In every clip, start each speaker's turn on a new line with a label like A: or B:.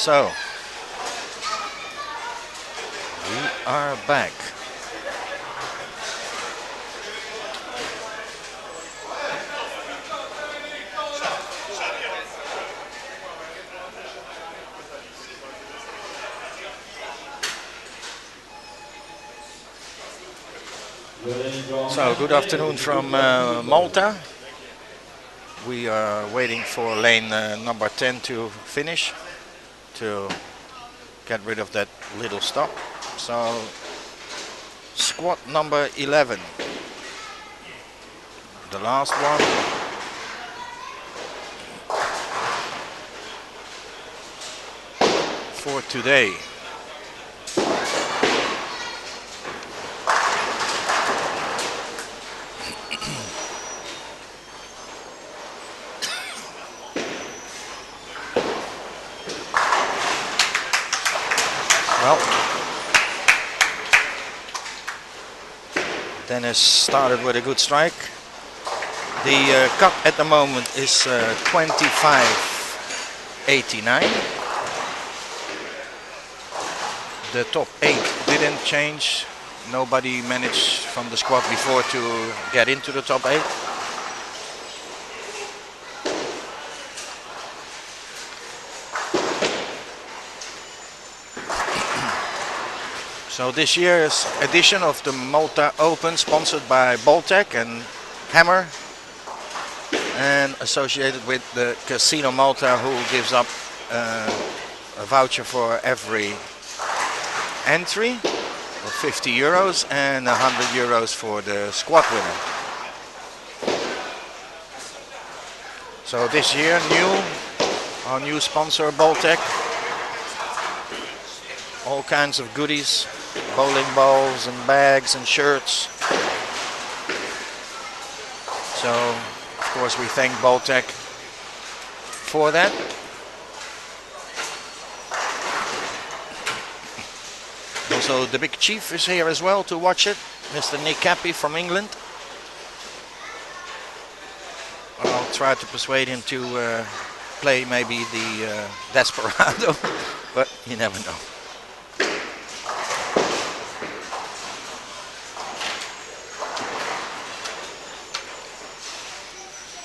A: So, we are back. So, good afternoon from Malta. We are waiting for lane number 10 to finish, to get rid of that little stop. So, squad number 11, the last one. For today. Well, Dennis started with a good strike. The cup at the moment is 25.89. The top 8 didn't change. Nobody managed from the squad before to get into the top 8. So this year's edition of the Malta Open, sponsored by Baltec and Hammer, and associated with the Casino Malta, who gives up a voucher for every entry of 50 euros and 100 euros for the squad winner. So this year, our new sponsor Baltec, all kinds of goodies, bowling balls and bags and shirts. So of course we thank Baltec for that. Also the big chief is here as well to watch it, Mr. Nick Cappy from England. I'll try to persuade him to play maybe the Desperado, but you never know.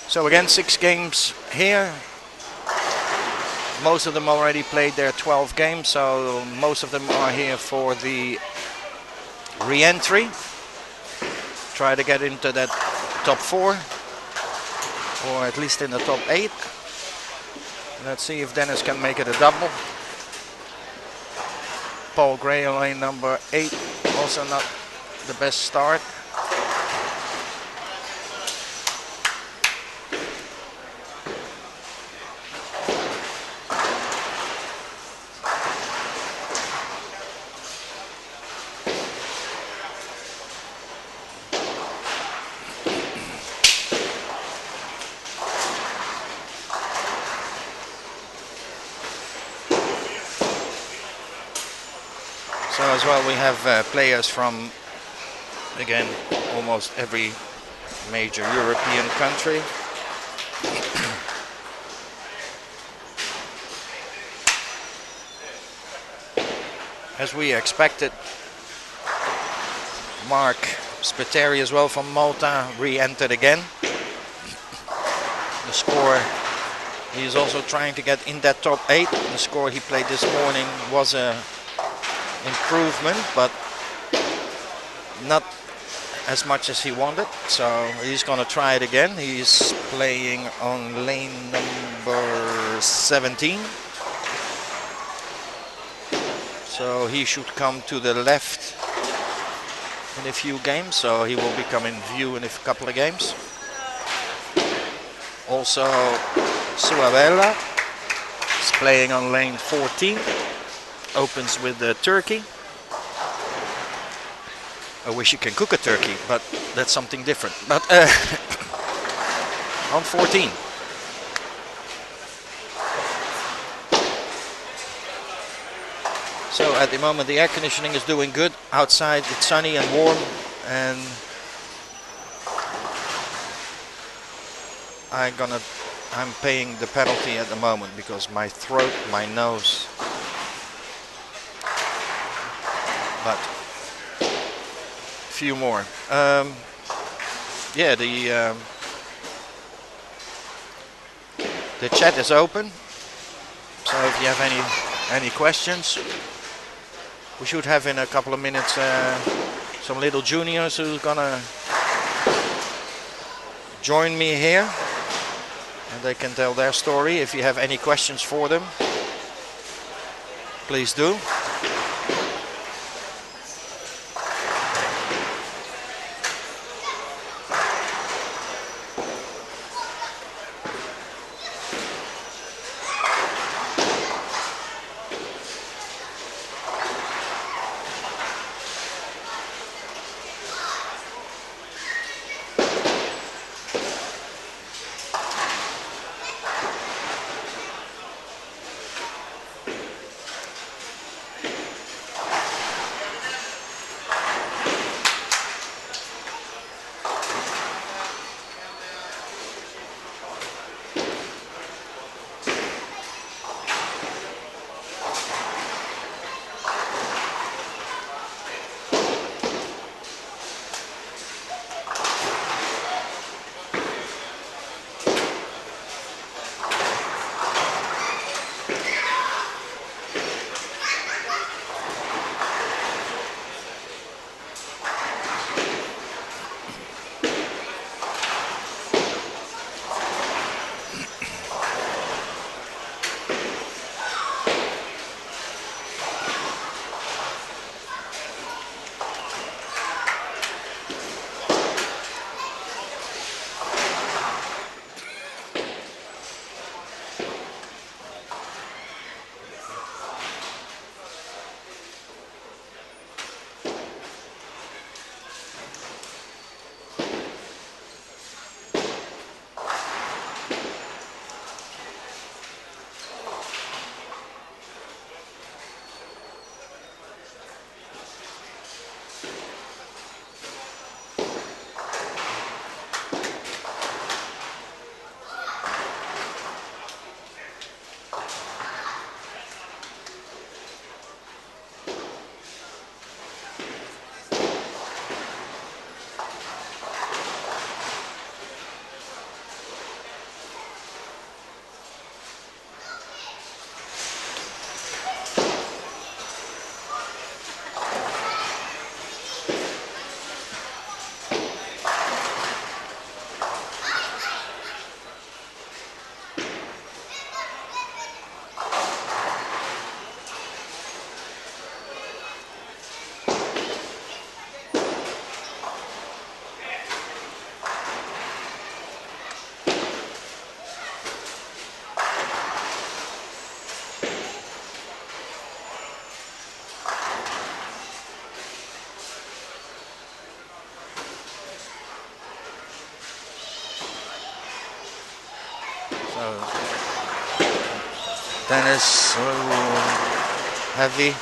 A: So again, 6 games here. Most of them already played their 12 games, so most of them are here for the re-entry. Try to get into that top 4, or at least in the top 8. Let's see if Dennis can make it a double. Paul Gray on lane number 8, also not the best start. So as well we have players from, again, almost every major European country. As we expected, Mark Spiteri as well from Malta re-entered again. The score, he is also trying to get in that top 8. The score he played this morning was a improvement, but not as much as he wanted, so he's gonna try it again. He's playing on lane number 17, so he should come to the left in a few games, so he will become in view in a couple of games. Also SuperBowl is playing on lane 14. Opens with the turkey. I wish you can cook a turkey, but that's something different. But on 14. So at the moment the air conditioning is doing good. Outside it's sunny and warm, and I'm paying the penalty at the moment because my throat, my nose but a few more. Yeah, the chat is open, so if you have any questions, we should have in a couple of minutes some little juniors who's gonna join me here, and they can tell their story. If you have any questions for them, please do. So tennis, heavy.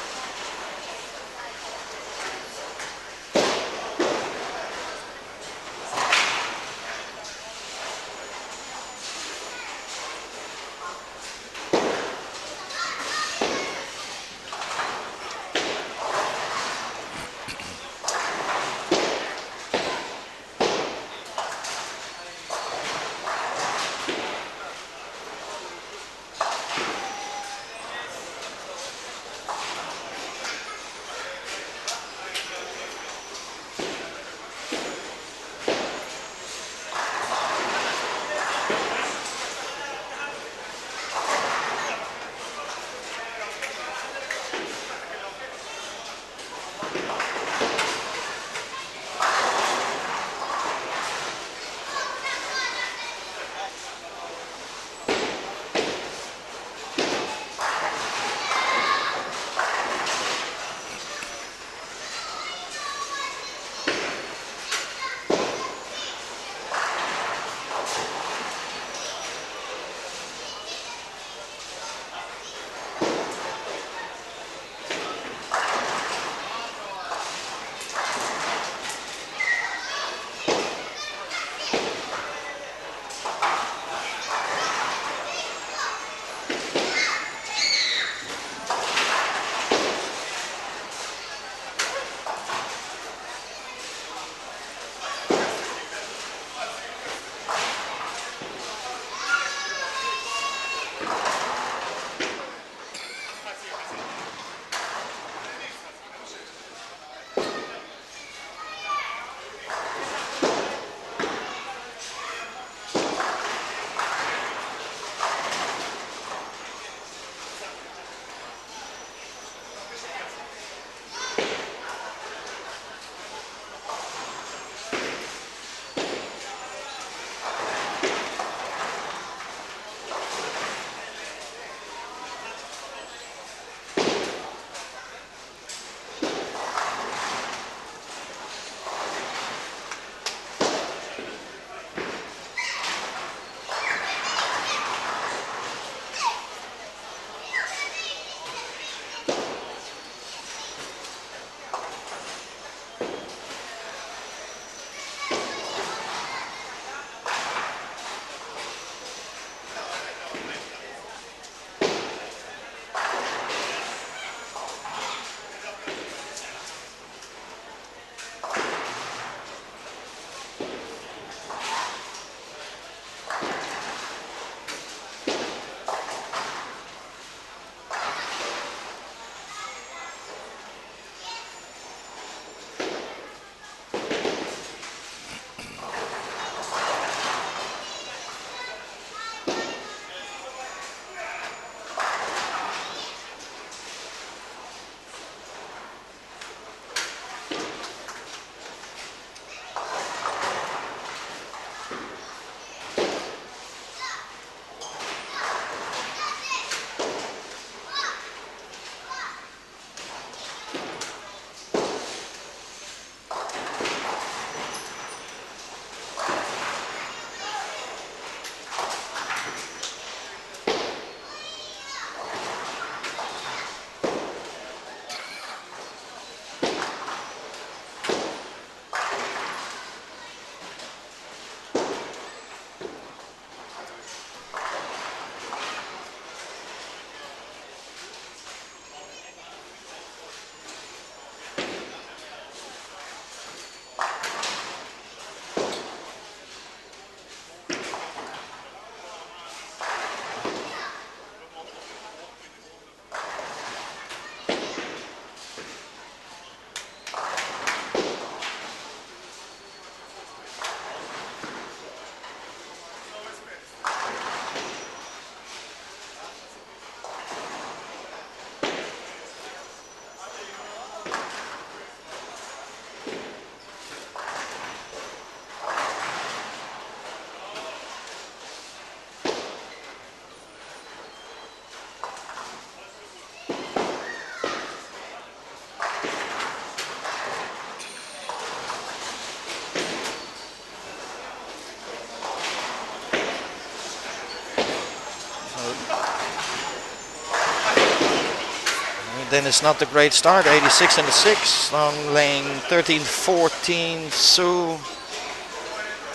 A: then it's not a great start. 86 and a 6 on lane 13-14. Sue,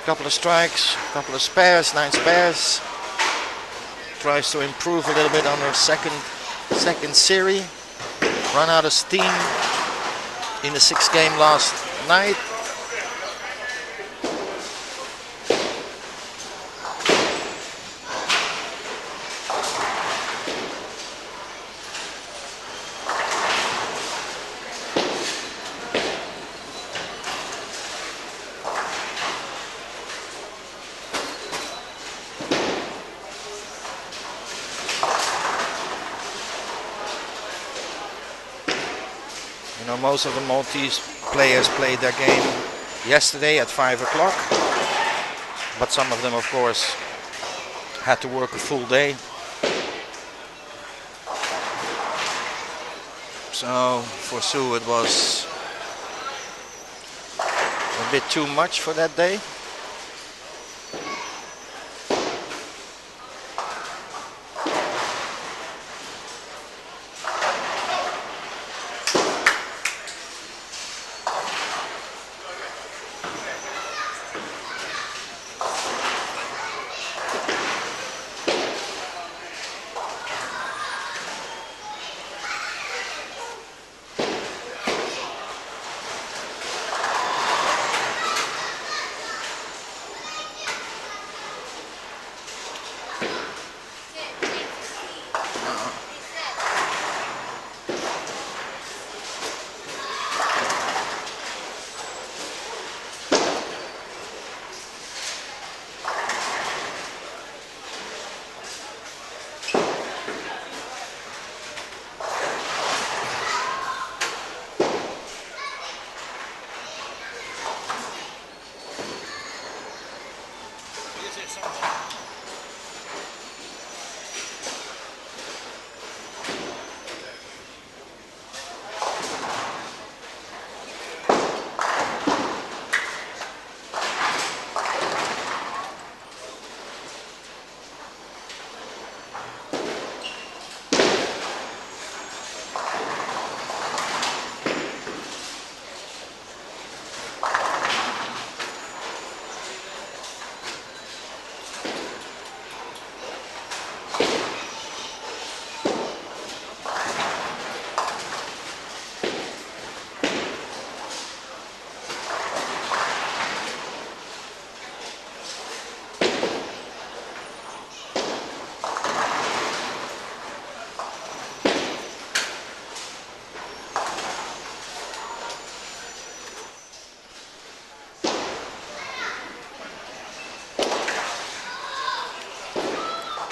A: couple of strikes, couple of spares, 9 spares. Tries to improve a little bit on her second series. Run out of steam in the 6th game last night. You know, most of the Maltese players played their game yesterday at 5 o'clock, but some of them, of course, had to work a full day. So for Sue it was a bit too much for that day.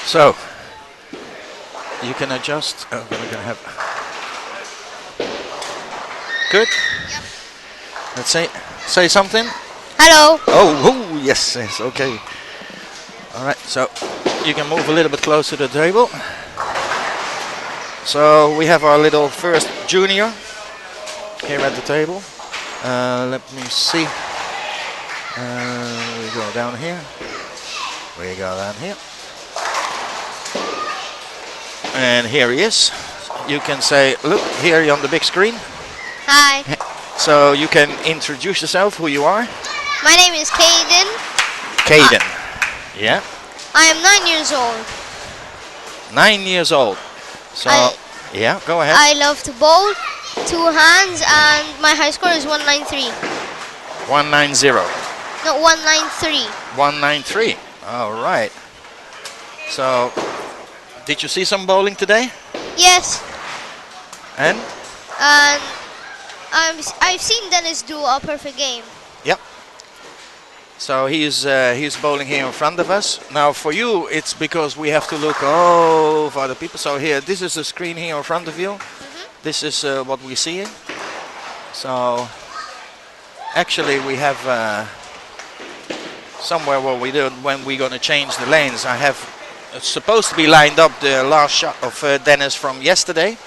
A: So you can adjust. Oh, we're gonna have good.
B: Yep.
A: Let's say something.
B: Hello.
A: Oh, yes, okay. All right, so you can move a little bit closer to the table. So we have our little first junior here at the table. Let me see. We go down here. We go down here. And here he is. You can say, look, here on the big screen.
B: Hi.
A: So you can introduce yourself, who you are.
B: My name is Caden.
A: Caden. Yeah.
B: I am 9 years old.
A: 9 years old. So, yeah, go ahead.
B: I love to bowl, 2 hands, and my high score is 193.
A: 190.
B: No, 193.
A: 193. All right. So, did you see some bowling today?
B: Yes.
A: And?
B: And I've seen Dennis do a perfect game.
A: Yep. So he's bowling here in front of us. Now for you, it's because we have to look over other people. So here, this is the screen here in front of you. This is what we see. So actually, we have somewhere where we do when we're going to change the lanes. I have it's supposed to be lined up the last shot of Dennis from yesterday.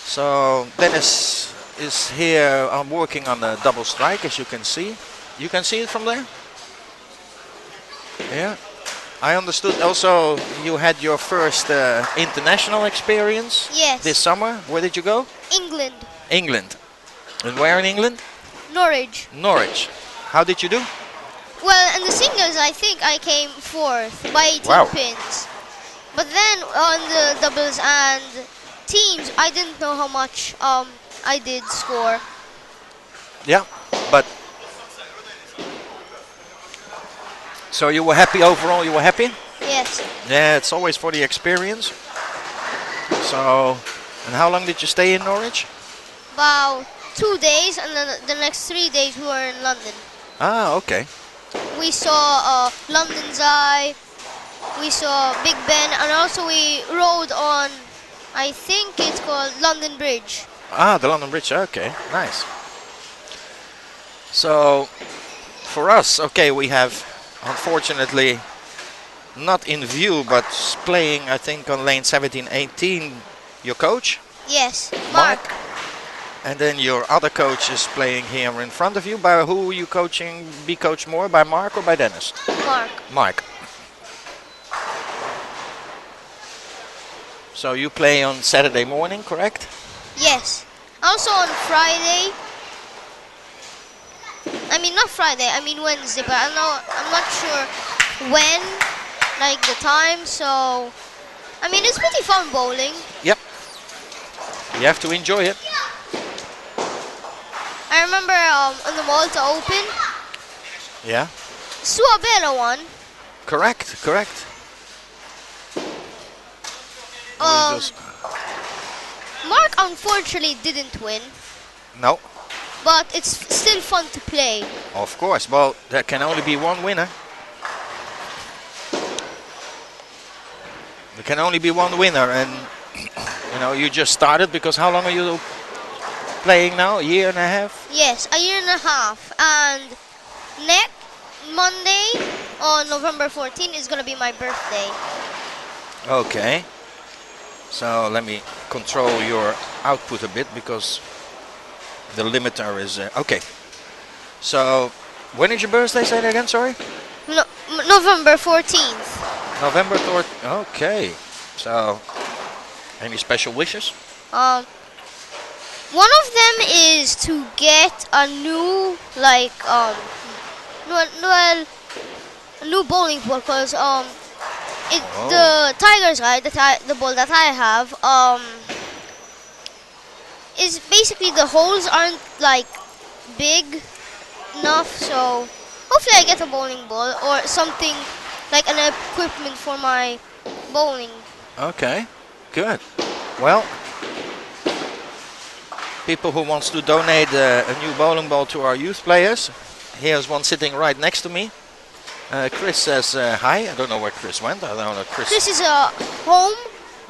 A: So Dennis is here. I'm working on a double strike, as you can see. You can see it from there? Yeah. I understood also you had your first international experience
B: Yes.
A: this summer. Where did you go?
B: England.
A: England. And where in England?
B: Norwich.
A: Norwich. How did you do?
B: Well, in the singles, I think I came fourth by 18
A: Wow.
B: pins. But then on the doubles and teams, I didn't know how much I did score.
A: Yeah, but so you were happy overall? You were happy?
B: Yes.
A: Yeah, it's always for the experience. So, and how long did you stay in Norwich?
B: About 2 days, and then the next 3 days we were in London.
A: Ah, okay.
B: We saw London's Eye, we saw Big Ben, and also we rode on, I think it's called London Bridge.
A: Ah, the London Bridge. Okay, nice. So, for us, okay, we have unfortunately not in view, but playing, I think, on lane 17, 18, your coach,
B: Yes, Mark.
A: and then your other coach is playing here in front of you. By who are you coaching? Be coached more by Mark or by Dennis?
B: Mark.
A: Mark. So you play on Saturday morning, correct?
B: Yes. Also on Friday. I mean not Friday, I mean Wednesday, but I'm not sure when, like the time, so I mean it's pretty fun bowling.
A: Yep. You have to enjoy it.
B: I remember on the Malta Open,
A: Yeah.
B: Suabela won.
A: Correct.
B: Mark unfortunately didn't win,
A: No,
B: but it's still fun to play.
A: of course. Well, there can only be one winner. There can only be one winner, and you just started because how long are you playing now? A year and a half?
B: Yes, a year and a half, and next Monday on November 14 is gonna be my birthday.
A: Okay. So let me control your output a bit because the limiter is okay. So when is your birthday? Say that again. Sorry.
B: No, November 14th.
A: November 3rd. Okay. So any special wishes?
B: One of them is to get a new a new bowling ball because the Tiger's Eye, the ball that I have, is basically the holes aren't like big enough, so hopefully I get a bowling ball or something like an equipment for my bowling.
A: Okay. Good. Well, people who wants to donate a new bowling ball to our youth players, here's one sitting right next to me. Chris says hi. I don't know where Chris went. I don't know Chris.
B: Chris is home.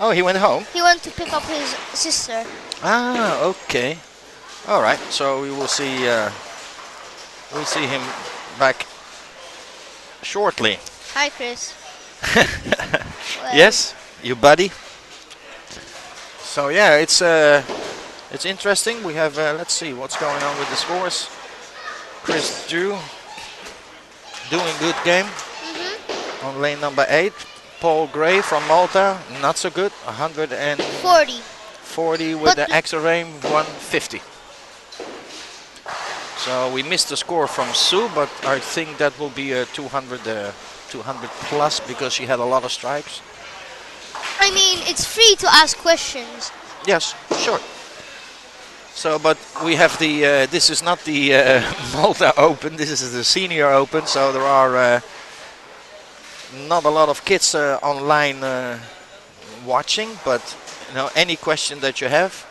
A: Oh, he went home.
B: He went to pick up his sister.
A: Ah, okay. All right. So we will see. We'll see him back shortly.
B: Hi, Chris. Well,
A: Yes, you buddy. So yeah, it's interesting. We have let's see what's going on with the scores. Chris Drew doing good game on lane number 8. Paul Gray from Malta, not so good. 140
B: 40.
A: with
B: But
A: the extra rain, 150. So we missed the score from Sue, but I think that will be a 200 plus because she had a lot of strikes.
B: I mean, it's free to ask questions.
A: Yes, sure. So, but we have the. This is not the Malta Open. This is the Senior Open. So there are not a lot of kids online watching. But any question that you have,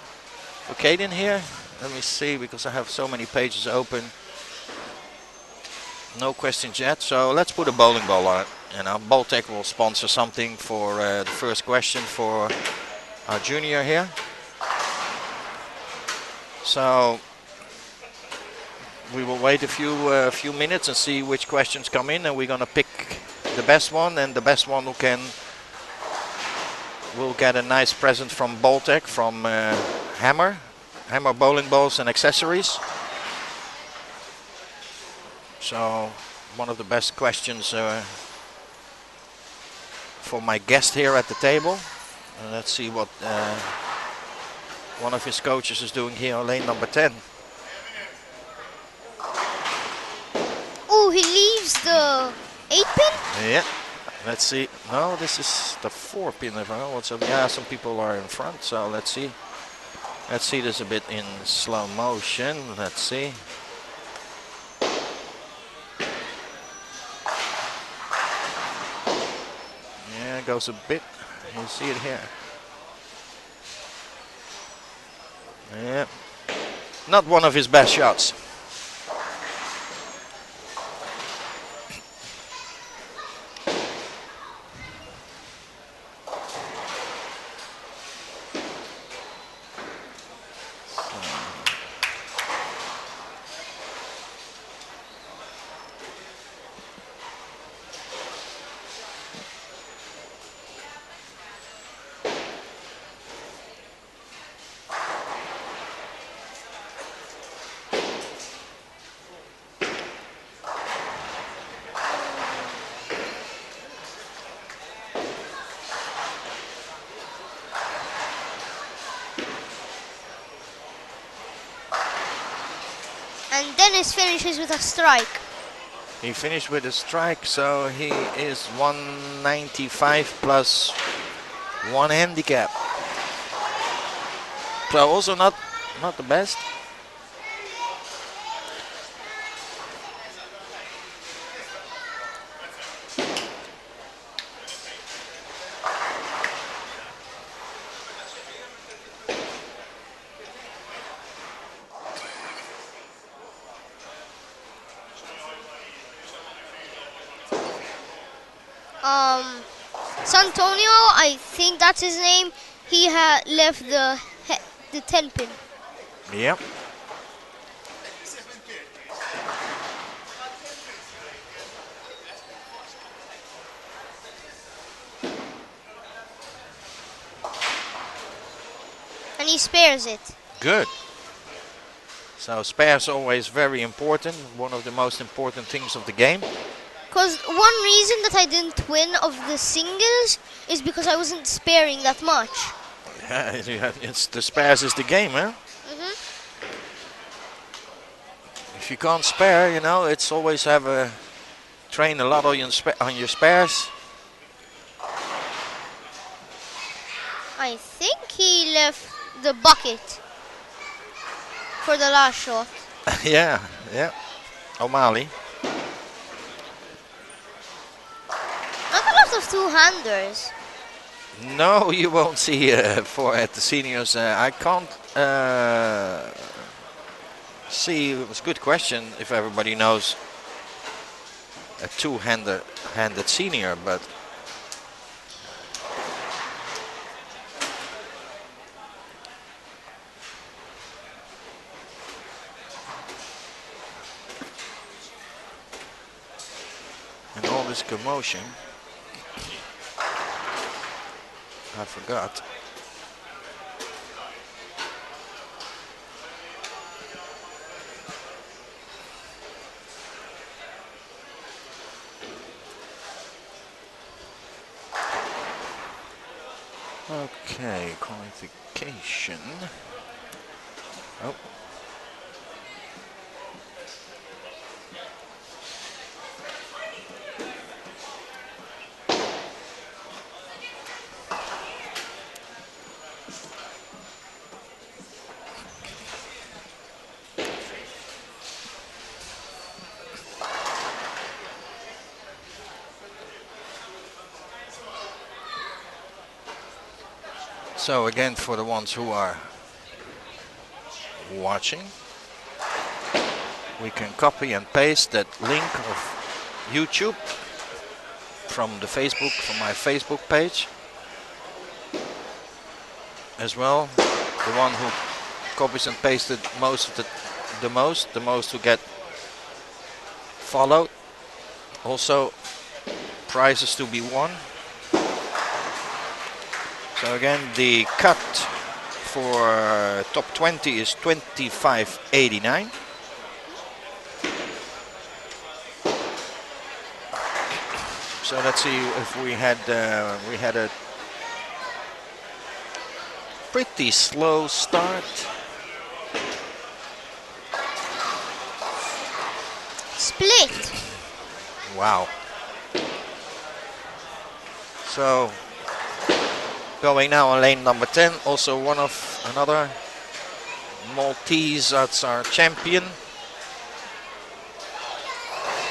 A: okay, in here. Let me see because I have so many pages open. No questions yet. So let's put a bowling ball on it. Boltec will sponsor something for the first question for our junior here. So we will wait a few minutes and see which questions come in, and we're gonna pick the best one, and the best one will get a nice present from Boltec, from Hammer bowling balls and accessories. So one of the best questions for my guest here at the table. Let's see what one of his coaches is doing here on lane number 10.
B: Oh, he leaves the 8 pin?
A: Yeah. Let's see. No, this is the 4 pin. If I know what's up. Yeah, some people are in front. So let's see. Let's see this a bit in slow motion. Let's see. Yeah, goes a bit. You see it here. Yeah. Not one of his best shots.
B: And Dennis finishes with a strike.
A: He finished with a strike, so he is 195 plus 1 handicap. So also not the best.
B: Santonio, I think that's his name. He had left the 10 pin.
A: Yep.
B: And he spares it.
A: Good. So spares always very important. One of the most important things of the game.
B: Because one reason that I didn't win of the singles is because I wasn't sparing that much.
A: Yeah, it's the spares is the game, huh? If you can't spare, you know, it's always have a train a lot on your spares.
B: I think he left the bucket for the last shot.
A: Yeah. O'Malley.
B: Not a lot of two-handers.
A: No, you won't see for at the seniors. I can't see. It's a good question if everybody knows a two-handed senior, but and all this commotion, I forgot. Okay, qualification. Oh. So again, for the ones who are watching, we can copy and paste that link of YouTube from the Facebook, from my Facebook page. As well, the one who copies and pasted most of the most who get followed. Also, prizes to be won. So again, the cut for top 20 is 25.89. So let's see if we had a pretty slow start.
B: Split.
A: Wow. So going now on lane number 10, also another Maltese. That's our champion,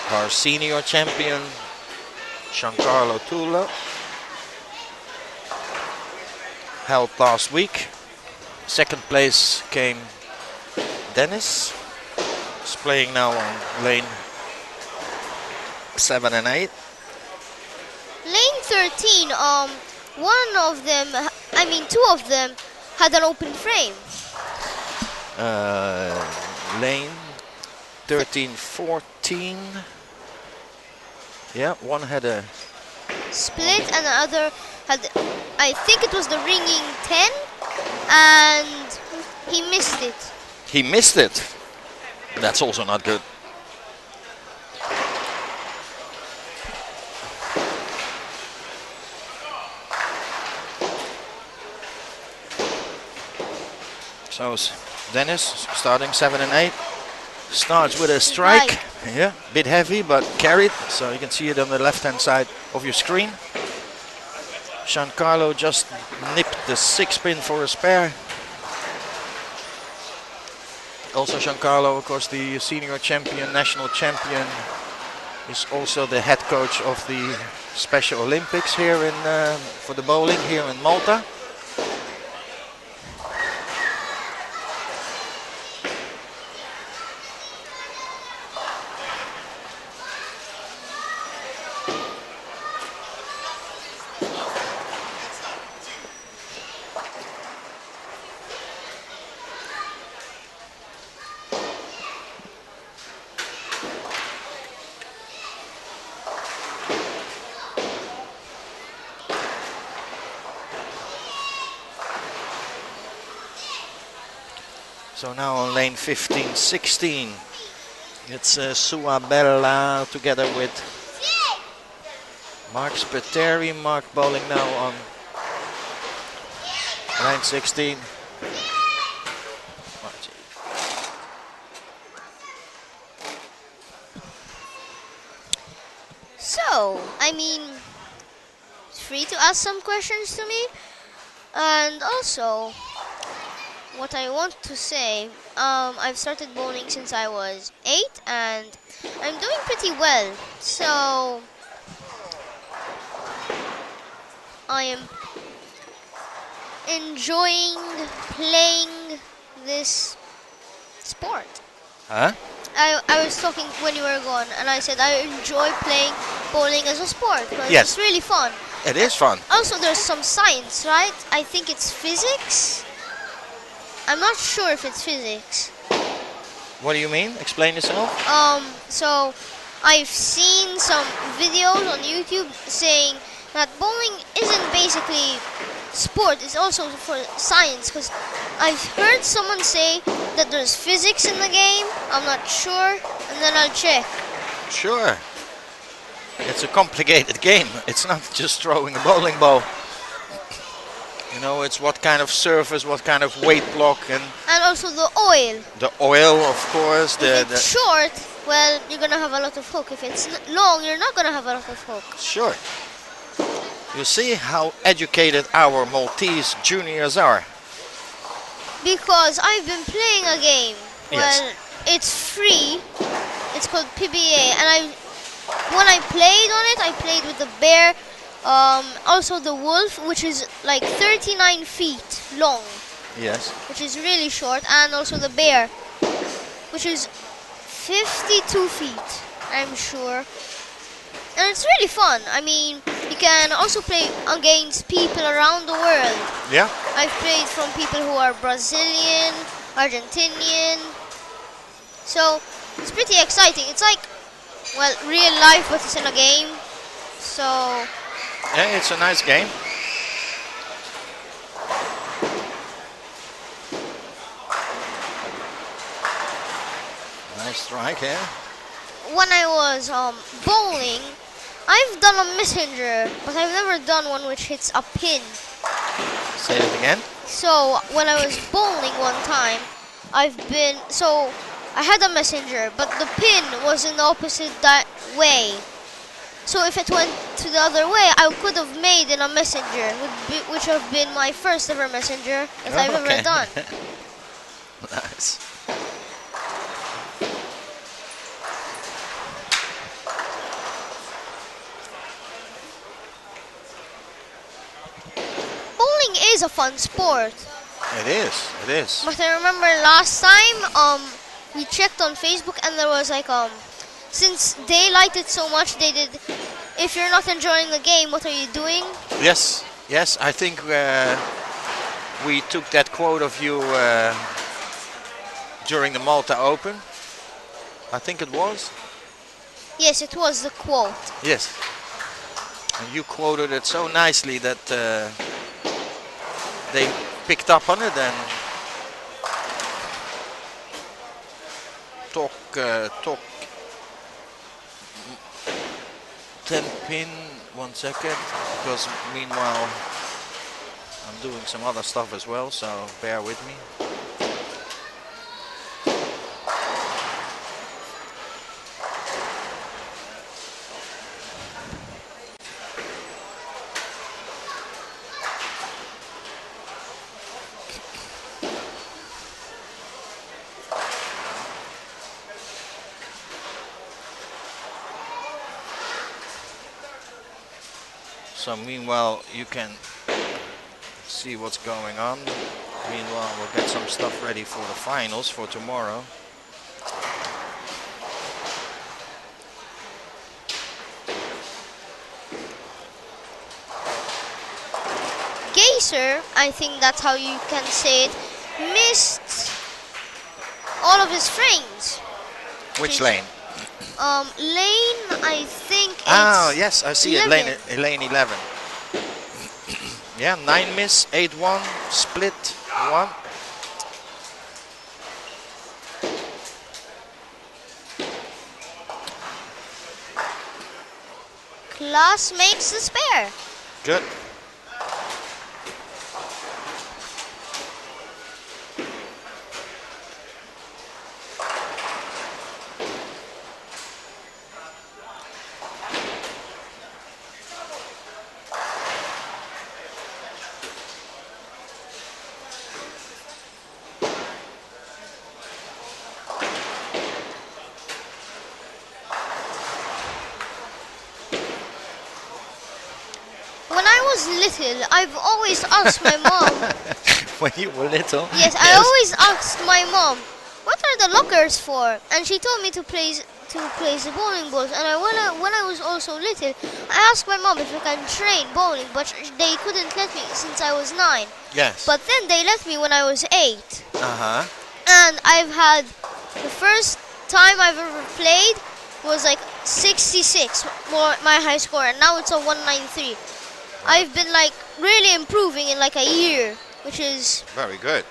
A: our senior champion, Giancarlo Tulo. Held last week. Second place came Dennis. He's playing now on lane 7 and 8.
B: Lane 13, two of them had an open frame.
A: Lane 13, 14. Yeah, one had a
B: split and the other had, I think it was the ringing 10, and he missed it.
A: He missed it. That's also not good. So Dennis starting 7 and 8. Starts with a strike.
B: Right.
A: Yeah, bit heavy but carried. So you can see it on the left hand side of your screen. Giancarlo just nipped the 6-pin for a spare. Also Giancarlo, of course, the senior champion, national champion, is also the head coach of the Special Olympics here for the bowling here in Malta. So now on lane 15, 16, it's SuperBowl together with Mark Spiteri. Mark bowling now on lane 16.
B: So, it's free to ask some questions to me. And also, what I want to say, I've started bowling since I was 8 and I'm doing pretty well. So I am enjoying playing this sport.
A: Huh?
B: I was talking when you were gone and I said I enjoy playing bowling as a sport because
A: Yes.
B: it's really fun.
A: It is fun.
B: Also, there's some science, right? I think it's physics. I'm not sure if it's physics.
A: What do you mean? Explain yourself.
B: So I've seen some videos on YouTube saying that bowling isn't basically sport, it's also for science, because I've heard someone say that there's physics in the game. I'm not sure, and then I'll check.
A: Sure. It's a complicated game. It's not just throwing a bowling ball. You know, it's what kind of surface, what kind of weight block, and
B: also the oil.
A: the oil, of course.
B: If it's short, well, you're gonna have a lot of hook. If it's long, you're not gonna have a lot of hook.
A: Sure. You see how educated our Maltese juniors are.
B: Because I've been playing a game.
A: Yes.
B: Well, it's free. It's called PBA, and when I played on it, I played with the bear, also the wolf, which is like 39 feet long,
A: Yes.
B: which is really short, and also the bear, which is 52 feet, I'm sure. And it's really fun. I mean, you can also play against people around the world.
A: Yeah.
B: I've played from people who are Brazilian, Argentinian. So it's pretty exciting. It's like, well, real life, but it's in a game. So
A: Yeah, it's a nice game. Nice strike here.
B: when I was bowling, I've done a messenger, but I've never done one which hits a pin.
A: Say it again.
B: So when I was bowling one time, I had a messenger, but the pin was in the opposite way. So if it went to the other way, I could have made in a messenger, which would have been my first ever messenger that I've ever done.
A: Nice.
B: Bowling is a fun sport.
A: It is. It is.
B: But I remember last time, we checked on Facebook and there was like since they liked it so much, they did. If you're not enjoying the game, what are you doing?
A: Yes. Yes. I think we took that quote of you during the Malta Open. I think it was.
B: Yes, it was the quote.
A: Yes. And you quoted it so nicely that they picked up on it and talk 10 pin 1 second, because meanwhile I'm doing some other stuff as well, so bear with me. So meanwhile you can see what's going on. Meanwhile we'll get some stuff ready for the finals for tomorrow.
B: Geyser, I think that's how you can say it, missed all of his frames.
A: Which lane?
B: Lane, I think it's...
A: Oh, yes, I see
B: 11.
A: it. Lane 11. Yeah, 9 miss, 8-1, split 1.
B: Class makes the spare.
A: Good.
B: When I was little, I've always asked my mom.
A: When you were little?
B: Yes, I always asked my mom, what are the lockers for? And she told me to place the bowling balls. And when I was also little, I asked my mom if I can train bowling, but they couldn't let me since I was 9.
A: Yes.
B: But then they let me when I was 8.
A: Uh-huh.
B: And I've had the first time I've ever played was like 66, my high score, and now it's a 193. I've been like really improving in like a year, which is
A: Very good.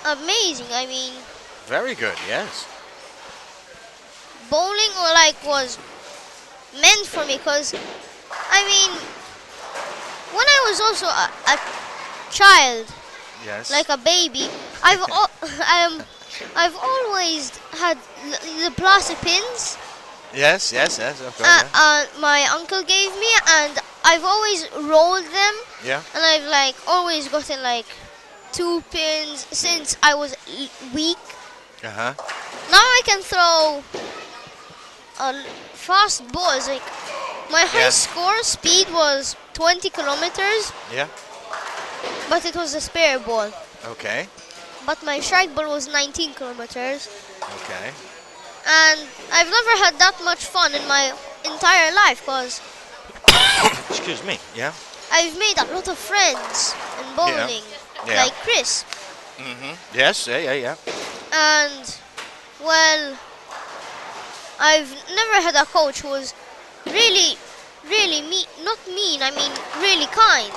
B: amazing. I mean,
A: Very good, yes.
B: bowling was meant for me, because I mean, when I was also a child,
A: Yes.
B: like a baby, I've always had the plastic pins.
A: Yes, of course. Yeah.
B: My uncle gave me, and I've always rolled them,
A: Yeah.
B: and I've like always gotten like 2 pins since I was weak.
A: Uh-huh.
B: Now I can throw fast balls. Like my high score speed was 20 kilometers,
A: Yeah.
B: but it was a spare ball.
A: Okay.
B: But my strike ball was 19 kilometers,
A: Okay.
B: and I've never had that much fun in my entire life, because
A: Excuse me. Yeah.
B: I've made a lot of friends in bowling,
A: Yeah.
B: like Chris.
A: Mm-hmm. Yes. Yeah.
B: And well, I've never had a coach who was really mean, not mean, I mean really kind.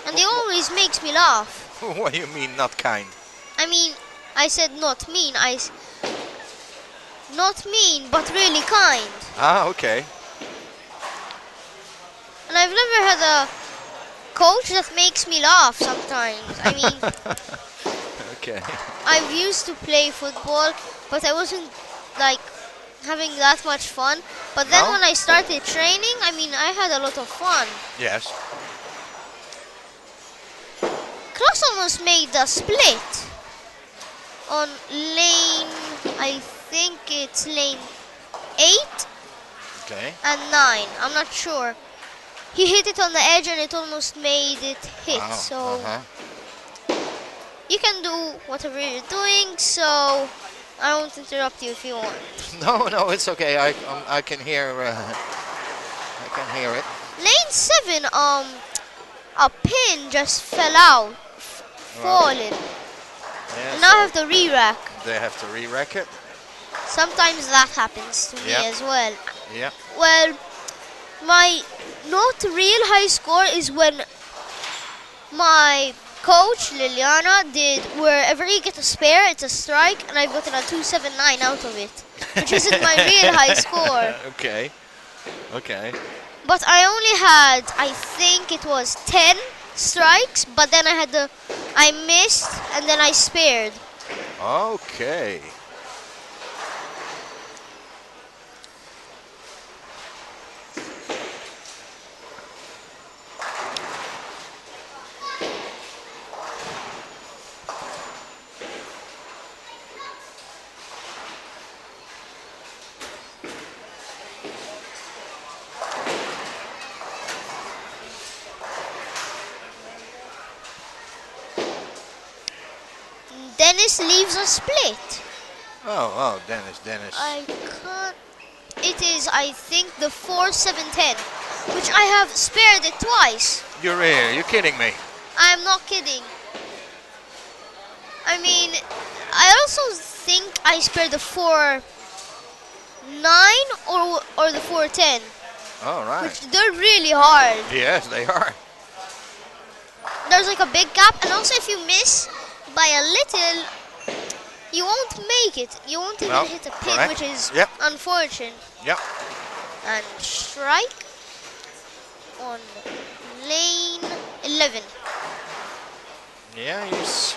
B: And he always makes me laugh.
A: What do you mean not kind?
B: I mean, I said not mean, not mean, but really kind.
A: Ah, okay.
B: I've never had a coach that makes me laugh sometimes. I mean,
A: Okay.
B: I've used to play football, but I wasn't like having that much fun. But then
A: No?
B: when I started training, I mean, I had a lot of fun.
A: Yes.
B: Klaus almost made a split on lane, I think it's lane 8
A: Okay.
B: and 9. I'm not sure. He hit it on the edge and it almost made it hit.
A: Wow.
B: So
A: Uh-huh.
B: you can do whatever you're doing. So I won't interrupt you if you want.
A: No, it's okay. I can hear. I can hear it.
B: Lane 7, a pin just fell out, fallen.
A: Yeah,
B: And now I
A: so
B: have to re-rack.
A: they have to re-rack it.
B: Sometimes that happens to me
A: Yeah.
B: as well.
A: Yeah.
B: Well, my not real high score is when my coach Liliana did wherever you get a spare, it's a strike, and I've gotten a 279 out of it, which isn't my real high score.
A: Okay. Okay.
B: But I only had, I think it was 10 strikes, but then I missed, and then I spared.
A: Okay.
B: Dennis leaves a split.
A: Oh, Dennis.
B: I can't. It is, I think, the 4-7-10, which I have spared it twice.
A: You're here. You're kidding me.
B: I'm not kidding. I mean, I also think I spared the 4-9 or the 4-10,
A: All right.
B: which they're really hard.
A: Yes, they are.
B: There's like a big gap, and also if you miss by a little, you won't make it. You won't even
A: No,
B: hit a pin,
A: correct.
B: which is
A: Yep.
B: unfortunate.
A: Yep.
B: And strike on lane 11.
A: Yeah, he's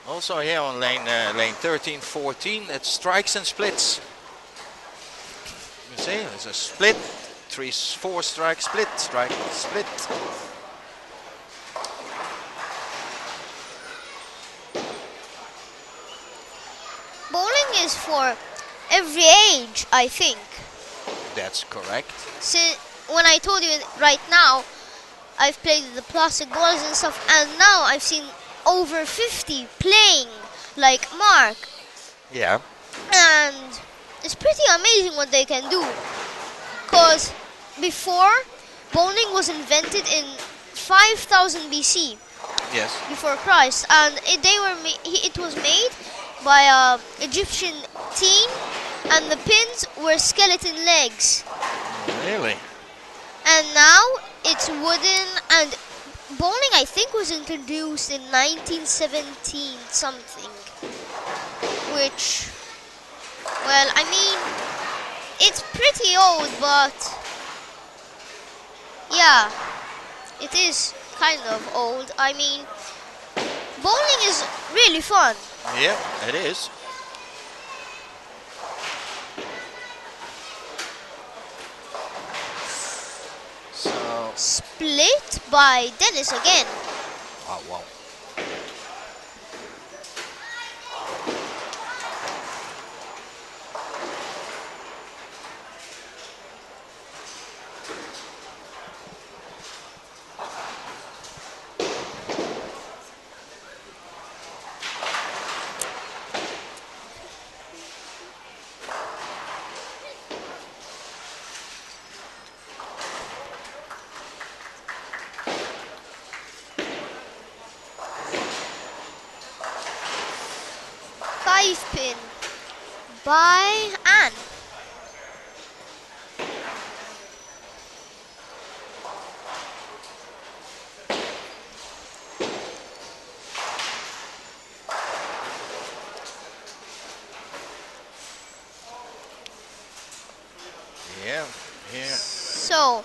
A: also here on lane 13, 14. It's strikes and splits. You see, it's a split, 4 strike, split, strike, split.
B: Bowling is for every age, I think.
A: That's correct.
B: When I told you right now, I've played the plastic balls and stuff, and now I've seen over 50 playing like Mark,
A: Yeah.
B: and it's pretty amazing what they can do. Cause before, bowling was invented in 5000 BC,
A: Yes.
B: before Christ, and it was made by a Egyptian teen, and the pins were skeleton legs.
A: Really?
B: And now it's wooden, and bowling I think was introduced in 1917 something, which, well, I mean, it's pretty old, but yeah, it is kind of old. I mean, bowling is really fun.
A: Yeah, it is. So,
B: Split by Dennis again.
A: oh wow.
B: Five pin by Anne.
A: Yeah, yeah.
B: So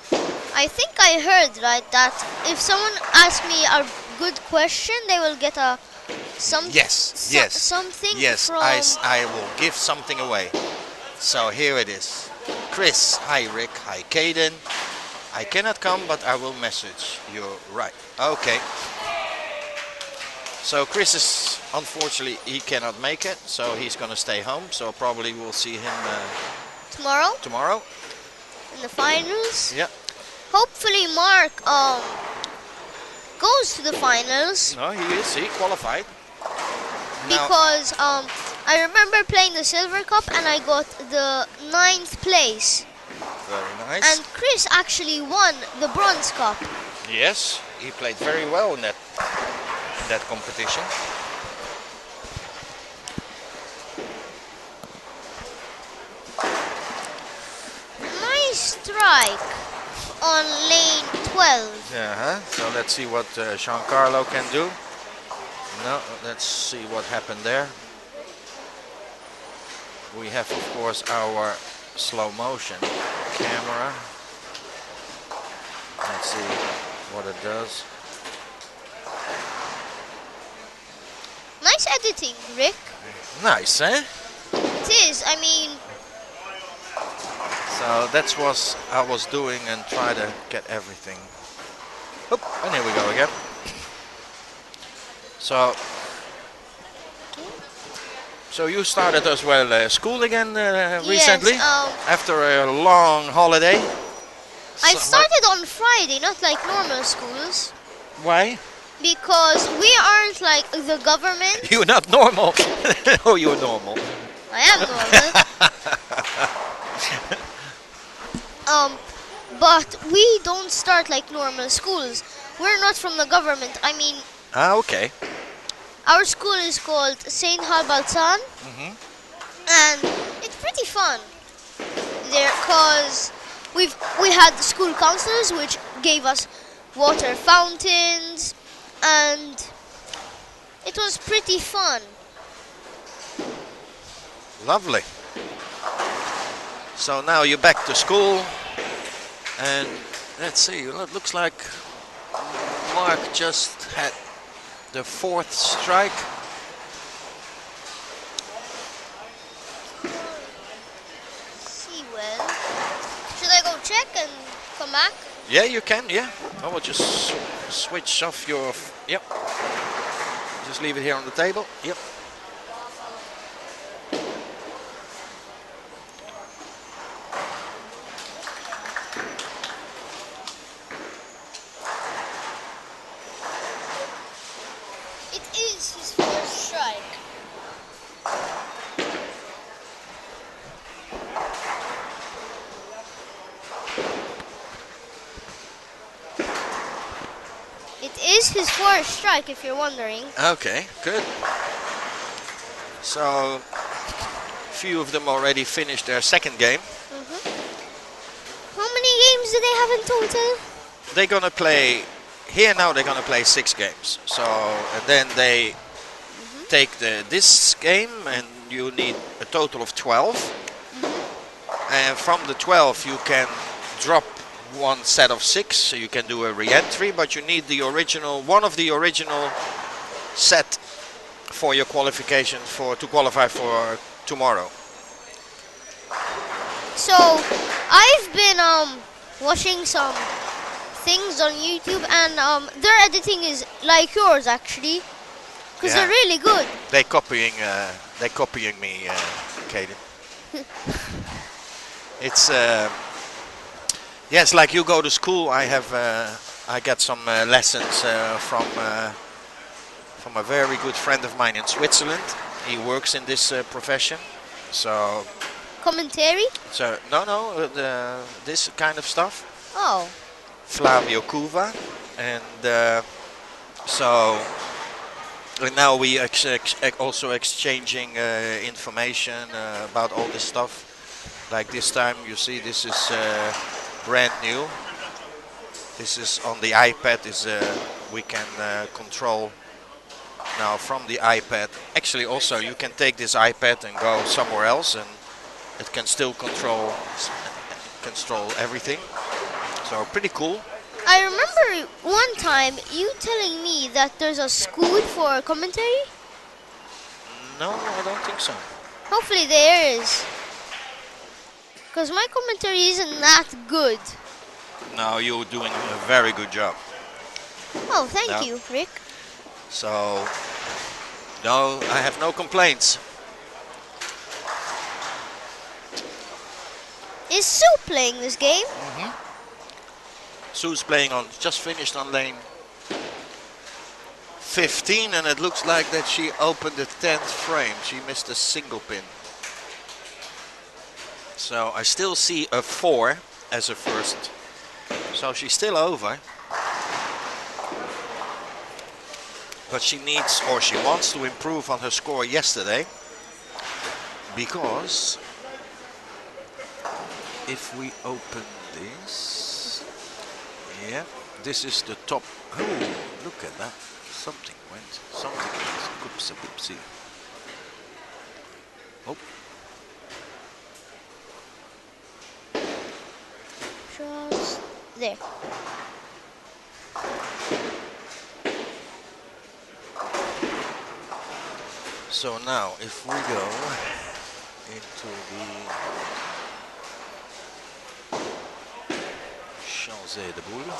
B: I think I heard right that if someone asks me a good question, they will get a something
A: Yes,
B: from.
A: I will give something away. So here it is. Chris, hi Rick, hi Caden. I cannot come, but I will message you. Right. Okay. So Chris is, unfortunately, he cannot make it, so he's gonna stay home. So probably we'll see him
B: Tomorrow
A: tomorrow.
B: in the finals.
A: Yeah.
B: Hopefully Mark goes to the finals
A: No, he is. He qualified. Now,
B: because I remember playing the Silver Cup and I got the 9th place.
A: very nice.
B: And Chris actually won the Bronze Cup.
A: Yes, he played very well in that competition.
B: Nice strike on lane 12.
A: So let's see what Giancarlo can do. No, let's see what happened there. We have, of course, our slow motion camera. Let's see what it does.
B: Nice editing, Rick.
A: Nice, eh?
B: It is. I mean,
A: So that's what I was doing and try to get everything. Oop, and here we go again. So you started as well school again recently
B: yes.
A: after a long holiday.
B: I started on Friday, not like normal schools,
A: Why?
B: because we aren't like the government.
A: You're not normal. Oh, you're normal.
B: I am normal. But we don't start like normal schools. We're not from the government. I mean,
A: Ah, okay.
B: our school is called Saint Halbalsan, and it's pretty fun there because we had school counselors which gave us water fountains, and it was pretty fun.
A: Lovely. So now you're back to school, and let's see. It looks like Mark just had the 4th strike.
B: See, well, should I go check and come back?
A: Yeah, you can. Yeah. I will just switch off your. Yep. Just leave it here on the table. Yep.
B: It is his first strike. It is his first strike, if you're wondering.
A: Okay, good. So, few of them already finished their second game.
B: How many games do they have in total?
A: They're gonna play here now. They're gonna play 6 games. So, and then they take this game, and you need a total of 12. And from the 12, you can drop one set of 6, so you can do a re-entry. But you need the original, one of the original set for your qualification to qualify for tomorrow.
B: So, I've been watching some things on YouTube, and their editing is like yours actually, because they're really good.
A: They're copying me, Kaden. It's yes, like you go to school. I get some lessons from a very good friend of mine in Switzerland. He works in this profession, so
B: Commentary?
A: no, this kind of stuff.
B: Oh.
A: Flavio Cuva, and so and now we also exchanging information about all this stuff. Like this time, you see, this is brand new. This is on the iPad. We can control now from the iPad. Actually, also you can take this iPad and go somewhere else, and it can still control everything. So So pretty cool.
B: I remember one time you telling me that there's a school for commentary.
A: No, I don't think so.
B: Hopefully there is. Because my commentary isn't that good.
A: No, you're doing a very good job.
B: Oh, thank
A: No.
B: you, Rick.
A: So, no, I have no complaints.
B: Is Sue playing this game?
A: Sue's playing on, just finished on lane 15, and it looks like that she opened the 10th frame. She missed a single pin. So I still see a 4 as a first. So she's still over. But she needs, or she wants to improve on her score yesterday. Because if we open this, yeah, this is the top. Oh, look at that. Something went. Oopsie, oopsie. Oh.
B: Just there.
A: So now, if we go into the Champs-Élysées,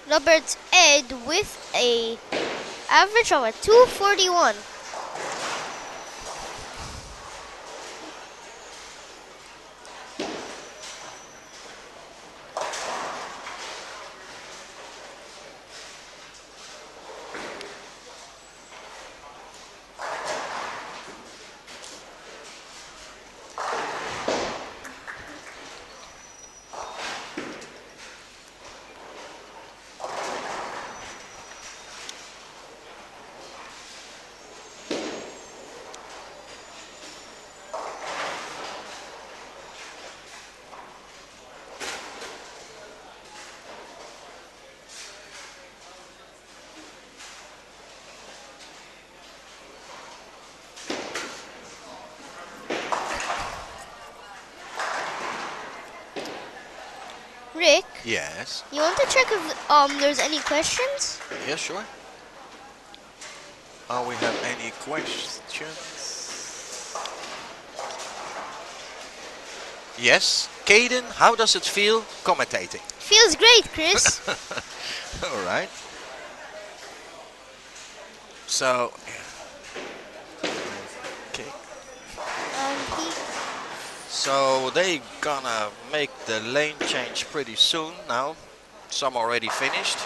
B: Robert's Ed with a average of a 241. Rick,
A: yes,
B: you want to check if there's any questions?
A: yes, sure. We have any questions? Yes, Caden, how does it feel commentating?
B: Feels great, Chris.
A: All right. So, okay. So they gonna make the lane change pretty soon now. Some already finished.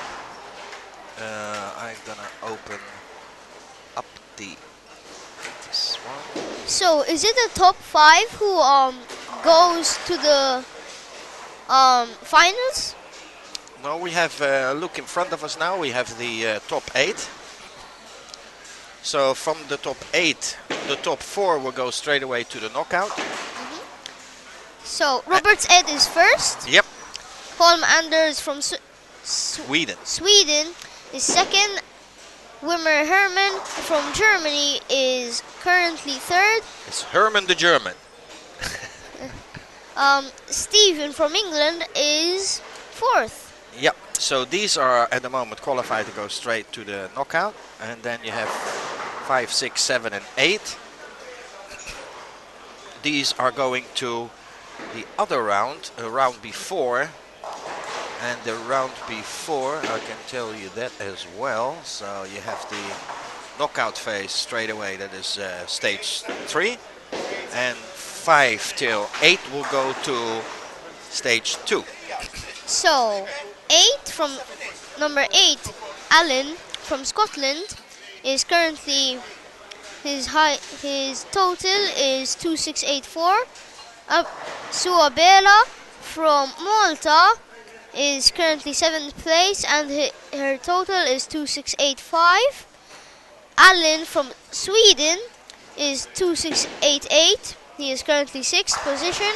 A: I'm gonna open up this one.
B: So, is it the top 5 who goes to the finals?
A: No, we have look in front of us now. We have the top 8. So from the top 8, the top 4 will go straight away to the knockout.
B: So, Robert's Ed is first.
A: Yep.
B: Palm Anders from
A: Sweden.
B: Sweden is second. Wimmer Herman from Germany is currently third.
A: It's Herman the German.
B: Stephen from England is fourth.
A: Yep. So these are at the moment qualified to go straight to the knockout. And then you have 5, 6, 7 and 8. These are going to the other round, a round before. And the round before, I can tell you that as well. So you have the knockout phase straight away. That is stage 3. And 5 till 8 will go to stage 2.
B: So, number 8, Alan from Scotland is currently his total is 2684. Suabela from Malta is currently 7th place and her total is 2685. Alan from Sweden is 2688. He is currently 6th position.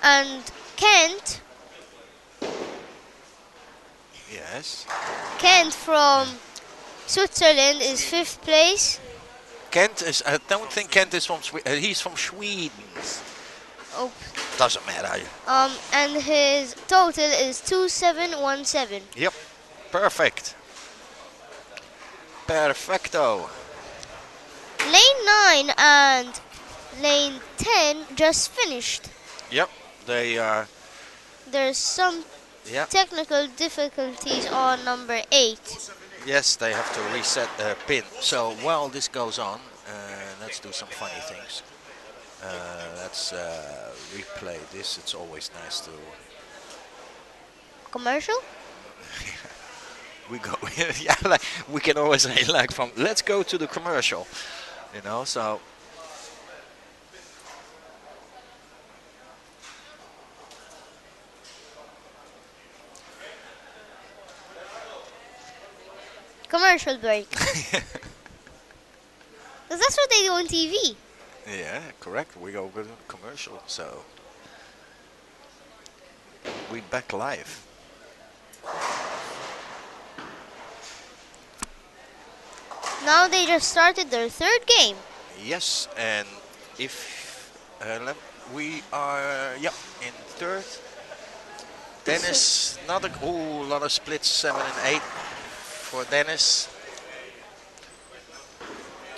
B: And Kent from Switzerland is 5th place.
A: Kent is, I don't think Kent is from Sweden. He's from Sweden.
B: Oh,
A: Doesn't matter.
B: and his total is 2717.
A: Yep. Perfect. Perfecto.
B: Lane 9 and lane 10 just finished.
A: Yep. They are.
B: There's some
A: Yeah.
B: technical difficulties on number 8.
A: Yes, they have to reset the pin. So while this goes on, let's do some funny things. Let's replay this. It's always nice to.
B: Commercial?
A: We go. Yeah, like we can always say like from. Let's go to the commercial. You know. So.
B: Commercial break. 'Cause that's what they do on TV.
A: Yeah, correct. We go with a commercial. So. We back live.
B: Now they just started their third game.
A: Yes, and if we are in third. Dennis, not a lot of splits, 7 and 8 for Dennis.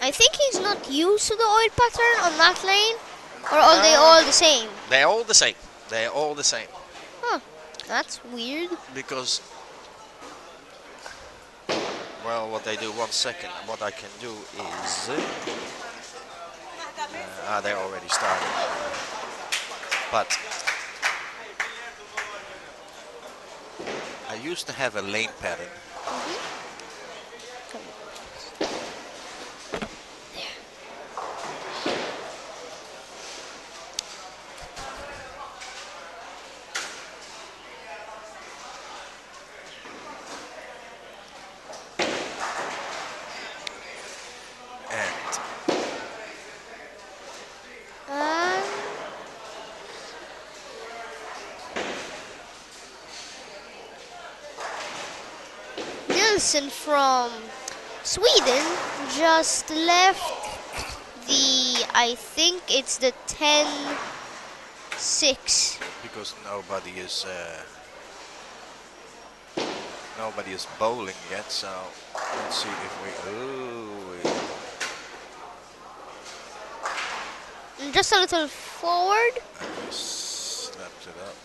B: I think he's not used to the oil pattern on that lane. Or are they all the same?
A: They're all the same. They're all the same
B: Huh, that's weird.
A: because well, what they do. 1 second. What I can do is they already started, but. I used to have a lane pattern.
B: Nilsson from Sweden just left the, I think it's the 10-6.
A: Because nobody is bowling yet, so let's see if we.
B: Just a little forward.
A: And we slapped it up.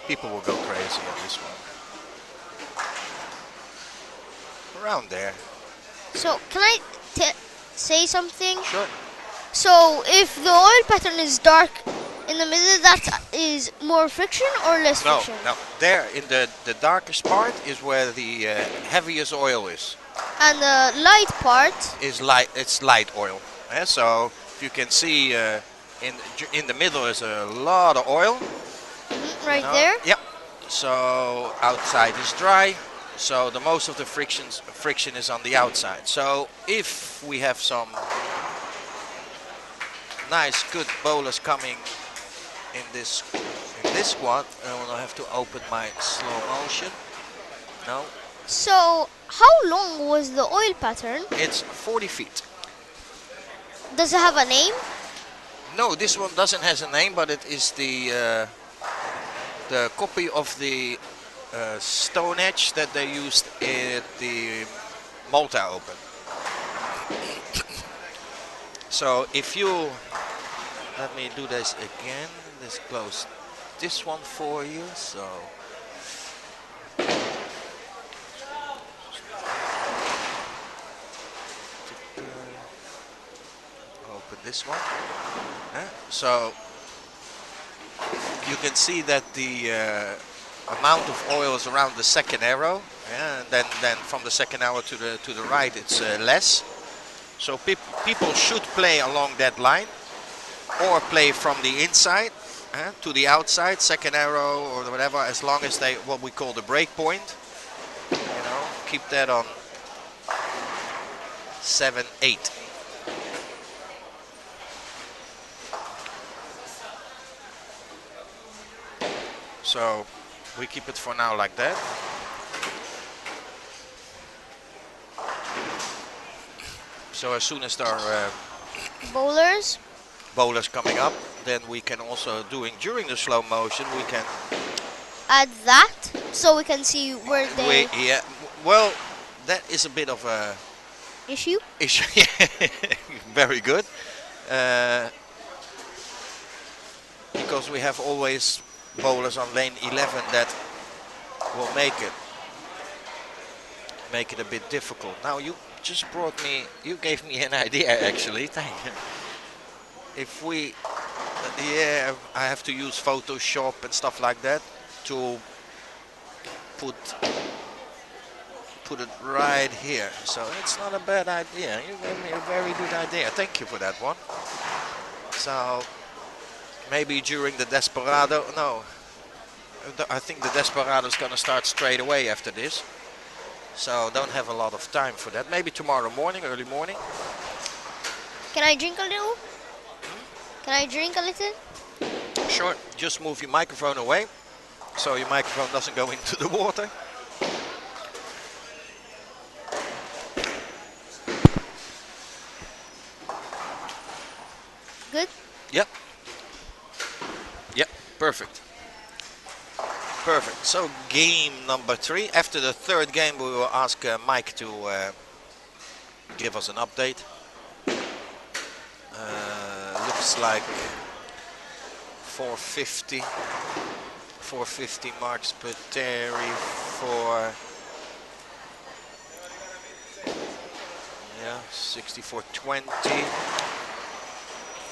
A: People will go crazy at this one. Around there.
B: So can I say something?
A: Sure.
B: So if the oil pattern is dark in the middle, that is more friction or less friction?
A: No. There in the darkest part is where the heaviest oil is.
B: And the light part
A: is light. It's light oil. Yeah, so if you can see in the middle is a lot of oil.
B: right there.
A: Yep. So outside is dry. So the most of the friction is on the outside. So if we have some nice good bowlers coming in this squad, I will have to open my slow motion. No.
B: So how long was the oil pattern?
A: It's 40 feet.
B: Does it have a name?
A: No, this one doesn't has a name, but it is the copy of the stone edge that they used at the Malta Open. So if you let me do this again, let's close this one for you. So open this one. So you can see that the amount of oil is around the second arrow, and then from the second arrow to the right it's less. So people should play along that line, or play from the inside to the outside, second arrow or whatever, as long as they what we call the break point. Keep that on 7-8. So we keep it for now like that. So as soon as our
B: bowlers.
A: bowlers coming up. Then we can also during the slow motion we can
B: Add that so we can see where they
A: yeah, well, that is a bit of a
B: issue.
A: issue. Very good. Uh, because we have always bowlers on lane 11 that will make it a bit difficult. Now you gave me an idea actually. Thank you. If we, yeah, I have to use Photoshop and stuff like that to put it right here. So it's not a bad idea. You gave me a very good idea. Thank you for that one. So maybe during the Desperado, no, I think the Desperado is going to start straight away after this. So don't have a lot of time for that. Maybe tomorrow morning, early morning.
B: Can I drink a little? Can I drink a little?
A: Sure. Just move your microphone away so your microphone doesn't go into the water.
B: Good.
A: Yep. Yep. Perfect. Perfect. So game number 3. After the third game, we will ask Mike to give us an update. Looks like 450 marks per Terry for 64-20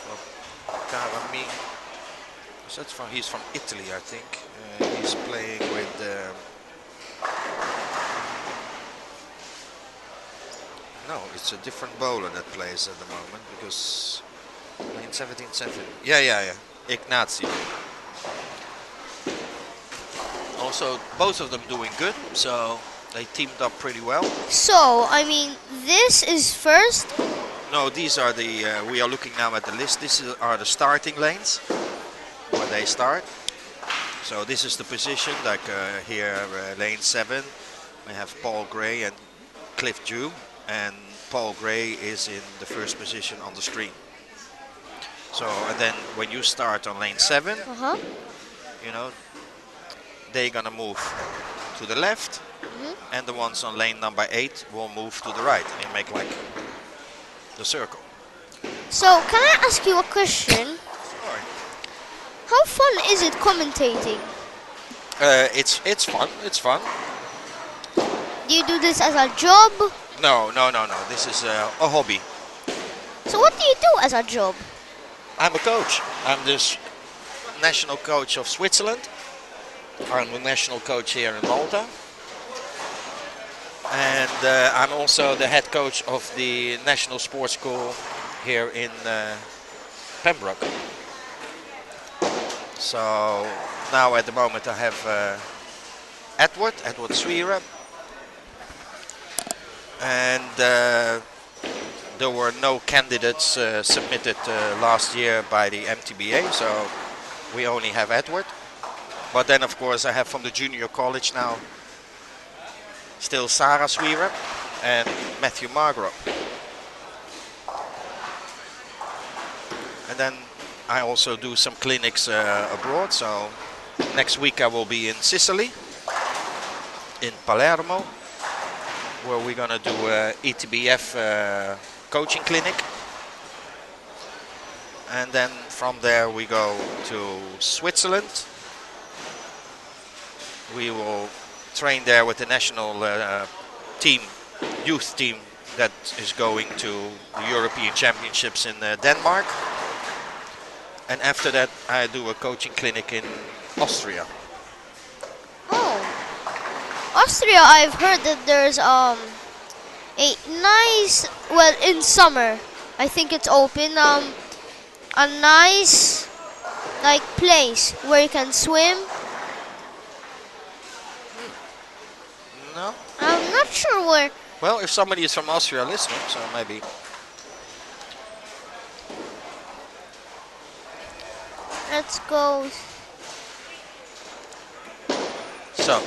A: for Karami. So he's from Italy, I think. He's playing with no, it's a different bowler that plays at the moment because lane 17-7. Yeah. Ignazio. Also, both of them doing good, so they teamed up pretty well.
B: So, I mean, this is first.
A: No, these are the. We are looking now at the list. Are the starting lanes where they start. So this is the position, like here, lane 7. We have Paul Gray and Cliff Drew, and Paul Gray is in the first position on the screen. So, and then when you start on lane 7, you know, they're gonna move to the left, and the ones on lane number 8 will move to the right, and you make like the circle.
B: So, can I ask you a question?
A: Sure.
B: How fun is it commentating?
A: It's fun. It's fun.
B: Do you do this as a job?
A: No. This is a hobby.
B: So, what do you do as a job?
A: I'm a coach. I'm the national coach of Switzerland. I'm the national coach here in Malta. And I'm also the head coach of the National Sports School here in Pembroke. So now at the moment I have Edward Sweera. And there were no candidates submitted last year by the MTBA, so we only have Edward. But then, of course, I have from the junior college now still Sarah Sweera and Matthew Margrove. And then I also do some clinics abroad. So next week I will be in Sicily, in Palermo, where we're gonna do a ETBF coaching clinic. And then from there we go to Switzerland. We will train there with the national team, youth team that is going to the European Championships in Denmark. And after that I do a coaching clinic in Austria.
B: Oh, Austria, I've heard that there's a nice, well, in summer, I think it's open, a nice like place where you can swim.
A: No?
B: I'm not sure where.
A: Well, if somebody is from Austria listening, so maybe.
B: Let's go.
A: So,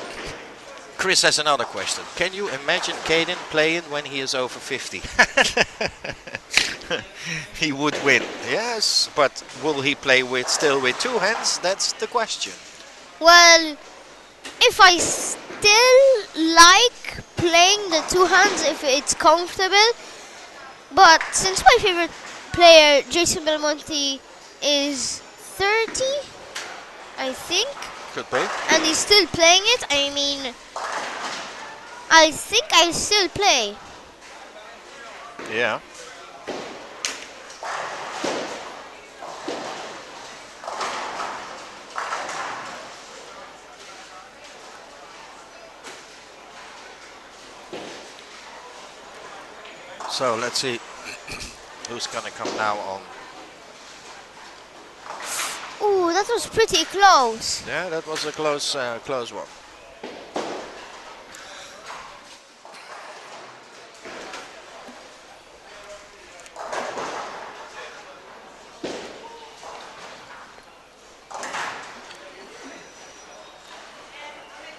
A: Chris has another question. Can you imagine Caden playing when he is over 50? He would win, yes, but will he play still with two hands? That's the question.
B: Well, if I still like playing the two hands, if it's comfortable, but since my favorite player, Jason Belmonte, is 30, I think,
A: Could be.
B: and he's still playing it, I mean, I think I'll still play.
A: Yeah. So let's see who's gonna come now on.
B: Ooh, that was pretty close.
A: Yeah, that was a close one.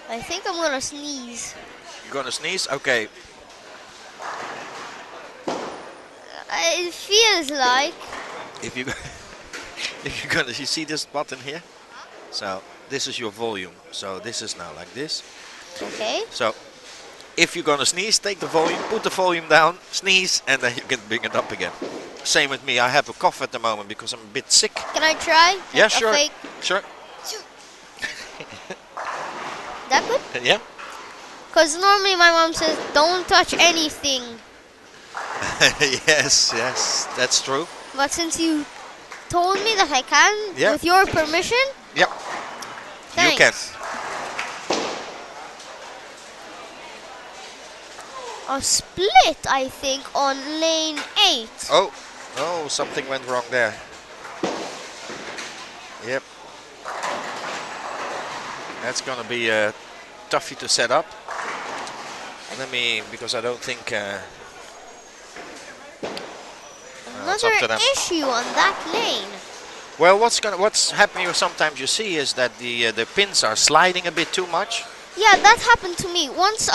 B: I think I'm gonna sneeze.
A: You're gonna sneeze? Okay.
B: It feels like.
A: If you if you're gonna, you see this button here? So this is your volume. So this is now like this.
B: Okay.
A: So if you're gonna sneeze, take the volume, put the volume down, sneeze, and then you can bring it up again. Same with me. I have a cough at the moment because I'm a bit sick.
B: Can I try?
A: Yeah,
B: Like a
A: sure.
B: fake-
A: Sure.
B: That good?
A: Yeah.
B: Because normally my mom says don't touch anything.
A: Yes, yes, that's true.
B: But since you told me that I can,
A: Yeah.
B: with your permission,
A: Yep.
B: thanks.
A: You can.
B: A split, I think, on lane 8.
A: Oh, oh, something went wrong there. Yep. That's gonna be toughy to set up. Let me, because I don't think. It's up to
B: Another
A: them.
B: issue on that lane.
A: Well, what's happening sometimes you see is that the pins are sliding a bit too much.
B: Yeah, that happened to me once.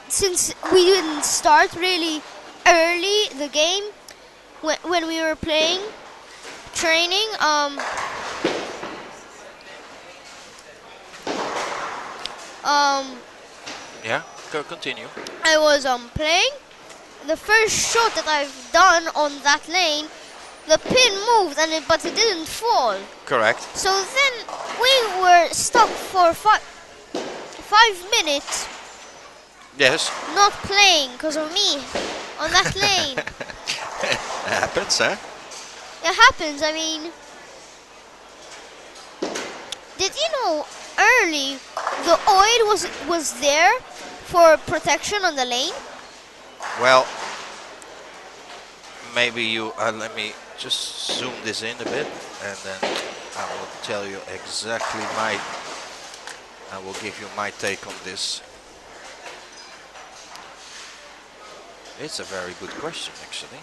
B: Since we didn't start really early the game, when we were playing, training.
A: Yeah, go continue.
B: I was playing. The first shot that I've done on that lane, the pin moved but it didn't fall.
A: Correct.
B: So then we were stuck for 5 minutes
A: Yes.
B: not playing because of me on that lane.
A: Happens, huh?
B: It happens. I mean, did you know early the oil was there for protection on the lane?
A: Well, maybe you. Let me just zoom this in a bit, and then I will tell you exactly I will give you my take on this. It's a very good question, actually.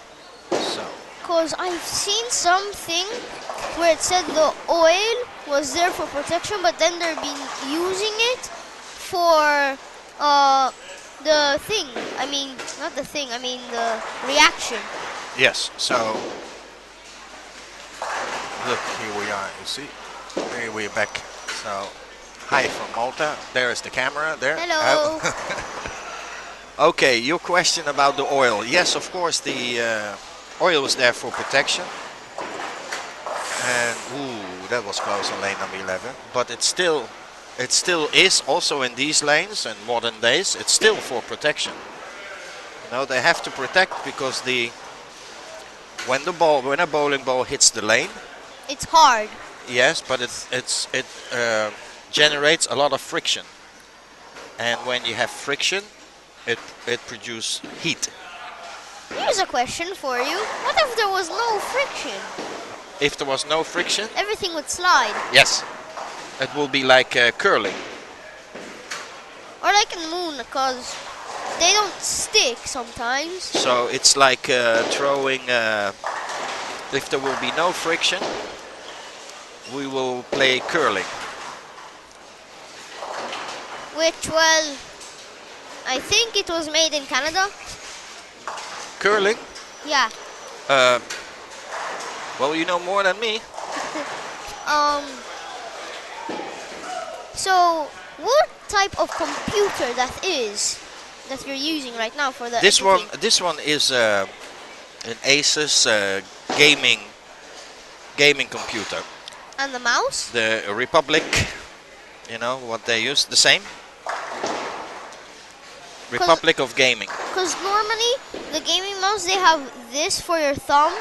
A: So,
B: Because I've seen something where it said the oil was there for protection, but then they've been using it for the thing. I mean, not the thing, I mean the reaction.
A: yes. So, look, here we are. You see, here we're back. So, hi from Malta. There is the camera. There.
B: Hello.
A: Okay, your question about the oil. Yes, of course, the oil was there for protection. And, ooh, that was close on lane number 11. But it still is also in these lanes and modern days, it's still for protection. You know, they have to protect because when a bowling ball hits the lane,
B: It's hard.
A: yes, but it generates a lot of friction. And when you have friction, it produces heat.
B: Here's a question for you. What if there was no friction?
A: If there was no friction,
B: Everything would slide.
A: yes, it will be like curling.
B: Or like in the moon, because they don't stick sometimes.
A: So it's like throwing. If there will be no friction, we will play curling.
B: Which, well, I think it was made in Canada.
A: Curling?
B: Yeah.
A: Uh, well, you know more than me.
B: Um. So, what type of computer that you're using right now for the
A: This
B: editing?
A: this one is an Asus gaming computer.
B: And the mouse?
A: The Republic, you know what they use, the same. Republic of Gaming.
B: Because normally the gaming mouse they have this for your thumb.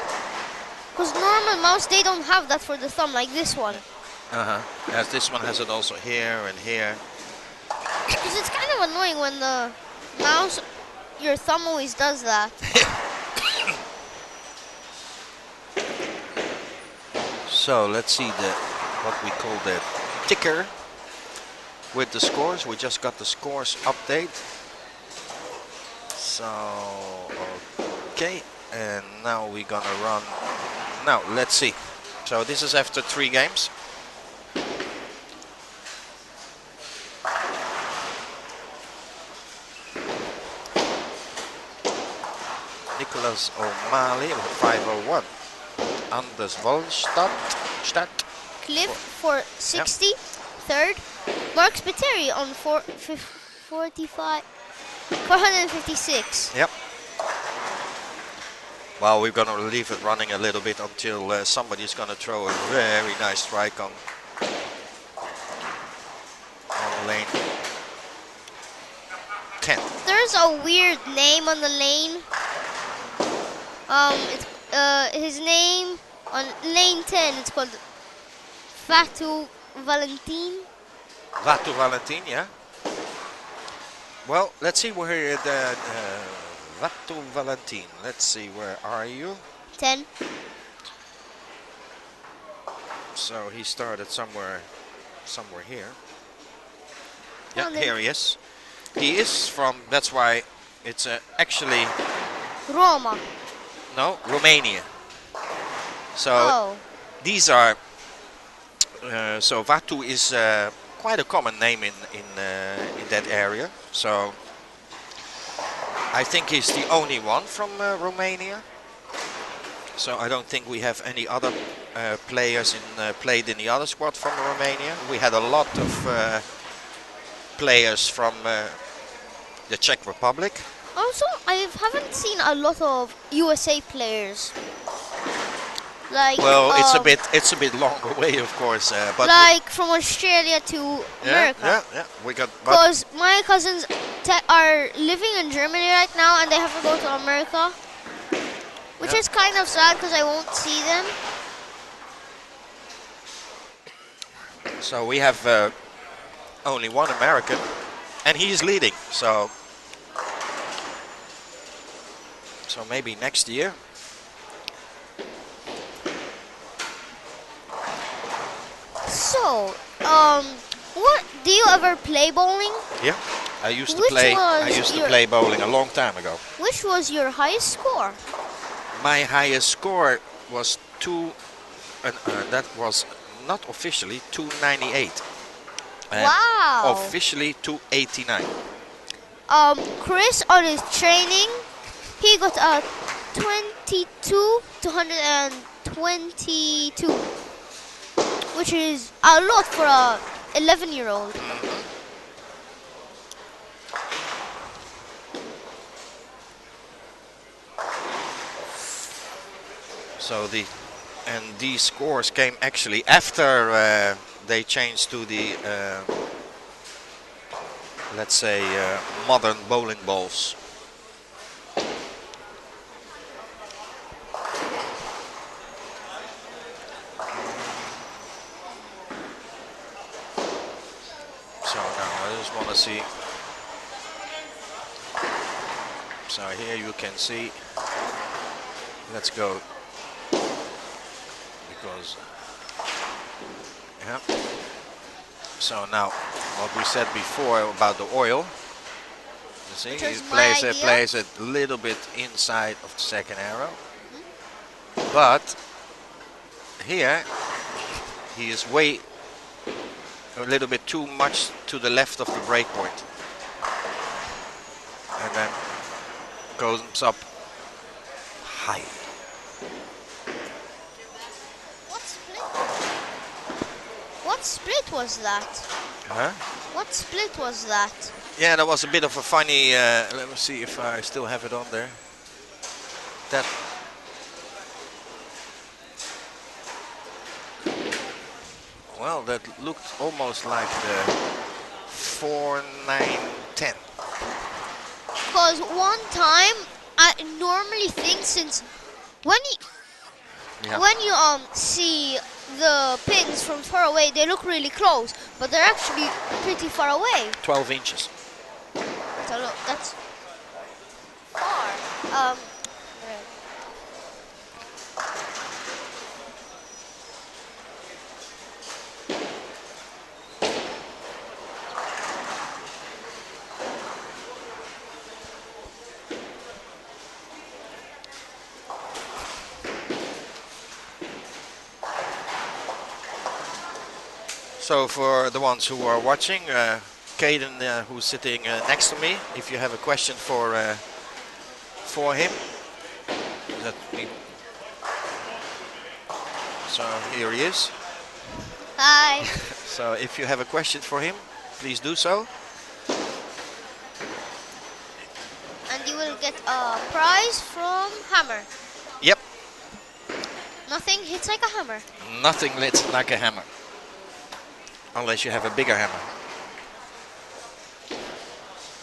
B: Because normal mouse they don't have that for the thumb like this one.
A: As this one has it also here and here.
B: Because it's kind of annoying when the mouse, your thumb always does that.
A: So let's see what we call the ticker with the scores. We just got the scores update. So okay, and now we're gonna run. Now let's see. So this is after 3 games. Nicholas O'Malley 501. Anders Wallstadt.
B: Cliff for 60, third. Mark Spiteri on 456.
A: Yep. Well, we're gonna leave it running a little bit until somebody's gonna throw a very nice strike on lane 10.
B: There's a weird name on the lane. His name on lane 10. It's called Fatu Valentin.
A: Vatu Valentin, yeah. Well, let's see where the Vatu Valentin. Let's see, where are you?
B: 10.
A: So he started somewhere here. Yeah,
B: Found him.
A: here he is. He is from. That's why it's actually
B: Roma.
A: no Romania. So
B: Oh.
A: these are. So Vatu is quite a common name in that area. So I think he's the only one from Romania. So I don't think we have any other players played in the other squad from Romania. We had a lot of players from the Czech Republic.
B: Also, I haven't seen a lot of USA players. Like
A: Well, it's a bit longer way, of course, but
B: like from Australia to America.
A: yeah, we got. But
B: Because my cousins are living in Germany right now and they have to go to America. Which
A: Yeah.
B: is kind of sad because I won't see them.
A: so we have only one American, and he's leading. So maybe next year.
B: So, what do you ever play bowling?
A: Yeah, I used to
B: Which
A: play. I
B: was
A: used to
B: your-
A: play bowling a long time ago.
B: Which was your highest score?
A: My highest score was that was not officially 298. And
B: Wow.
A: officially 289.
B: Chris on his training, he got a 222, which is a lot for a 11-year-old.
A: So these scores came actually after they changed to the let's say modern bowling balls. So now I just want to see. So here you can see. Let's go. Because yeah. So now what we said before about the oil. You see,
B: Which
A: he
B: was my idea.
A: plays it a little bit inside of the second arrow. But here he is way a little bit too much to the left of the break point. and then goes up high.
B: What split? What split was that?
A: Huh?
B: What split was that?
A: Yeah, that was a bit of a funny. Let me see if I still have it on there. That. Well, that looked almost like the 4-9-10.
B: Because one time, I normally think since when you
A: Yeah.
B: when you see the pins from far away, they look really close, but they're actually pretty far away.
A: 12 inches.
B: So look, that's far. Right.
A: So for the ones who are watching, Caden, who's sitting next to me, if you have a question for him, that me. So here he is.
B: Hi.
A: So if you have a question for him, please do so.
B: And you will get a prize from Hammer.
A: Yep,
B: Nothing hits like a hammer.
A: nothing lit like a hammer. Unless you have a bigger hammer.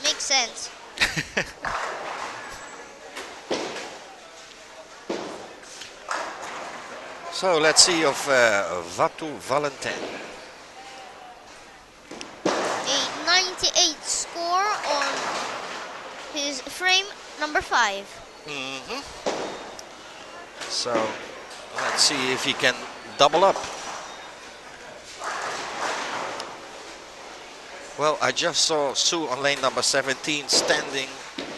B: Makes sense.
A: So let's see of Vatu Valentin.
B: A 98 score on his frame number 5.
A: So let's see if he can double up. Well, I just saw Sue on lane number 17 standing,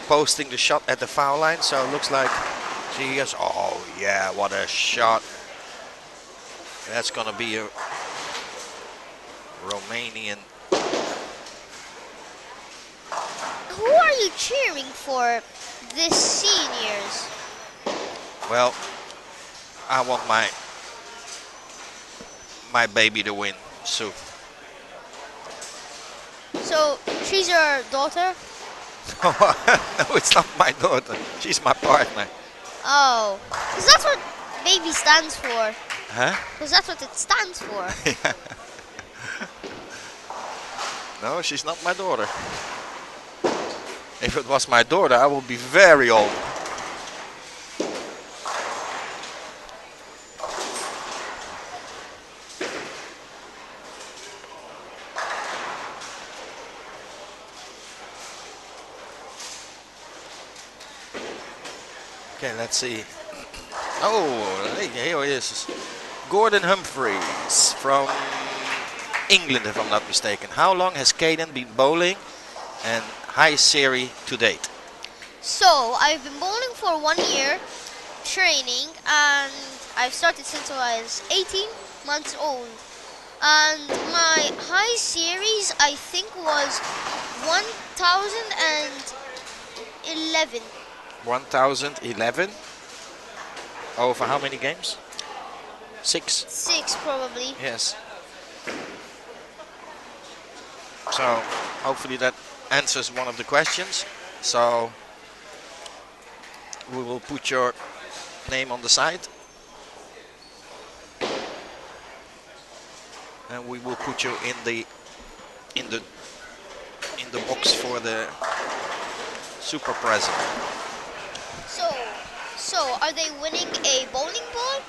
A: posting the shot at the foul line. So it looks like she has. Oh yeah, what a shot! That's gonna be a Romanian.
B: Who are you cheering for this seniors?
A: Well, I want my baby to win, Sue.
B: So she's your daughter?
A: No, it's not my daughter. She's my partner.
B: Oh, because that's what baby stands for.
A: Huh?
B: Because that's what it stands for.
A: No, she's not my daughter. If it was my daughter, I would be very old. Okay, let's see. Oh, here he is. Gordon Humphreys from England, if I'm not mistaken. How long has Caden been bowling and high series to date?
B: So I've been bowling for 1 year, training, and I've started since I was 18 months old. And my high series, I think, was 1011.
A: 1011. Over how many games? 6.
B: 6 probably.
A: Yes. So hopefully that answers one of the questions. So we will put your name on the side. And we will put you in the box for the super present.
B: So are they winning a bowling ball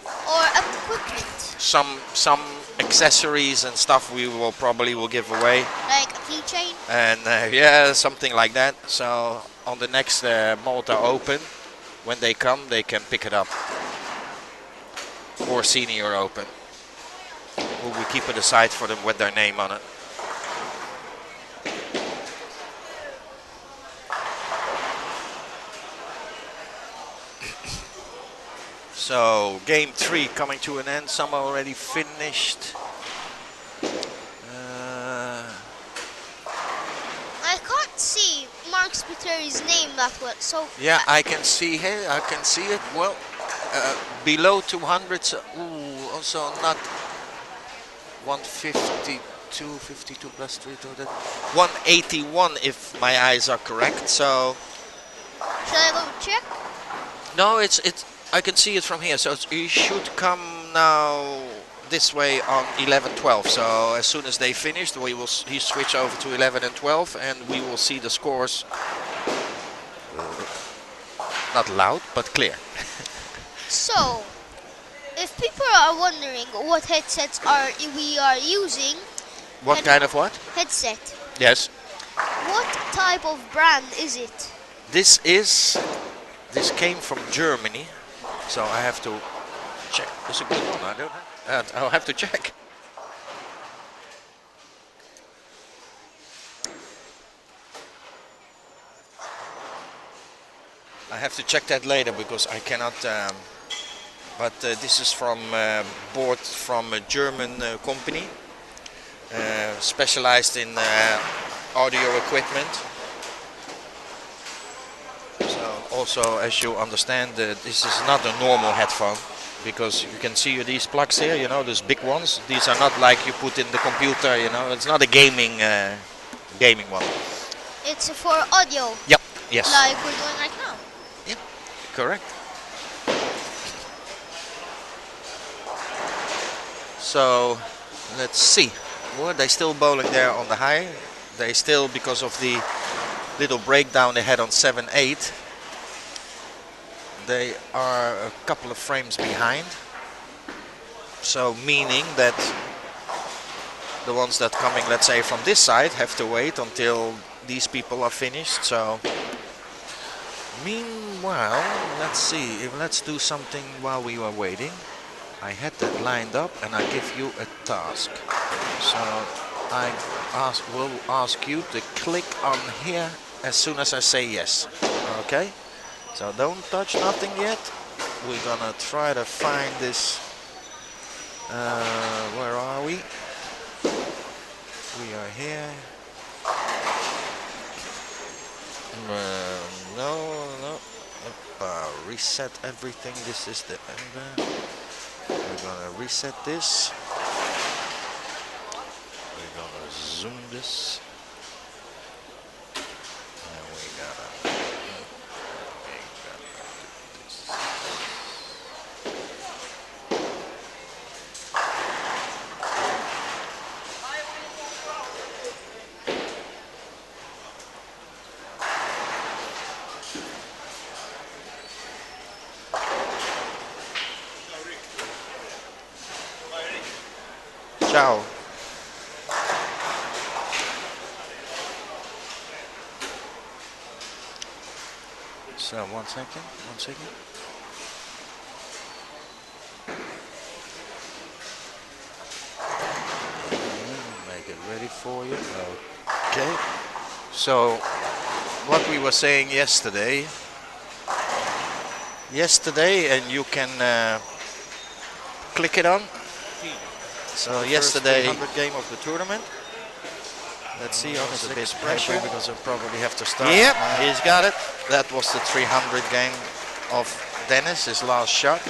B: or equipment?
A: Some accessories and stuff we will probably give away.
B: Like a keychain?
A: And yeah, something like that. So on the next Malta Open, when they come, they can pick it up. Or Senior Open. We will keep it aside for them with their name on it. So game 3 coming to an end. Some are already finished.
B: I can't see Mark software is named that way. So
A: Yeah, I can see here. I can see it. Well, below 200. So, ooh, also not 152, 52 plus 3 to that. 181 if my eyes are correct. So
B: shall I go check?
A: no, it's. I can see it from here. So it should come now this way on 11, 12. So as soon as they finished, we will he switch over to 11 and 12, and we will see the scores. Not loud, but clear.
B: So, if people are wondering what headsets we are using,
A: What kind of what?
B: headset,
A: Yes.
B: what type of brand is it?
A: This came from Germany, so I have to check. It's a good one. I don't have. I'll have to check. I have to check that later because I cannot. But this is from bought from a German company specialized in audio equipment. So also, as you understand, this is not a normal headphone because you can see these plugs here. You know, those big ones. These are not like you put in the computer. You know, it's not a gaming one.
B: It's for audio,
A: Yep. Yes.
B: like we're doing right now.
A: Yep. Correct. So let's see. Were they still bowling there on the high? They still, because of the little breakdown they had on 7-8, they are a couple of frames behind. So meaning that the ones that coming, let's say, from this side have to wait until these people are finished. So meanwhile, let's see. Let's do something while we were waiting. I had that lined up, and I give you a task. So I will ask you to click on here as soon as I say yes. Okay? So don't touch nothing yet. We're gonna try to find this. Where are we? We are here. No. Reset everything. This is the end. We're gonna reset this. We're gonna zoom this. And we gotta do this. Ciao. So one second. Make it ready for you. Okay. So what we were saying yesterday, and you can click it on. So yesterday, 300 game of the tournament. Let's see on the bit pressure because I'll probably have to start. Yep, he's got it. That was the 300 game of Dennis, his last shot.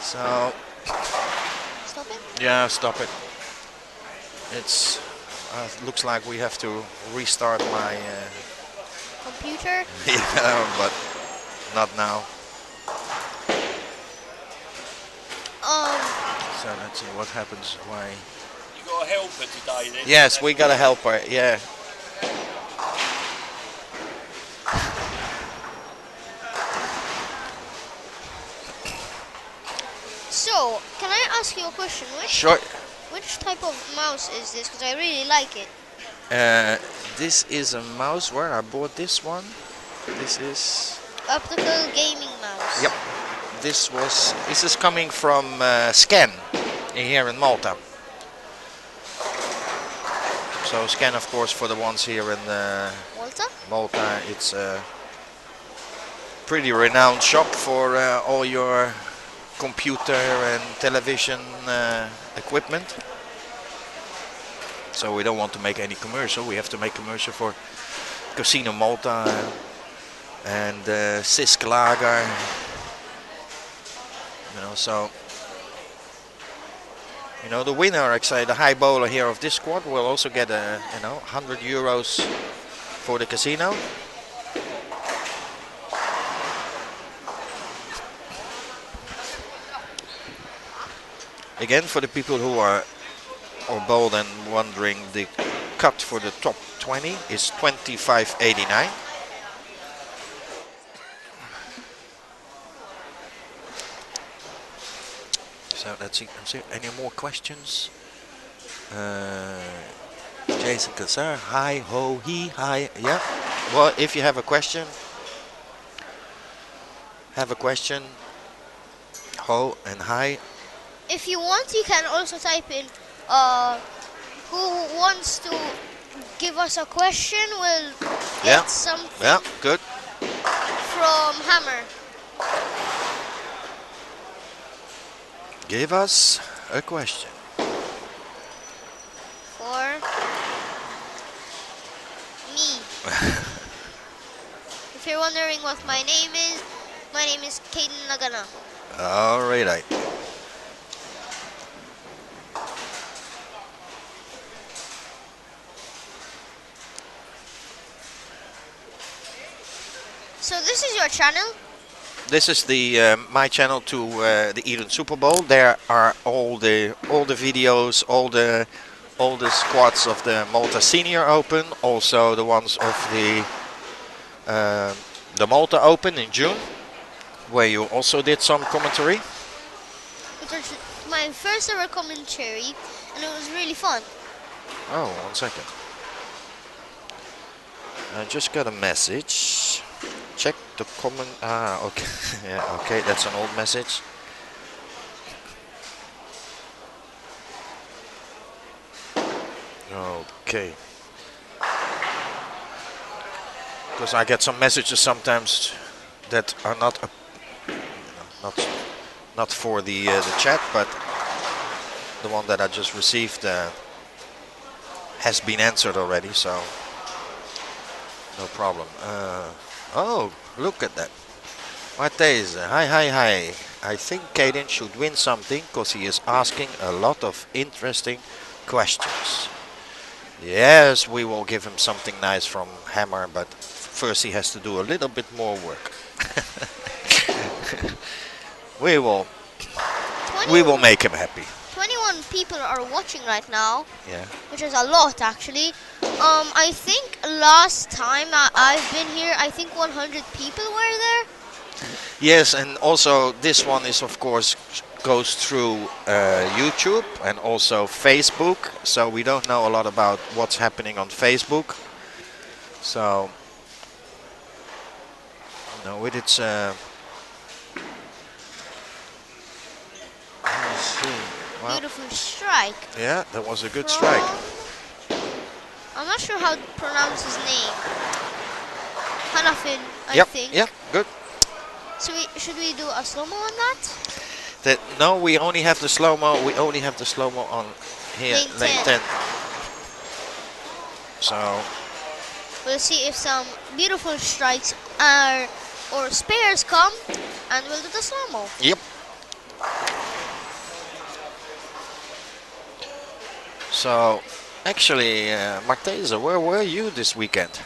A: So
B: Stop it?
A: yeah, stop it. It's looks like we have to restart my
B: Computer?
A: yeah, but not now. So let's see what happens. Why?
C: You got a helper today then?
A: Yes, we got a helper. Yeah.
B: So, can I ask you a question?
A: Sure.
B: Which type of mouse is this? Because I really like it.
A: This is a mouse. Where I bought this one. This is.
B: Optical gaming mouse.
A: Yep. This is coming from Scan here in Malta. So Scan, of course, for the ones here in Malta, it's a pretty renowned shop for all your computer and television equipment. So we don't want to make any commercial. We have to make commercial for Casino Malta and Sisk Lager. You know, so you know the winner, actually, the high bowler here of this squad will also get a 100 euros for the casino. Again, for the people who are bold and wondering, the cut for the top 20 is 25.89. So let's see. Any more questions? Jason Kassar, hi, ho, he, hi. Yeah. Well, if you have a question, ho and hi.
B: If you want, you can also type in who wants to give us a question will get something
A: Yeah, good.
B: from Hammer.
A: Give us a question.
B: For me. If you're wondering what my name is Kaden Nagana.
A: All right.
B: So this is your channel?
A: This is the my channel to the Eden Super Bowl. There are all the videos, all the squads of the Malta Senior Open, also the ones of the Malta Open in June, where you also did some commentary.
B: It was my first ever commentary, and it was really fun.
A: Oh, 1 second. I just got a message. Check the comment. Ah, okay. Yeah, okay, that's an old message. Okay. Because I get some messages sometimes that are not not for the chat, but the one that I just received has been answered already, so no problem. Oh, look at that. Matthijs, hi. I think Kaden should win something because he is asking a lot of interesting questions. Yes, we will give him something nice from Hammer, but first he has to do a little bit more work. we will make him happy.
B: 21 people are watching right now.
A: Yeah.
B: Which is a lot, actually. I think last time I've been here, I think 100 people were there.
A: Yes, and also this one is, of course, goes through YouTube and also Facebook. So we don't know a lot about what's happening on Facebook. So, no, with its. Let's see. Well,
B: Beautiful strike.
A: yeah, that was a good strike.
B: I'm not sure how to pronounce his name. Hanafin, I think.
A: Yep, good.
B: So should we do a slow-mo on that?
A: No, we only have the slow-mo. We only have the slow-mo on here, lane 10. So
B: we'll see if some beautiful strikes or spares come, and we'll do the slow-mo.
A: Yep. So, actually, Marteza, where were you this weekend?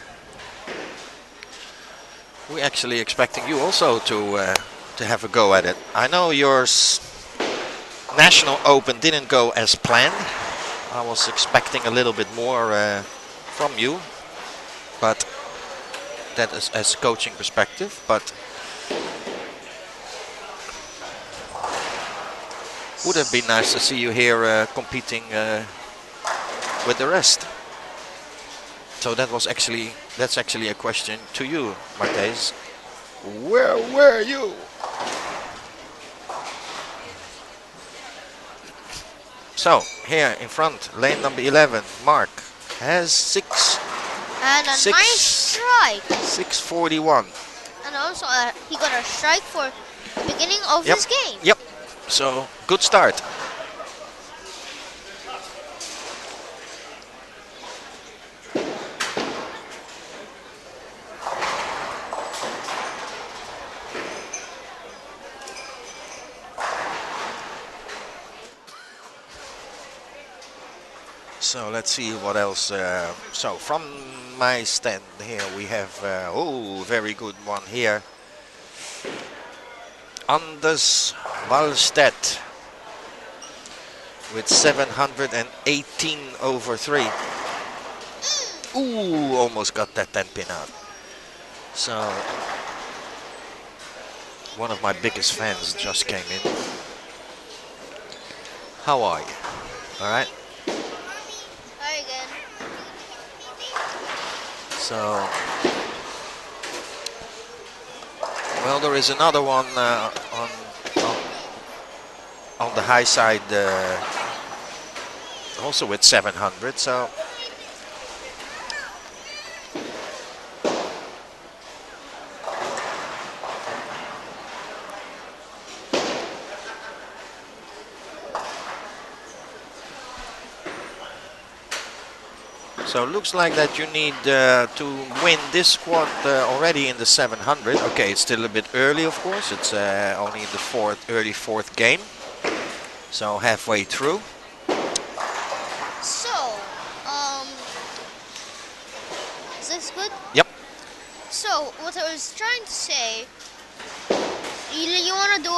A: We're actually expecting you also to have a go at it. I know your National Open didn't go as planned. I was expecting a little bit more from you, but that is as coaching perspective. But would have been nice to see you here competing with the rest. So that's actually a question to you, Matthijs. Where were you? So here in front, lane number 11, Mark has 6.
B: And a nice strike.
A: 641.
B: And also he got a strike for the beginning of his game.
A: Yep. So good start. So let's see what else. So from my stand here we have, oh, very good one here. Anders Wallstedt with 718 over 3. Ooh, almost got that 10 pin out. So one of my biggest fans just came in. How are you? All right.
B: Hi again.
A: So, well, there is another one on the high side, also with 700. So. So looks like that you need to win this squad already in the 700. Okay, it's still a bit early, of course. It's only in the early fourth game. So halfway through.
B: So, is this good?
A: Yep.
B: So, what I was trying to say, you want to do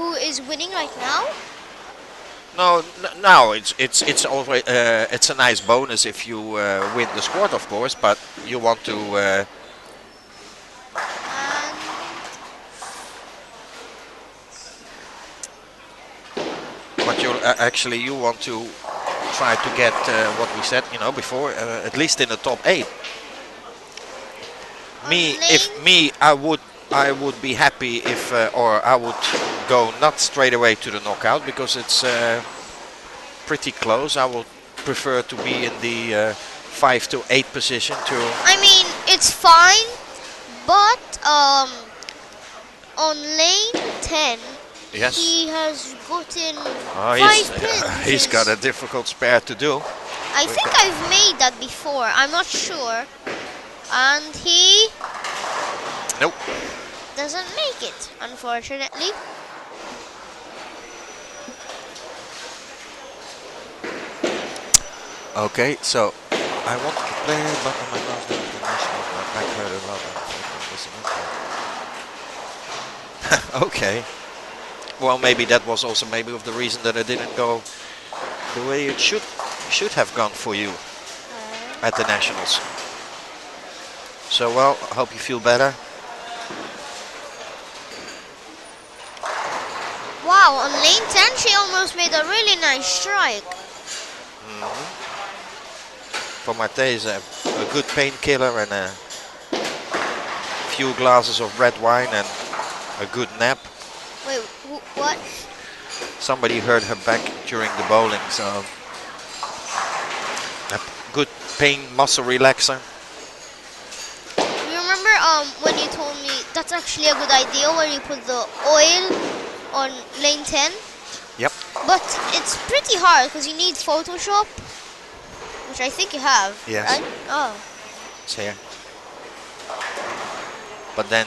B: who is winning right now?
A: No, no, it's always it's a nice bonus if you win the squad, of course. But you want to.
B: And
A: But you actually you want to try to get what we said, before, at least in the top 8. I would be happy if, or I would go not straight away to the knockout because it's pretty close. I would prefer to be in the 5 to 8 position to.
B: I mean, it's fine, but on lane 10,
A: Yes.
B: he has gotten
A: Oh,
B: 5 pins.
A: he's got a difficult spare to do.
B: I think I've made that before. I'm not sure. And he
A: Nope.
B: doesn't make it, unfortunately.
A: Okay, so I want to play, but on my last day international, my back hurt a lot. Okay. Well, maybe that was also maybe of the reason that it didn't go the way it should have gone for you at the nationals. So, well, I hope you feel better.
B: Wow, on lane 10 she almost made a really nice strike.
A: For Mate is a good painkiller and a few glasses of red wine and a good nap.
B: Wait, what?
A: Somebody hurt her back during the bowling, so a good pain muscle relaxer.
B: You remember when you told me that's actually a good idea where you put the oil on lane 10?
A: Yep.
B: But it's pretty hard because you need Photoshop, which I think you have.
A: Yes.
B: Right? Oh.
A: It's here. But then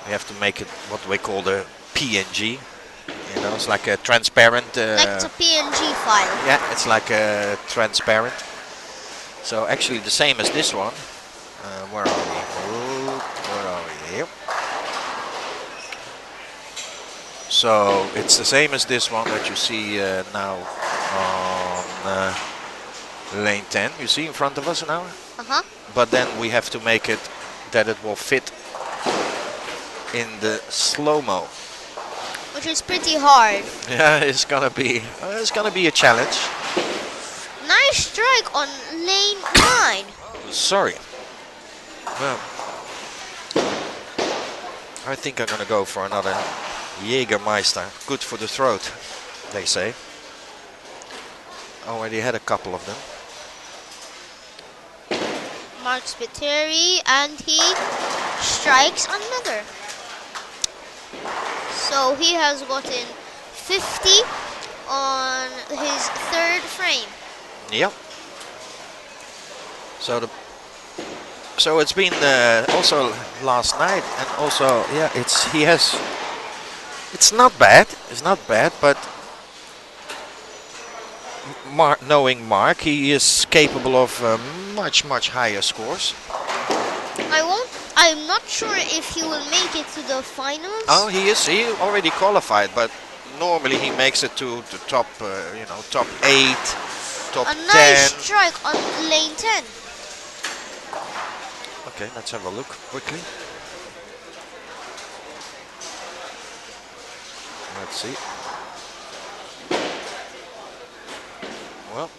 A: we have to make it what we call the PNG. It's like a transparent.
B: Like it's a PNG file.
A: Yeah, it's like a transparent. So actually the same as this one. Where are we? Oh, where are we? Here. So it's the same as this one that you see now on lane 10. You see in front of us now?
B: Uh-huh.
A: But then we have to make it that it will fit in the slow-mo.
B: Which is pretty hard.
A: Yeah, it's gonna be a challenge.
B: Nice strike on lane 9.
A: Sorry. Well, I think I'm gonna go for another Jägermeister. Good for the throat, they say. Already had a couple of them.
B: Mark Spiteri, and he strikes another. So he has gotten 50 on his 3rd frame.
A: Yep. So it's been also last night, and also it's not bad. It's not bad, but knowing Mark, he is capable of much higher scores.
B: I won't. I'm not sure if he will make it to the finals.
A: Oh, he is. He already qualified, but normally he makes it to the top, top 8, top
B: A
A: 10.
B: nice strike on lane 10.
A: Okay, let's have a look quickly. Let's see. Well,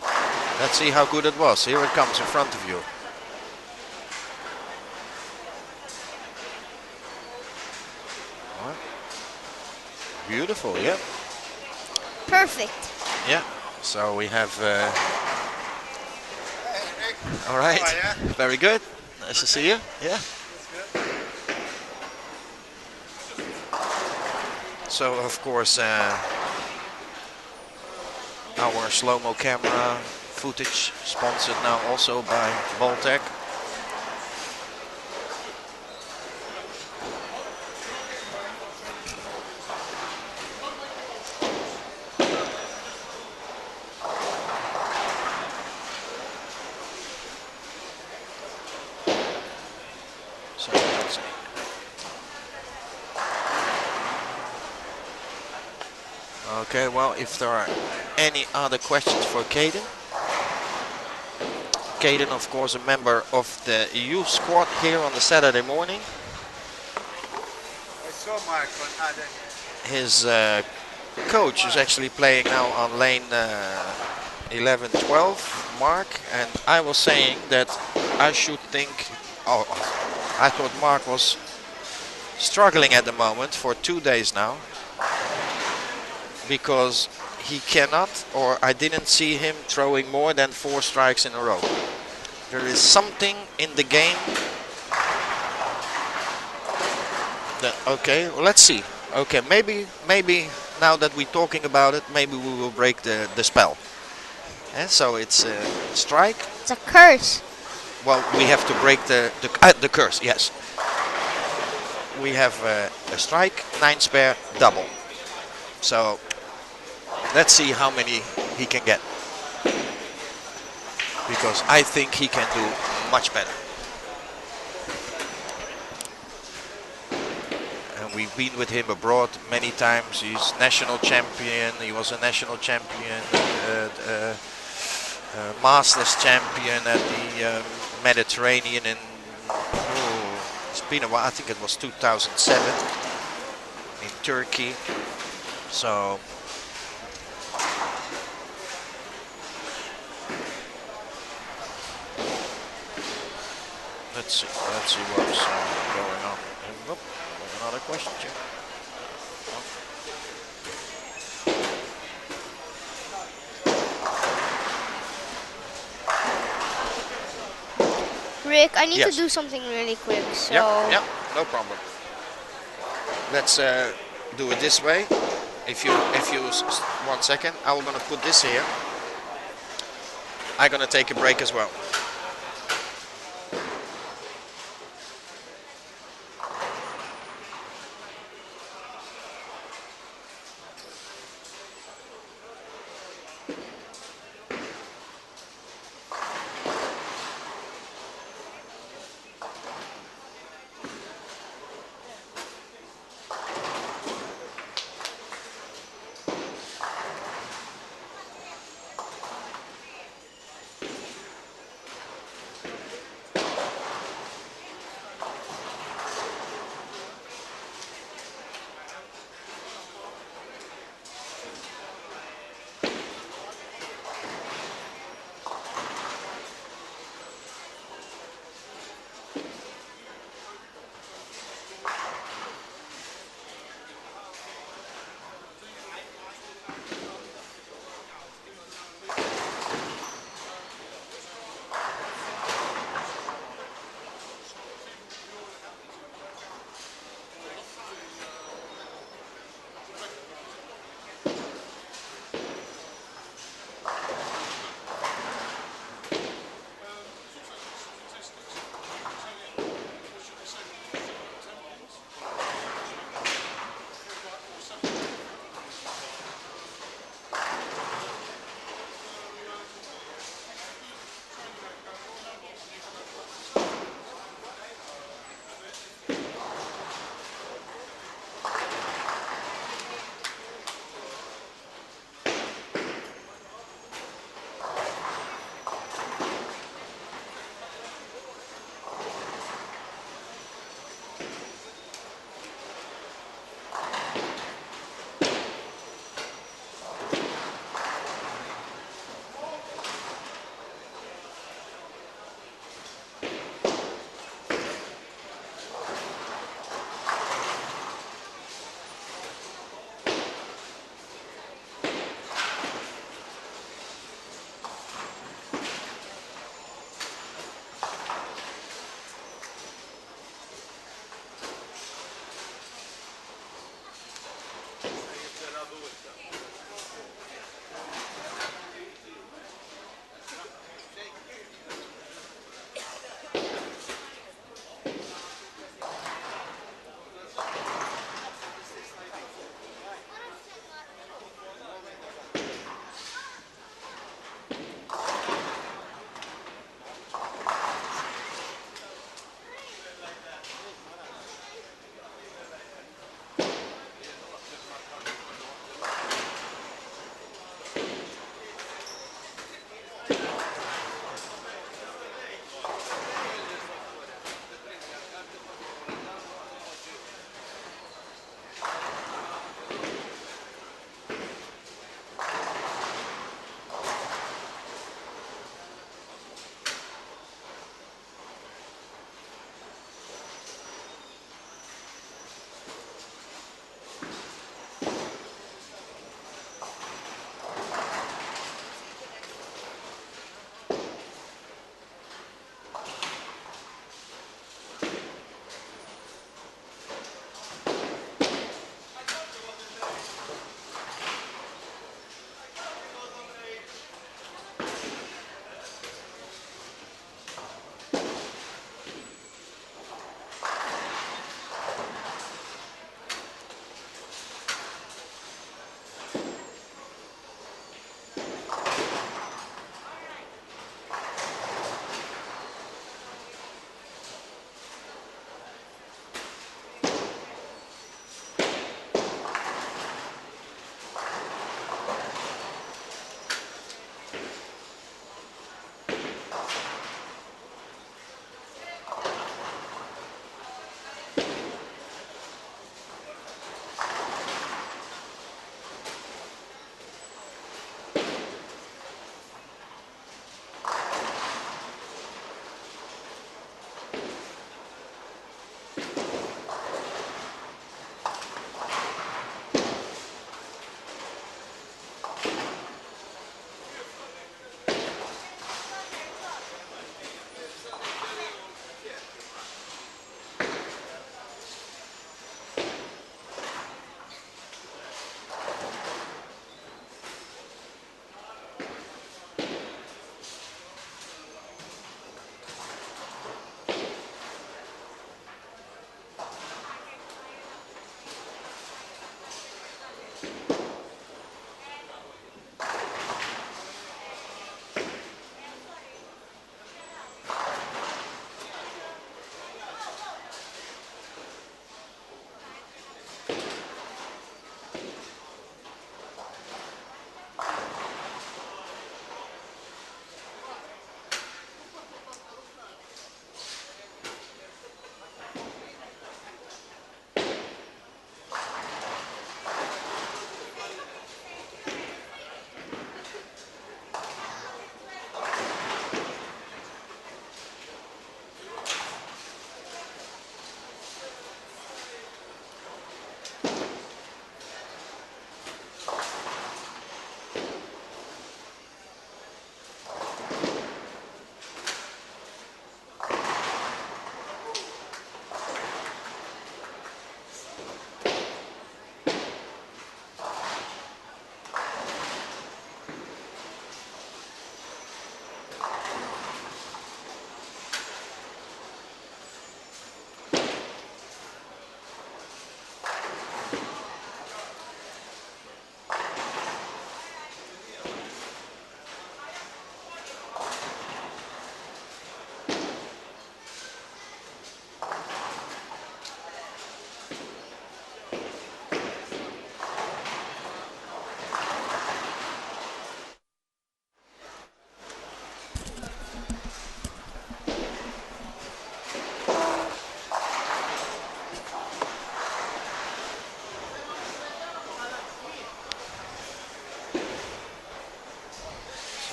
A: let's see how good it was. Here it comes in front of you. Well, beautiful, yeah.
B: Perfect.
A: Yeah. So we have. All right. Very good. Nice to see you. Yeah. So of course our slow-mo camera footage sponsored now also by Baltec. So let's see. Okay, well, if there are any other questions for Caden. Caden, of course, a member of the youth squad here on the Saturday morning.
D: I saw Mark on other.
A: His coach is actually playing now on lane 11, 12, Mark, and I was saying that I should think, oh, I thought Mark was struggling at the moment for 2 days now, because he cannot, or I didn't see him throwing more than 4 strikes in a row. There is something in the game that, okay, well, let's see. Okay, maybe now that we're talking about it, maybe we will break the spell. And so it's a strike.
B: It's a curse.
A: Well, we have to break the curse, yes. We have a strike, 9 spare, double. So let's see how many he can get. Because I think he can do much better. And we've been with him abroad many times. He's national champion. He was a national champion, Masters champion at the Mediterranean in, it's been a while, I think it was 2007 in Turkey. So let's see what's going on. And, whoop, there's another question, Jim.
B: Rick, I need
A: Yes.
B: to do something really quick. So
A: Yeah, no problem. Let's do it this way. If you 1 second, I'm gonna put this here. I'm gonna take a break as well.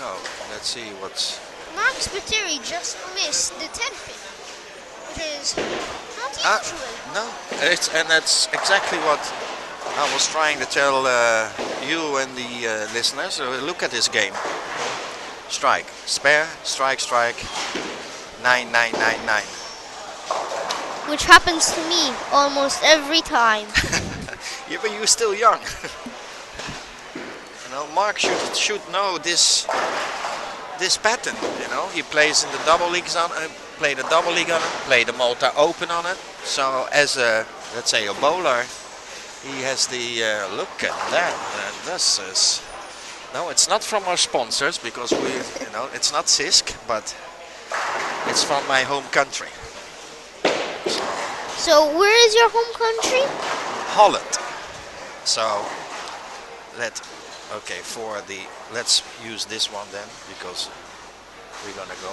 A: So let's see what's.
B: Mark Spiteri just missed the 10 pin, which is not usual.
A: No, and that's exactly what I was trying to tell you and the listeners. Look at this game. Strike, spare, strike, strike, 9999.
B: Which happens to me almost every time.
A: Yeah, but you're still young. You know, Mark should know this pattern. You know, he plays in the double leagues played a double league on it, played the Malta Open on it. So as a, let's say, a bowler, he has the look at that. This is no, it's not from our sponsors because it's not Sisk, but it's from my home country.
B: So where is your home country?
A: Holland. So let's use this one then, because we're gonna go.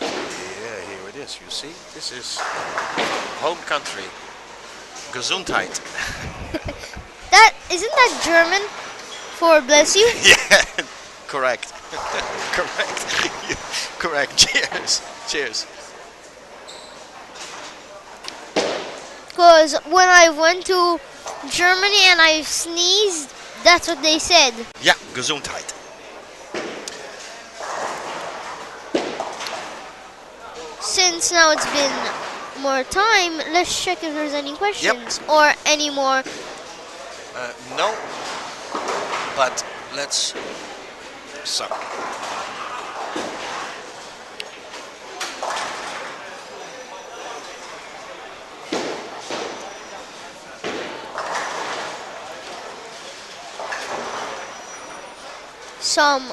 A: Yeah, here it is. You see, this is home country. Gesundheit.
B: That isn't that German for bless you?
A: Yeah, correct. Correct. Correct. Cheers. Cheers.
B: Because when I went to Germany and I sneezed, that's what they said.
A: Yeah, Gesundheit.
B: Since now it's been more time, let's check if there's any questions or any more.
A: No, but let's. So.
B: Some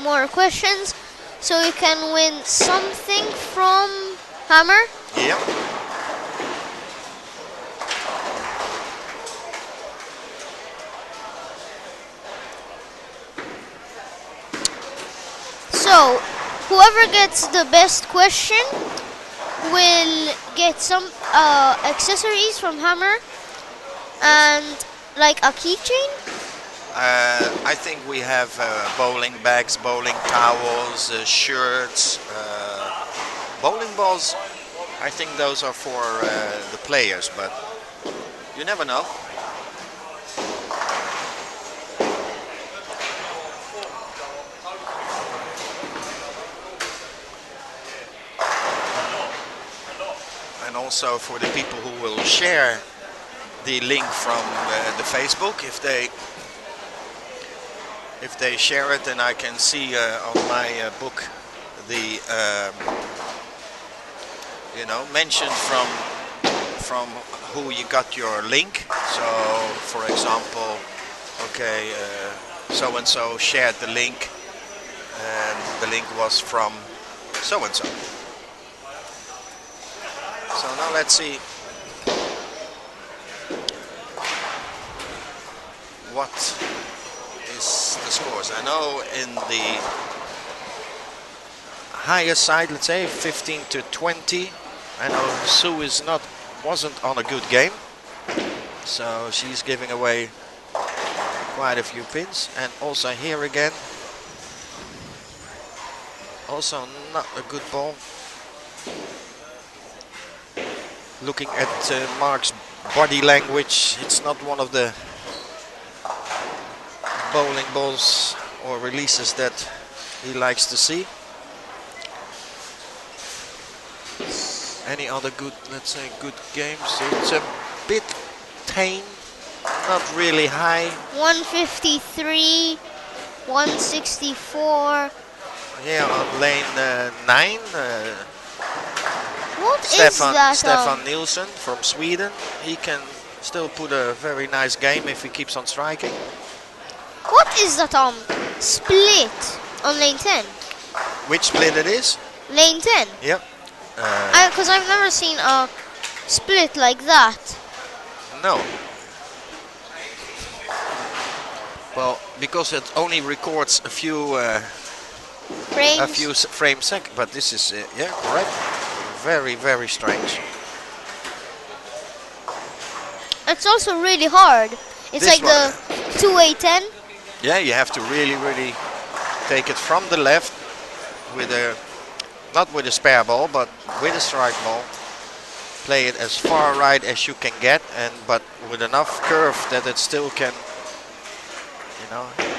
B: more questions, so you can win something from Hammer.
A: Yeah.
B: So whoever gets the best question will get some accessories from Hammer and like a keychain.
A: I think we have bowling bags, bowling towels, shirts, bowling balls. I think those are for the players, but you never know. And also for the people who will share the link from the Facebook, if they share it, then I can see on my book the mention from who you got your link. So, for example, okay, so and so shared the link, and the link was from so and so. So now let's see what is the scores. I know in the higher side, let's say 15 to 20. I know Sue wasn't on a good game, so she's giving away quite a few pins. And also here again, also not a good ball. Looking at Mark's body language, it's not one of the bowling balls or releases that he likes to see. Any other good, let's say, good games? It's a bit tame, not really high.
B: 153, 164.
A: Yeah, on lane 9.
B: What is that?
A: Stefan Nielsen from Sweden. He can still put a very nice game if he keeps on striking.
B: What is that split on lane 10?
A: Which split it is?
B: Lane 10.
A: Yep.
B: Because I've never seen a split like that.
A: No. Well, because it only records a few
B: Frames.
A: frames second, but this is yeah, correct. Very, very strange.
B: It's also really hard. It's
A: This
B: like
A: one.
B: the 2A10.
A: Yeah, you have to really, really take it from the left with a, not with a spare ball, but with a strike ball. Play it as far right as you can get, but with enough curve that it still can,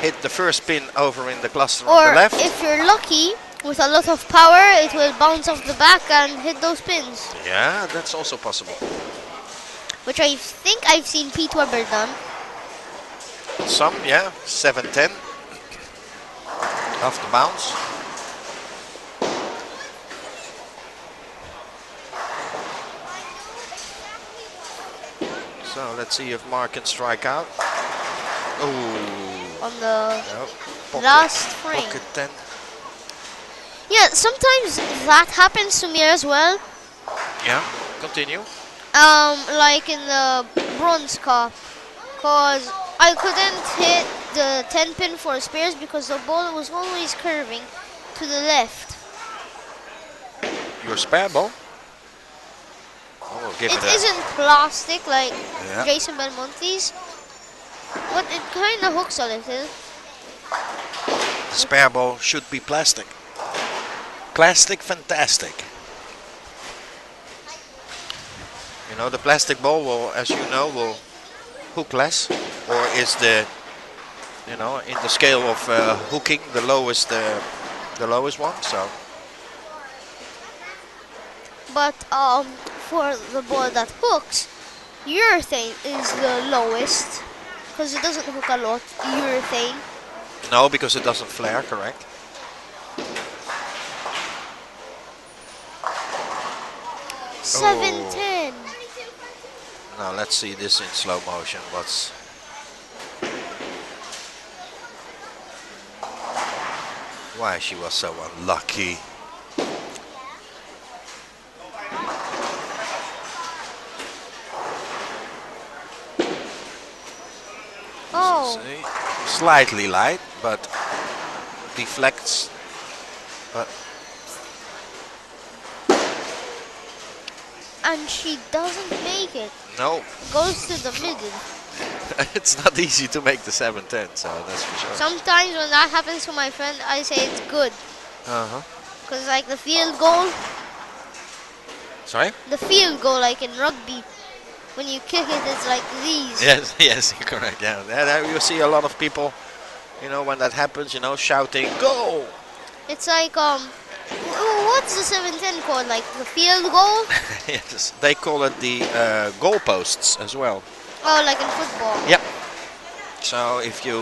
A: hit the first pin over in the cluster on
B: Or
A: the left.
B: if you're lucky, with a lot of power, it will bounce off the back and hit those pins.
A: Yeah, that's also possible.
B: Which I think I've seen Pete Weber done.
A: Some, yeah, 7-10 off the bounce. So let's see if Mark can strike out. Oh,
B: On the
A: no.
B: last frame.
A: Pocket 10.
B: Yeah, sometimes that happens to me as well.
A: Yeah, continue.
B: Like in the Bronze Cup. Because I couldn't hit the 10 pin for spares because the ball was always curving to the left.
A: Your spare ball. I will give
B: It
A: it a...
B: isn't plastic like
A: Yeah.
B: Jason Belmonte's, but it kind of hooks a little.
A: The spare ball should be plastic. Plastic fantastic. The plastic ball will, as you know, will hook less, or is the, in the scale of hooking, the lowest one. So
B: But for the ball that hooks, urethane is the lowest because it doesn't hook a lot. Urethane.
A: no, because it doesn't flare, correct? Oh.
B: 710.
A: Now let's see this in slow motion. Why she was so unlucky.
B: Oh,
A: See? Slightly light, but deflects. But
B: and she doesn't make it.
A: no,
B: Goes to the middle.
A: it's not easy to make the 7-10, so that's for sure.
B: Sometimes when that happens to my friend, I say it's good.
A: Uh-huh.
B: Because like the field goal,
A: Sorry?
B: the field goal like in rugby, when you kick it, it's like these.
A: Yes, yes, you're correct. Yeah, there you see a lot of people, when that happens, shouting, "Go!"
B: It's like, what's the 710 called? Like the field goal?
A: Yes, they call it the goalposts as well.
B: Oh, like in football.
A: Yeah. So if you,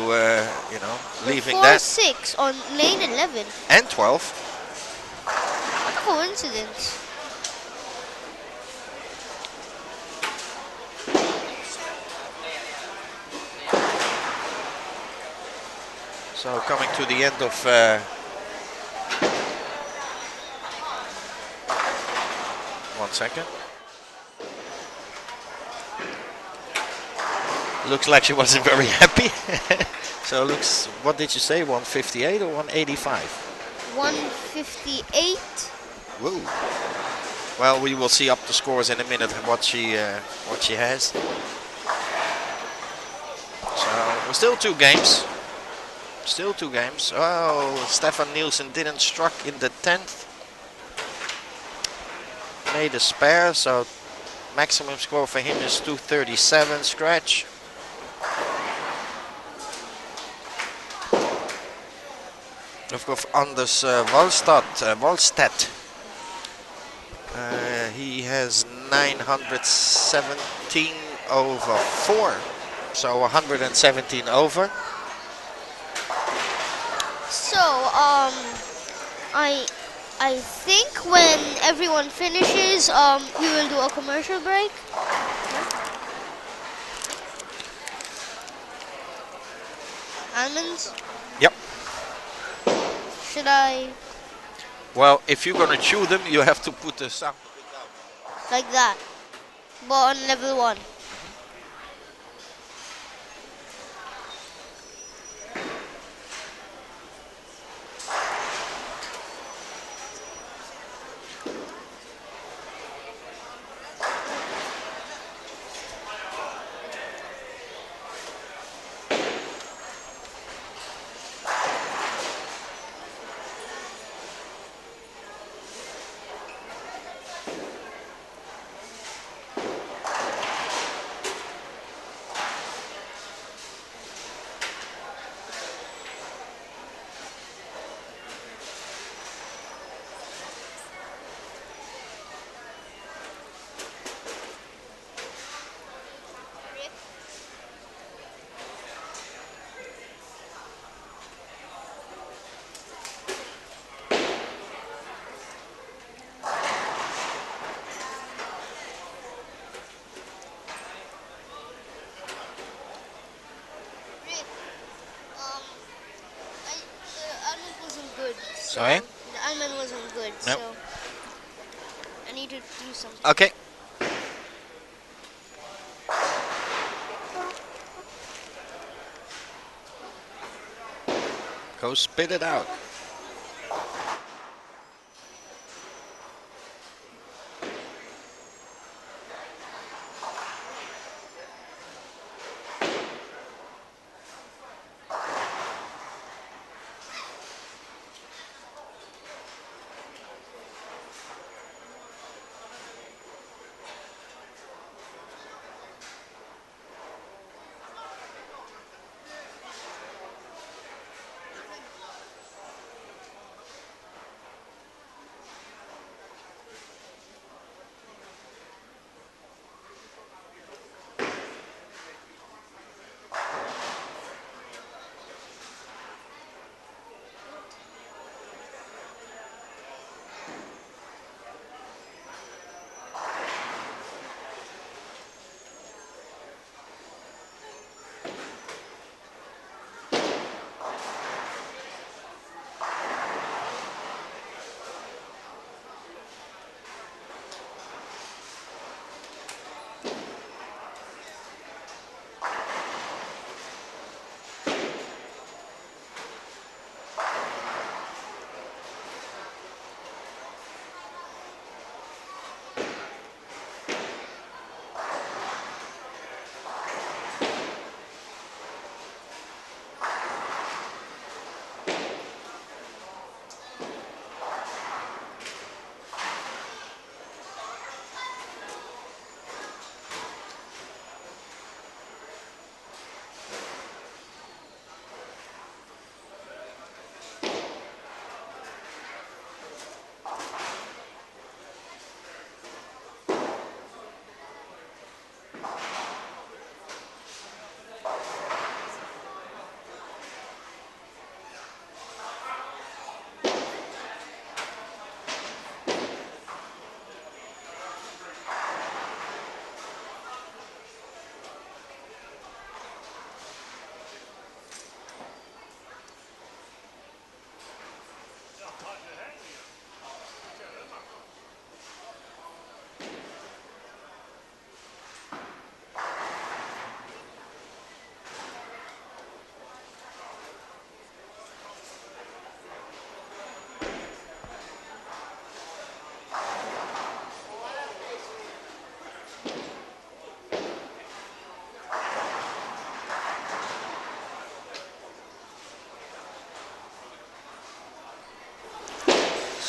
A: leaving
B: 4-6 on lane 11.
A: and 12,
B: What a coincidence.
A: So coming to the end of one second. Looks like she wasn't very happy. So looks, what did you say, 158 or 185?
B: 158.
A: Whoa. Well, we will see up the scores in a minute what she has. So still two games. Still two games. Oh, Stefan Nielsen didn't struck in the 10th. Made a spare, so maximum score for him is 237 scratch. Of course, Anders Wallstedt. He has 917 over 4, so 117 over.
B: So I think when everyone finishes, we will do a commercial break. Almonds?
A: Yep.
B: Should I?
A: Well, if you're gonna chew them, you have to put the sound
B: Like that. But on level 1.
A: Sorry?
B: The almond wasn't good,
A: Nope.
B: so I need to do something.
A: Okay. Go spit it out.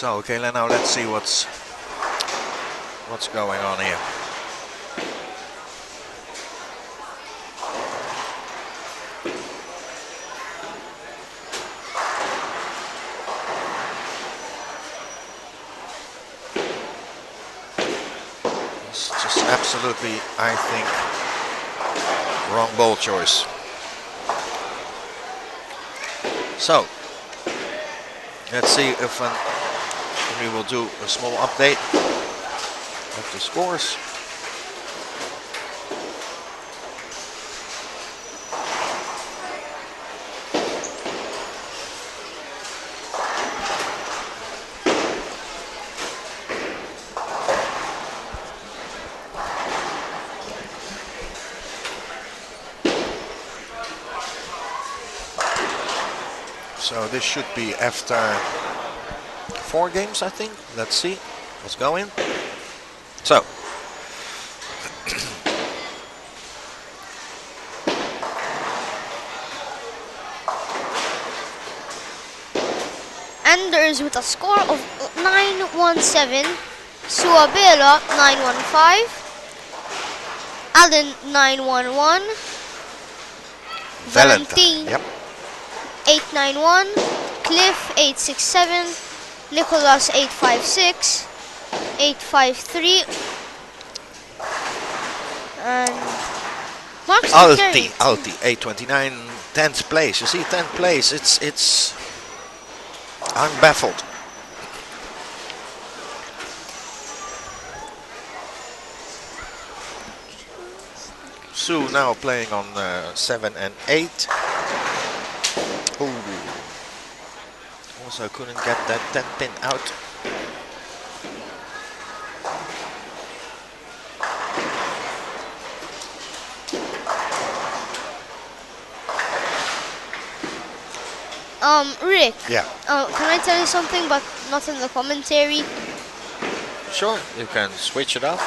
A: So okay, now let's see what's going on here. It's just absolutely, I think, wrong ball choice. So let's see if we will do a small update of the scores. So this should be after 4 games, I think. Let's see what's going. So
B: Anders with a score of 917, Suabela 915, Alden 911, Valentin
A: Yep.
B: 891, Cliff 867, Nicholas 856, 853, and Mark's
A: Alti 829, 10th place. You see, 10th place. It's. I'm baffled. Sue now playing on 7 and 8. Ooh. Also couldn't get that 10 pin out.
B: Rick.
A: Yeah.
B: Can I tell you something, but not in the commentary?
A: Sure, you can switch it off.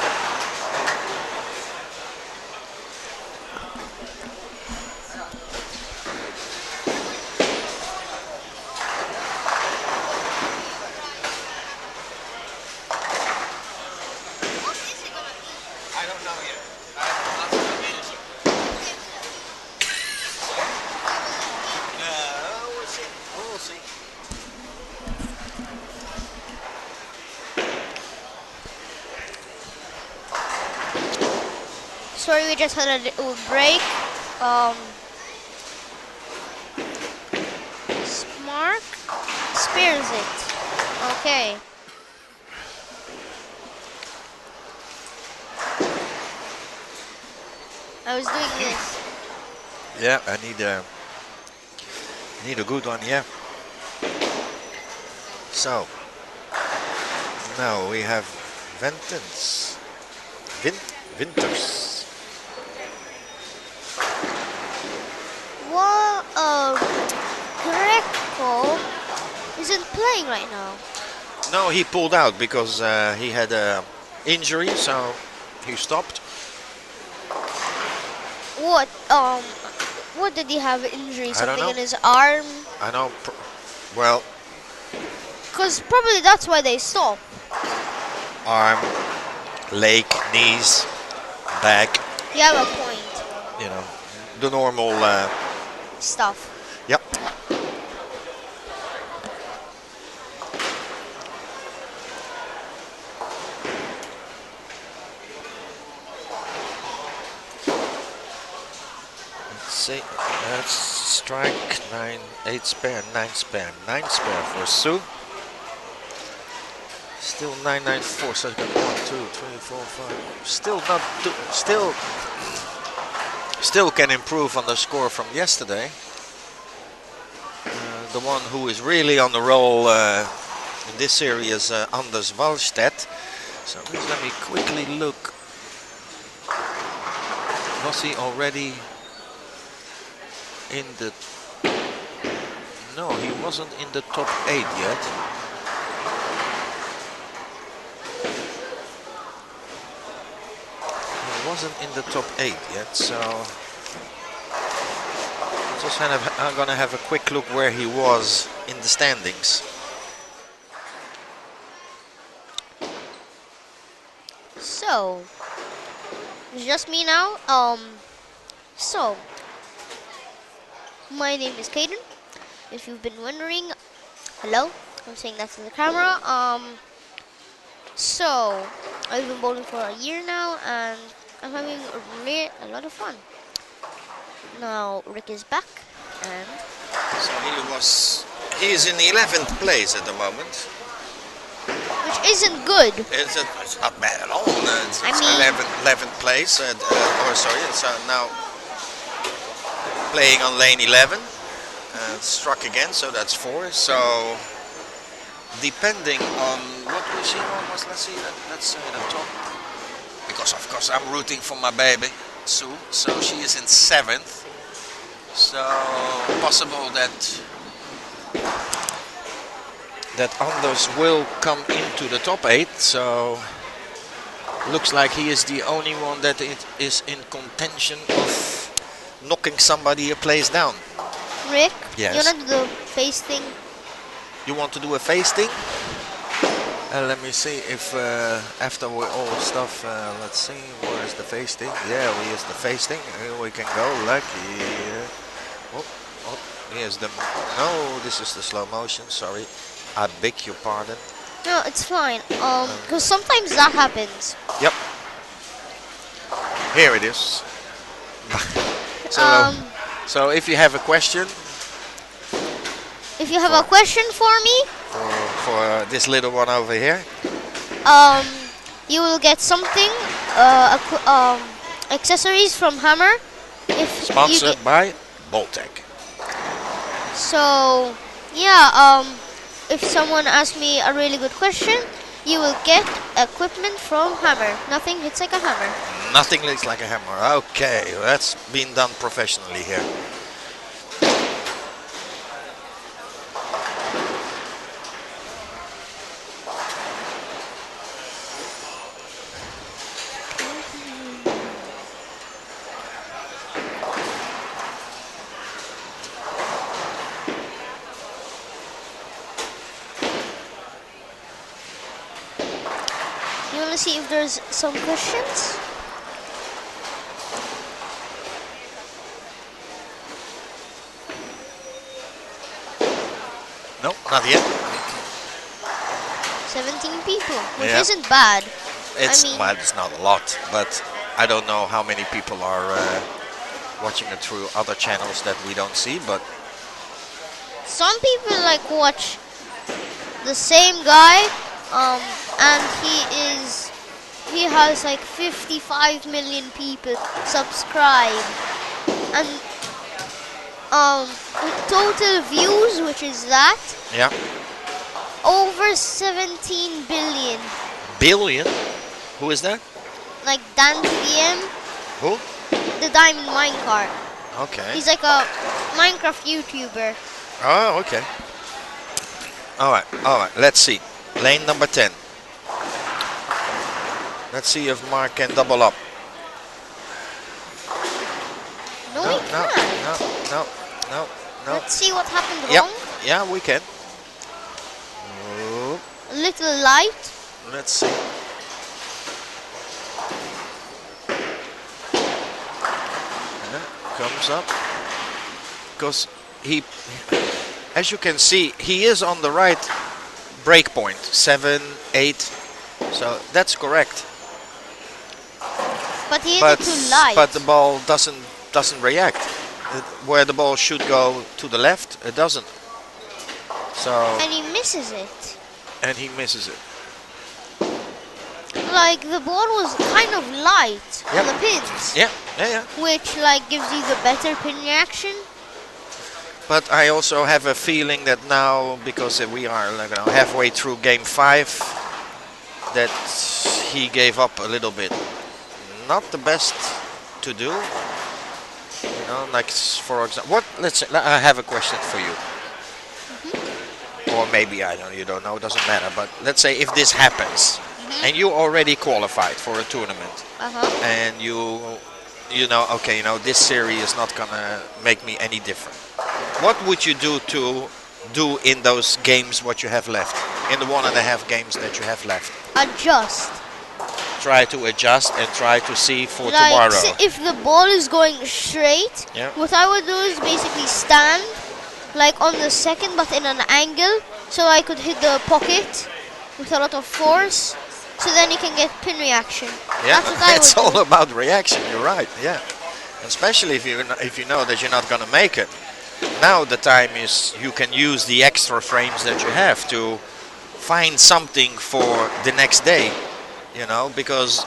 C: I don't know yet. I have lots of manager.
A: We'll see. We'll see.
B: Sorry, we just had a little break. Mark spares it. Okay. I was doing this.
A: Yeah, I need a good one, yeah. So now we have Ventons. Winters.
B: What? Greco isn't playing right now.
A: No, he pulled out because he had a injury, so he stopped.
B: What? What did he have? Injury?
A: I don't
B: Something
A: know.
B: in his arm?
A: I know. Well,
B: Cause probably that's why they stopped.
A: arm, leg, knees, back.
B: You have a point.
A: You know, the normal.
B: Stuff.
A: Yep. Let's strike 9, 8 spare, 9 spare, 9 spare for Sue. Still 994, so it's got 1, 2, 3, 4, 5. Still not, still can improve on the score from yesterday. The one who is really on the roll in this series is Anders Wallstedt. So let me quickly look. Was he already in the... No, he wasn't in the top 8 yet. He wasn't in the top 8 yet, so... I'm gonna have a quick look where he was in the standings.
B: So, it's just me now. So, my name is Caden. If you've been wondering, hello. I'm saying that to the camera. So, I've been bowling for a year now, and I'm having a lot of fun. Now, Rick is back, and
A: So he is in 11th place at the moment.
B: which isn't good.
A: It's not bad at all. It's
B: I mean-
A: 11th place. It's now playing on lane 11. Struck again, so that's 4. So depending on what we see almost, let's see the top. Because of course I'm rooting for my baby Sue. So she is in 7th. So possible that Anders will come into the top 8. So looks like he is the only one that is in contention of knocking somebody a place down.
B: Rick,
A: Yes.
B: you wanna do the face thing?
A: You want to do a face thing? Let me see if after we all stuff, let's see, where is the face thing? Yeah, we use the face thing. Here we can go, lucky. Here's the, no, this is the slow motion, sorry. I beg your pardon.
B: No, it's fine. Because sometimes that happens.
A: Yep. Here it is. So if you have a question
B: If you have a question for me,
A: for this little one over here,
B: you will get something, accessories from Hammer. If you
A: sponsored
B: get,
A: by Boltec.
B: so yeah, if someone asks me a really good question, you will get equipment from Hammer. Nothing hits like a hammer.
A: Nothing looks like a hammer. Okay, that's been done professionally here.
B: You want to see if there's some questions?
A: No, not yet.
B: 17 people, which
A: Yeah.
B: isn't bad.
A: Well, it's not a lot, but I don't know how many people are watching it through other channels that we don't see. But
B: Some people like watch the same guy, and he has like 55 million people subscribe, and total views, which is that,
A: yeah,
B: over 17 billion.
A: billion. Who is that?
B: Like Dan TDM,
A: Who?
B: the Diamond Minecart.
A: Okay.
B: He's like a Minecraft YouTuber.
A: Oh, okay. All right. Let's see. Lane number 10. Let's see if Mark can double up.
B: No, we can't.
A: No.
B: Let's see what happened
A: Yep.
B: wrong.
A: Yeah, we can. Oh,
B: A little light.
A: let's see. Comes up. Because he, as you can see, he is on the right break point. 7, 8. So that's correct.
B: But he hit
A: But
B: it too light.
A: but the ball doesn't react. Where the ball should go to the left, it doesn't. So
B: and he misses it.
A: and he misses it.
B: Like the ball was kind of light on
A: Yep.
B: the pins,
A: Yeah.
B: which like gives you the better pin reaction.
A: But I also have a feeling that now, because we are halfway through game 5, that he gave up a little bit. Not the best to do. Like for example, I have a question for you. Or maybe you don't know, it doesn't matter. But let's say if this happens, and you already qualified for a tournament, and this series is not gonna make me any different. What would you do in those games what you have left, in the 1.5 games that you have left?
B: Adjust.
A: try to adjust and try to see for
B: Like,
A: tomorrow.
B: if the ball is going straight,
A: Yeah.
B: what I would do is basically stand like on the second but in an angle so I could hit the pocket with a lot of force so then you can get pin reaction.
A: Yeah,
B: That's what I
A: it's
B: would
A: all
B: do.
A: about reaction. You're right. Yeah, especially if you know that you're not gonna make it. Now the time is you can use the extra frames that you have to find something for the next day. You know, because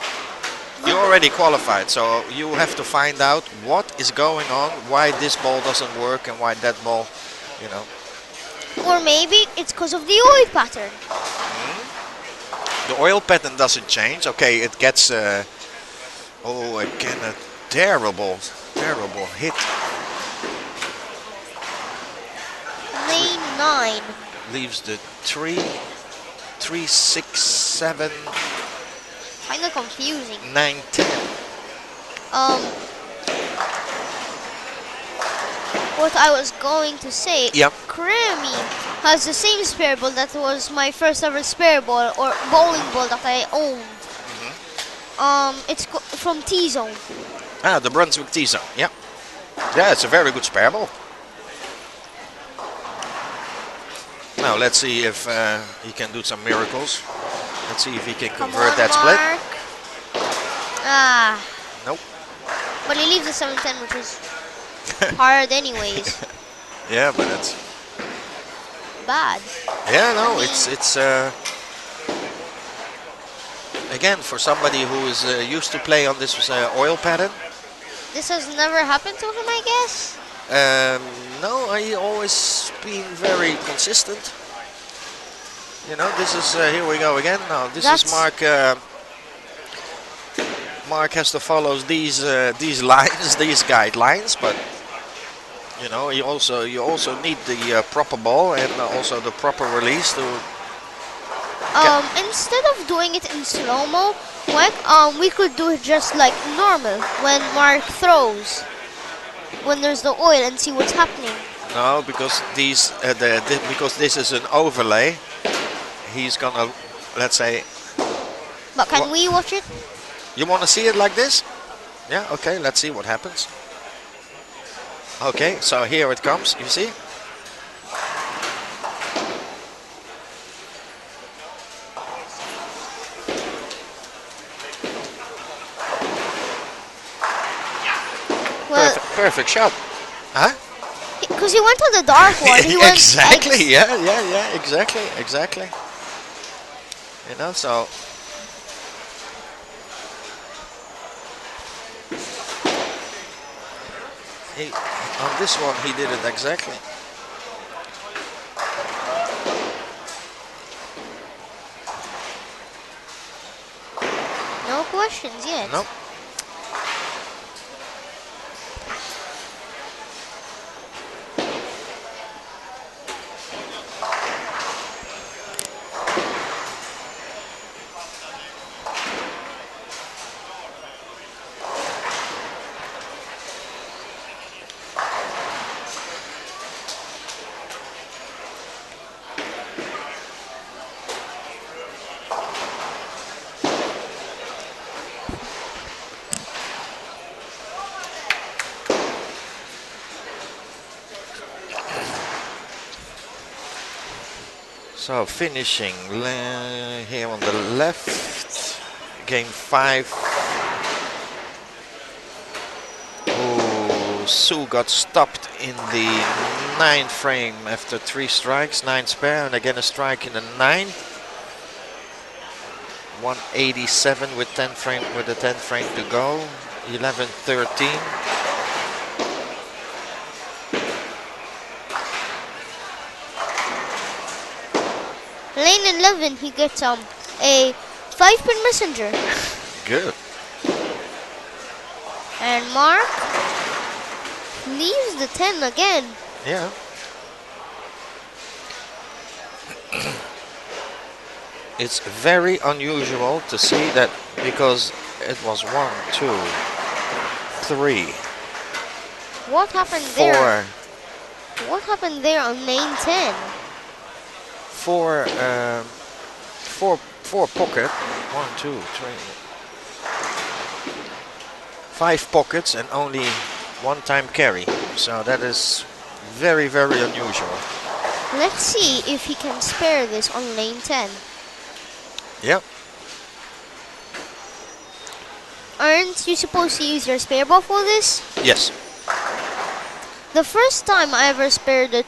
A: you already qualified, so you have to find out what is going on, why this ball doesn't work, and why that ball. You know,
B: Or maybe it's because of the oil pattern.
A: the oil pattern doesn't change. Okay, it gets. Oh, again a terrible hit.
B: Lane 9.
A: Leaves the 3, 3, 6, 7,
B: Kind of confusing.
A: 9, 10.
B: Um, what I was going to say,
A: Yep.
B: Grammy has the same spare ball that was my first ever spare ball or bowling ball that I owned. It's from T-Zone.
A: Ah, the Brunswick T-Zone. Yeah. Yeah, it's a very good spare ball. Now let's see if he can do some miracles. Let's see if he can
B: Come
A: convert
B: on,
A: that split.
B: Mark. Ah,
A: Nope.
B: but he leaves the 710, which is hard anyways.
A: Yeah, but it's
B: Bad.
A: yeah, no, it's again for somebody who is used to play on this oil pattern.
B: This has never happened to him, I guess.
A: No, he always been very consistent. You know, this is here we go again. Now this is
B: That's-
A: Mark. Mark has to follow these lines, these guidelines, but you know, you also need the proper ball and also the proper release to.
B: Instead of doing it in slow-mo, we could do it just like normal when Mark throws. When there's the oil and see what's happening.
A: No, because because this is an overlay. He's gonna, let's say,
B: But can
A: Wha-
B: we watch it?
A: you want to see it like this? Yeah. Okay. Let's see what happens. Okay. So here it comes. You see?
B: Well,
A: Perfect shot. Huh?
B: because he went on the dark one. He went
A: Exactly. Yeah. Exactly. You know. So. On this one, he did it exactly.
B: No questions yet.
A: Nope. So finishing here on the left, game 5. Oh, Sue got stopped in the 9th frame after 3 strikes, 9 spare, and again a strike in the 9. 187 with the 10th frame to go. 11-13.
B: Lane 11, he gets a 5-pin messenger.
A: Good.
B: And Mark leaves the 10 again.
A: Yeah. It's very unusual to see that because it was 1, 2, 3,
B: What happened
A: 4,
B: there? What happened there on lane 10?
A: 4 pocket. 1, 2, 3. 5 pockets and only 1 time carry. So that is very, very unusual.
B: Let's see if he can spare this on lane 10.
A: Yep.
B: Aren't you supposed to use your spare ball for this?
A: Yes.
B: The first time I ever spared the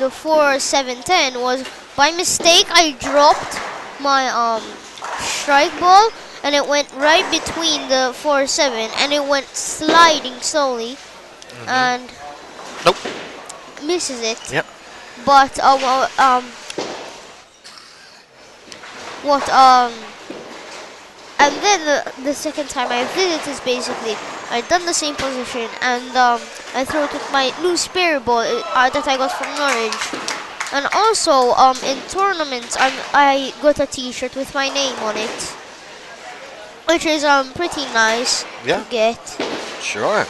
B: 4, 7, 10 was by mistake. I dropped my strike ball and it went right between the 4, 7 and it went sliding slowly and
A: Nope.
B: misses it.
A: Yep.
B: But and then the second time I did it is basically I done the same position and I threw it with my new spare ball that I got from Norwich. And also in tournaments I got a T-shirt with my name on it, which is pretty nice
A: Yeah.
B: to get.
A: Sure.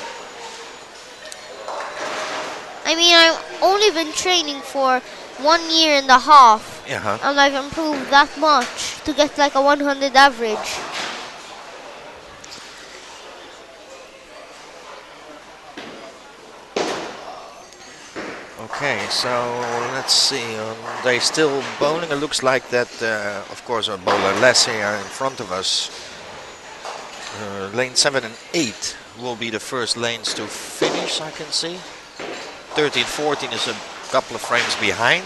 B: I mean, I've only been training for 1 year and a half,
A: Yeah.
B: and I've improved that much to get like a 100 average.
A: Okay, so let's see. They still bowling. It looks like that. Of course, our bowler less here in front of us. Lane 7 and 8 will be the first lanes to finish. I can see. 13, 14 is a couple of frames behind.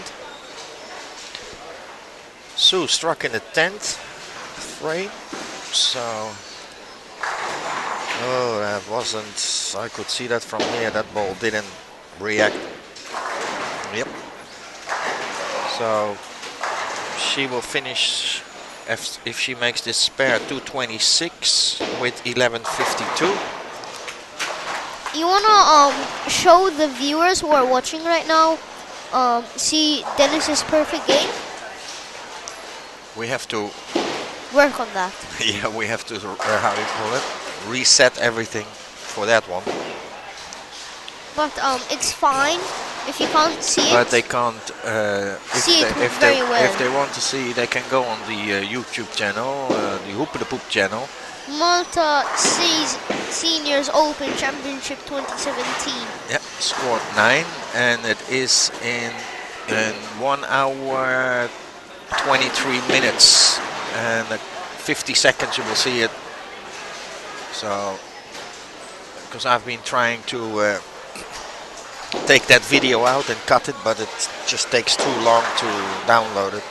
A: Sue struck in the 10th frame. So, oh, that wasn't. I could see that from here. That ball didn't react. Yep. So she will finish if she makes this spare 226 with 11:52.
B: You wanna show the viewers who are watching right now, see Dennis's perfect game?
A: We have to,
B: Work on that.
A: yeah, we have to, how do you call it? Reset everything for that one.
B: But it's fine if you can't see it.
A: But they can't.
B: See it very well.
A: If they want to see, they can go on the YouTube channel, the Hoop the Poop channel.
B: Malta Seniors Open Championship 2017.
A: Yeah, scored 9, and it is in 1 hour 23 minutes and 50 seconds. You will see it. So, because I've been trying to take that video out and cut it, but it just takes too long to download it.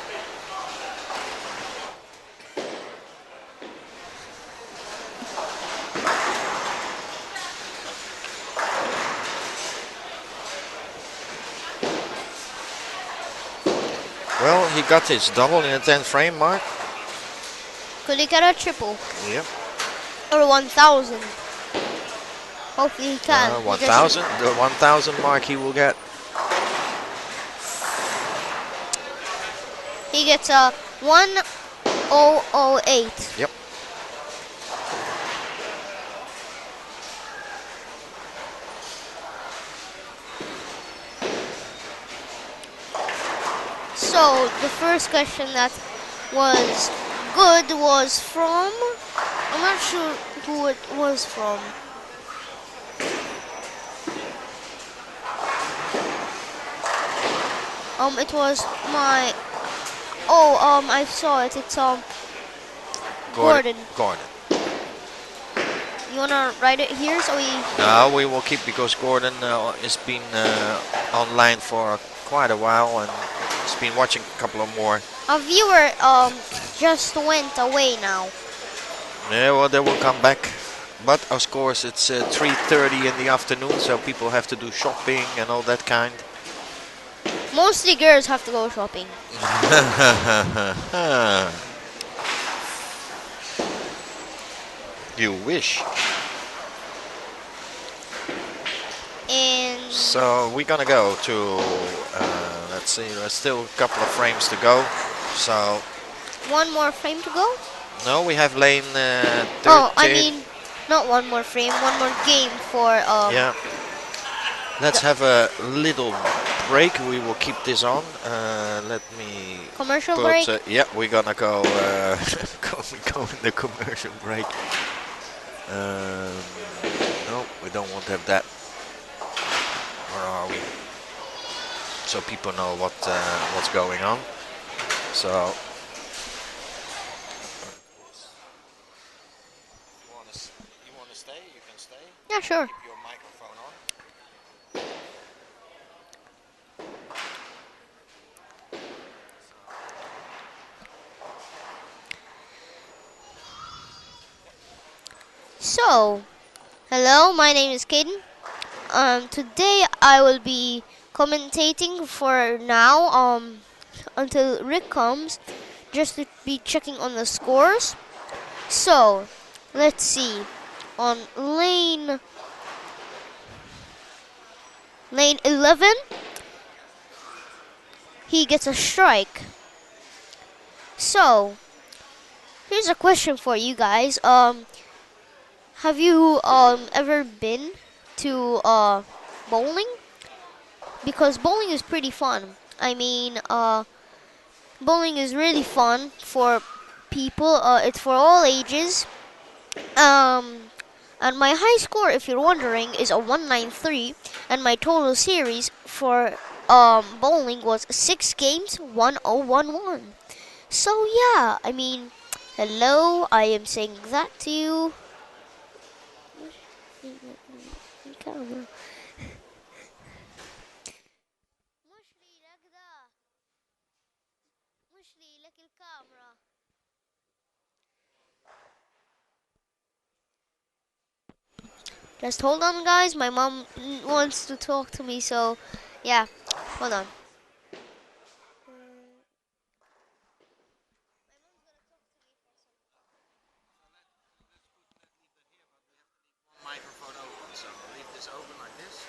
A: Well, he got his double in the 10th frame mark.
B: Could he get a triple?
A: Yep.
B: Or 1,000? Hopefully he can. He
A: 1,000. The 1,000 mark he will get.
B: He gets a 1,008.
A: Yep.
B: So the first question that was good was from, I'm not sure who it was from. It was my, I saw it. It's Gordon.
A: Gordon.
B: You wanna write it here so we?
A: No, we will keep, because Gordon has been online for quite a while and has been watching a couple of more.
B: A viewer just went away now.
A: Yeah, well, they will come back. But of course, it's 3:30 in the afternoon, so people have to do shopping and all that kind.
B: Mostly girls have to go shopping.
A: You wish.
B: And
A: So we're gonna go to, let's see, there's still a couple of frames to go. So,
B: one more frame to go?
A: no, we have lane 13.
B: Oh, I mean, not one more frame, one more game for
A: Yeah. Let's have a little break. We will keep this on. Let me
B: commercial
A: put,
B: break.
A: yeah, we're gonna go, go in the commercial break. Um, no, we don't want to have that. Where are we? So people know what's going on. So you want to stay? You can stay.
B: Yeah, sure.
A: Keep your microphone on.
B: So, hello, my name is Caden. Today I will be commentating for now, until Rick comes, just to be checking on the scores. So, let's see. On lane 11, he gets a strike. So, here's a question for you guys. Have you ever been to bowling? Because bowling is pretty fun. I mean, bowling is really fun for people. It's for all ages. Um, and my high score, if you're wondering, is a 193, and my total series for bowling was 6 games, 1011. So yeah, I mean, hello, I am saying that to you. Camera. Just hold on, guys. My mom wants to talk to me, so yeah, hold on.
A: Microphone open. So leave this open like this.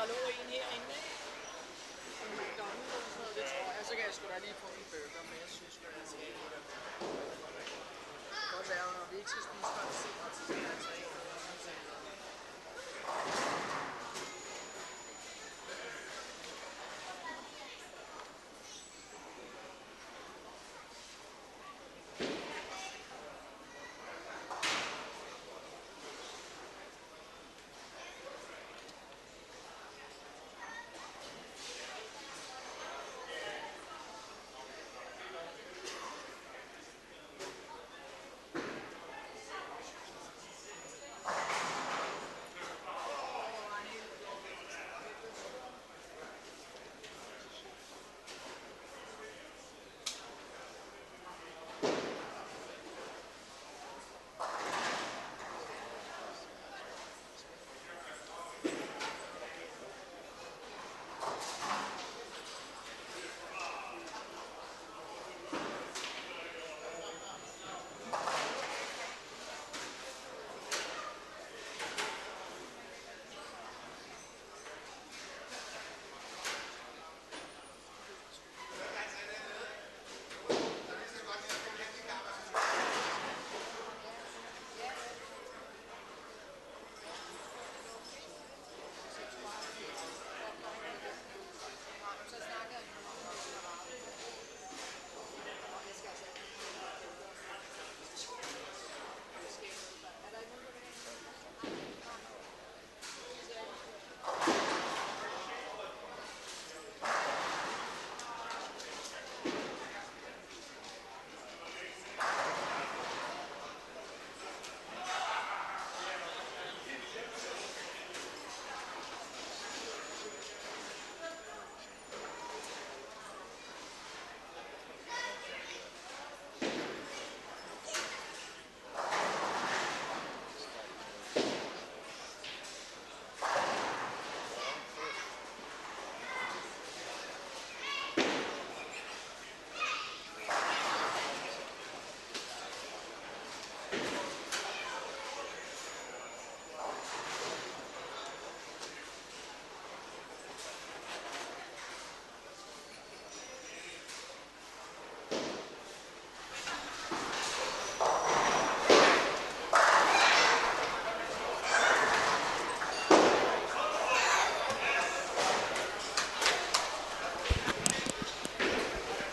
C: lå en herinde, ikke? Som er gammel og sådan noget, det tror jeg. Så kan jeg sgu da lige få en burger, men jeg synes, at jeg skal have det. Det kan godt være, når vi ikke skal spise før senere, så skal jeg altså ikke have noget.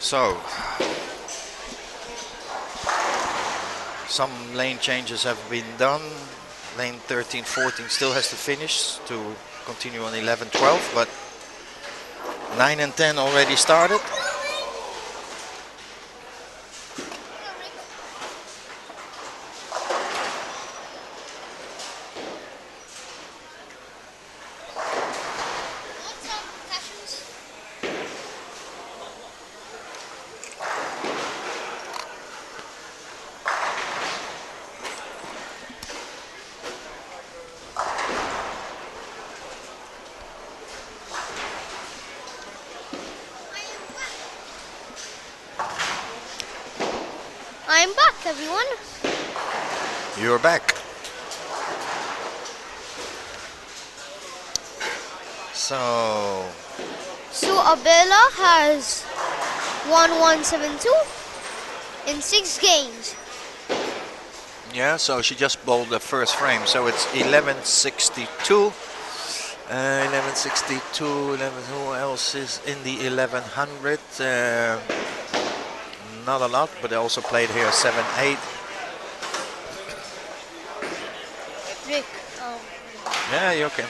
A: So, some lane changes have been done. Lane 13, 14 still has to finish to continue on 11, 12, but 9 and 10 already started.
B: I'm back, everyone.
A: You're back. So,
B: Abela has won 172 in 6 games.
A: yeah, so she just bowled the first frame, so it's 1162. 1162, 11, who else is in the 1100? Not a lot, but they also played here 7-8.
B: Rick,
A: Yeah, you okay.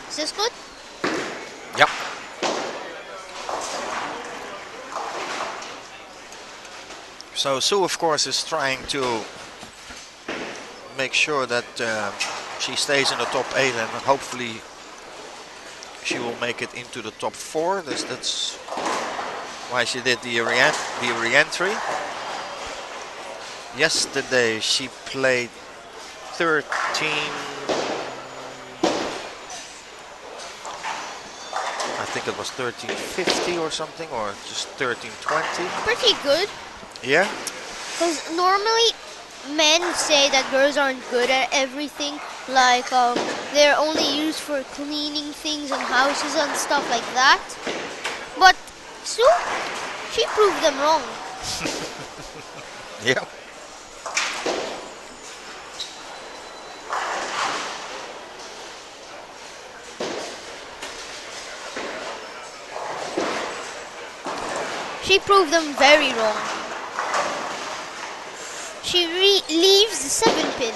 B: is this good?
A: Yep. So Sue, of course, is trying to make sure that she stays in the top 8, and hopefully she will make it into the top 4. That's why she did the re-entry. Yesterday she played 13. I think it was 1350 or something, or just 1320.
B: Pretty good.
A: Yeah.
B: Because normally men say that girls aren't good at everything. Like they're only used for cleaning things and houses and stuff like that. But Sue, she proved them wrong.
A: Yeah.
B: She proved them very wrong. She leaves the 7-pin.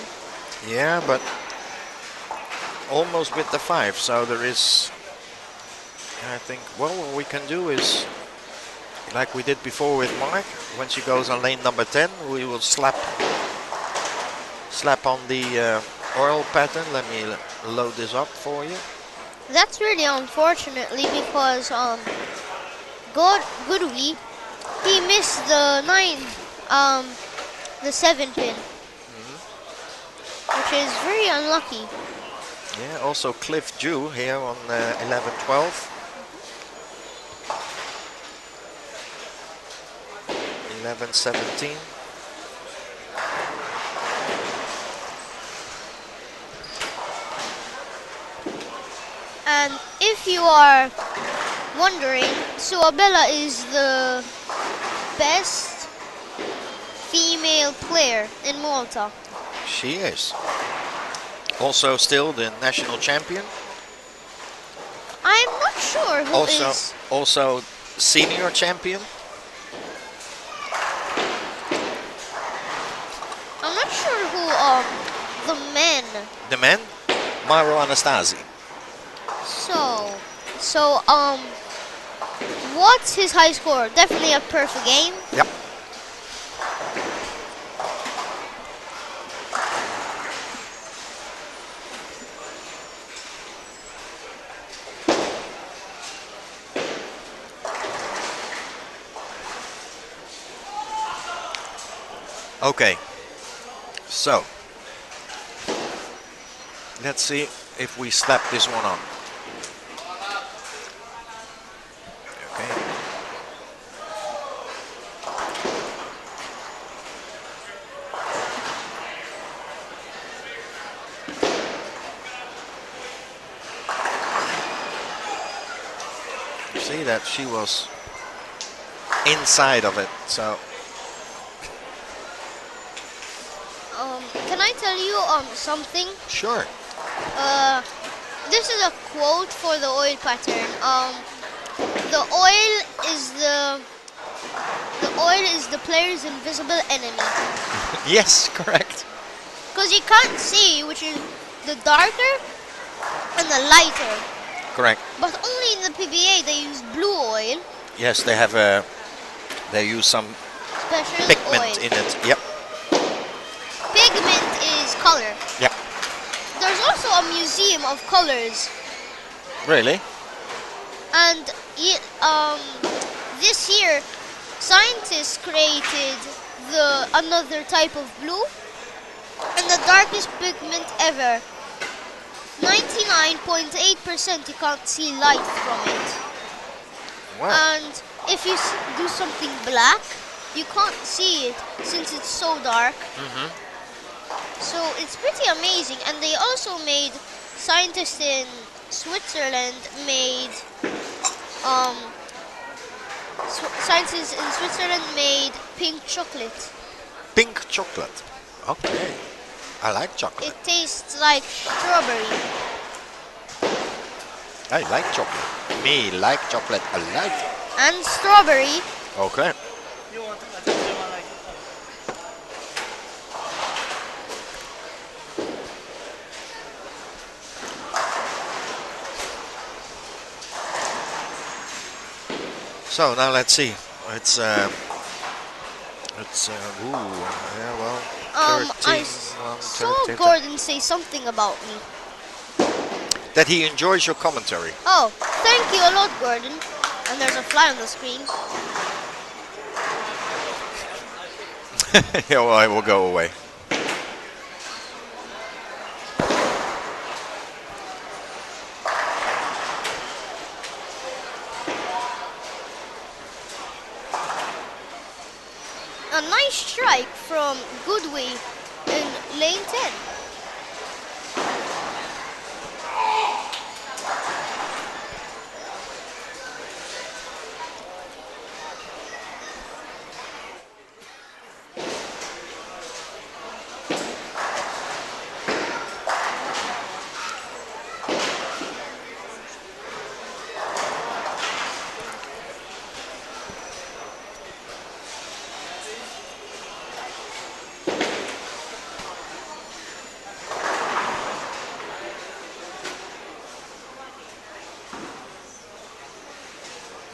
A: Yeah, but almost with the 5. So there is. I think. Well, what we can do is, like we did before with Mark, when she goes on lane number 10, we will slap on the oil pattern. Let me load this up for you.
B: That's really unfortunately because Goodwee, he missed the 7-pin, which is very unlucky.
A: Yeah, also Cliff Jew here on 11-12. 11-17.
B: And if you are wondering, Suabella is the best female player in Malta.
A: She is. Also still the national champion.
B: I'm not sure who is.
A: Also senior champion.
B: I'm not sure who the men.
A: The men, Mauro Anastasi.
B: So what's his high score? Definitely a perfect game.
A: Yep. Okay, so let's see if we slap this one on. Okay. You see that she was inside of it, so.
B: Can I tell you something?
A: Sure.
B: This is a quote for the oil pattern. The oil is the player's invisible enemy.
A: Yes, correct.
B: Because you can't see which is the darker and the lighter.
A: Correct.
B: But only in the PBA they use blue oil.
A: Yes, they use some
B: Special
A: pigment
B: oil.
A: in it. Yep.
B: Pigment is color.
A: Yep.
B: There's also a museum of colors.
A: Really?
B: And this year, scientists created another type of blue, and the darkest pigment ever. 99.8% you can't see light from it.
A: Wow.
B: And if you do something black, you can't see it since it's so dark. So it's pretty amazing. And they also made, scientists in Switzerland made pink chocolate.
A: Pink chocolate. Okay. I like chocolate.
B: It tastes like strawberry.
A: I like chocolate. Me like chocolate. I like.
B: And strawberry.
A: Okay.
C: You want to? I think you want like it.
A: So now let's see. It's yeah, well.
B: I
A: 13,
B: saw
A: 13.
B: Gordon say something about me.
A: That he enjoys your commentary.
B: Oh, thank you a lot, Gordon. And there's a fly on the screen.
A: Yeah, well, I will go away.
B: A nice strike from Goodway in lane 10.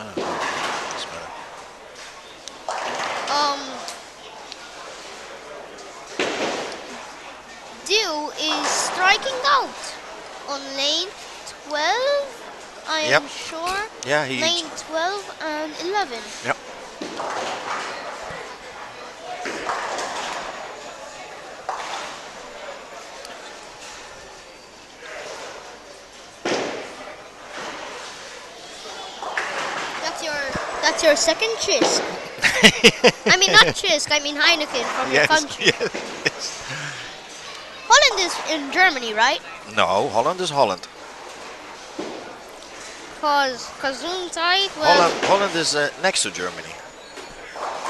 A: Oh, that's better.
B: Um, Dew is striking out on lane 12, I
A: Yep.
B: am sure.
A: Yeah, he.
B: Lane 12 and 11.
A: Yep.
B: That's your second Chisk. I mean not Chisk, I mean Heineken from your
A: Yes.
B: country.
A: Yes.
B: Holland is in Germany, right?
A: No, Holland is Holland.
B: Cause Gesundheit,
A: Holland is next to Germany.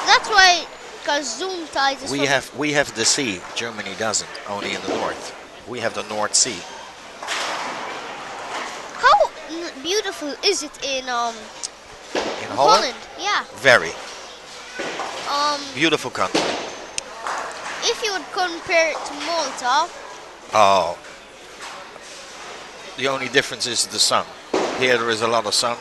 B: that's why Gesundheit is
A: We have the sea. Germany doesn't. Only in the north. We have the North Sea.
B: How beautiful is it in
A: In Holland,
B: Yeah.
A: very
B: Um,
A: beautiful country.
B: if you would compare it to Malta,
A: Oh, the only difference is the sun. Here there is a lot of sun.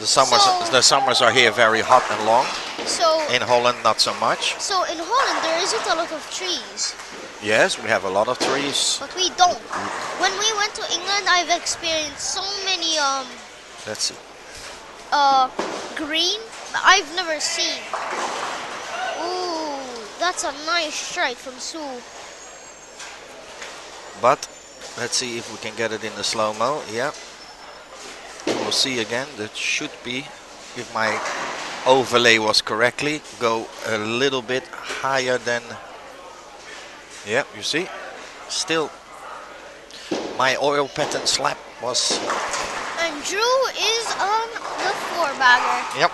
B: So-
A: The summers are here very hot and long.
B: so
A: In Holland, not so much.
B: so in Holland there isn't a lot of trees,
A: Yes, we have a lot of trees.
B: but we don't. When we went to England, I've experienced so many
A: Let's see.
B: green that I've never seen. Ooh, that's a nice strike from Sue.
A: But let's see if we can get it in the slow-mo. Yeah. We'll see again. That should be, if my overlay was correctly, go a little bit higher than. Yeah, you see. Still, my oil pattern slap was.
B: And Drew is on the 4-bagger.
A: Yep.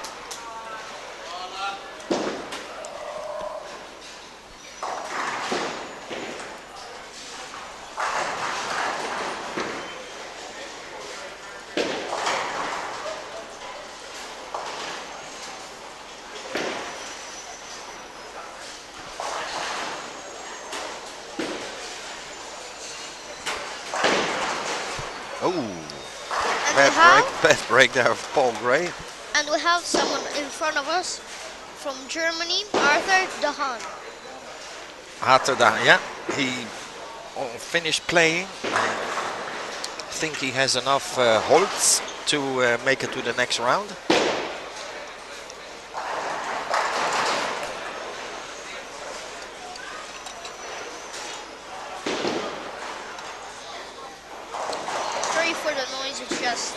A: Oh,
B: And we have
A: bad break there of Paul Gray.
B: and we have someone in front of us from Germany, Arthur Dahan.
A: After that, yeah, he finished playing. I think he has enough holds to make it to the next round.
B: Sorry for the noise, it's just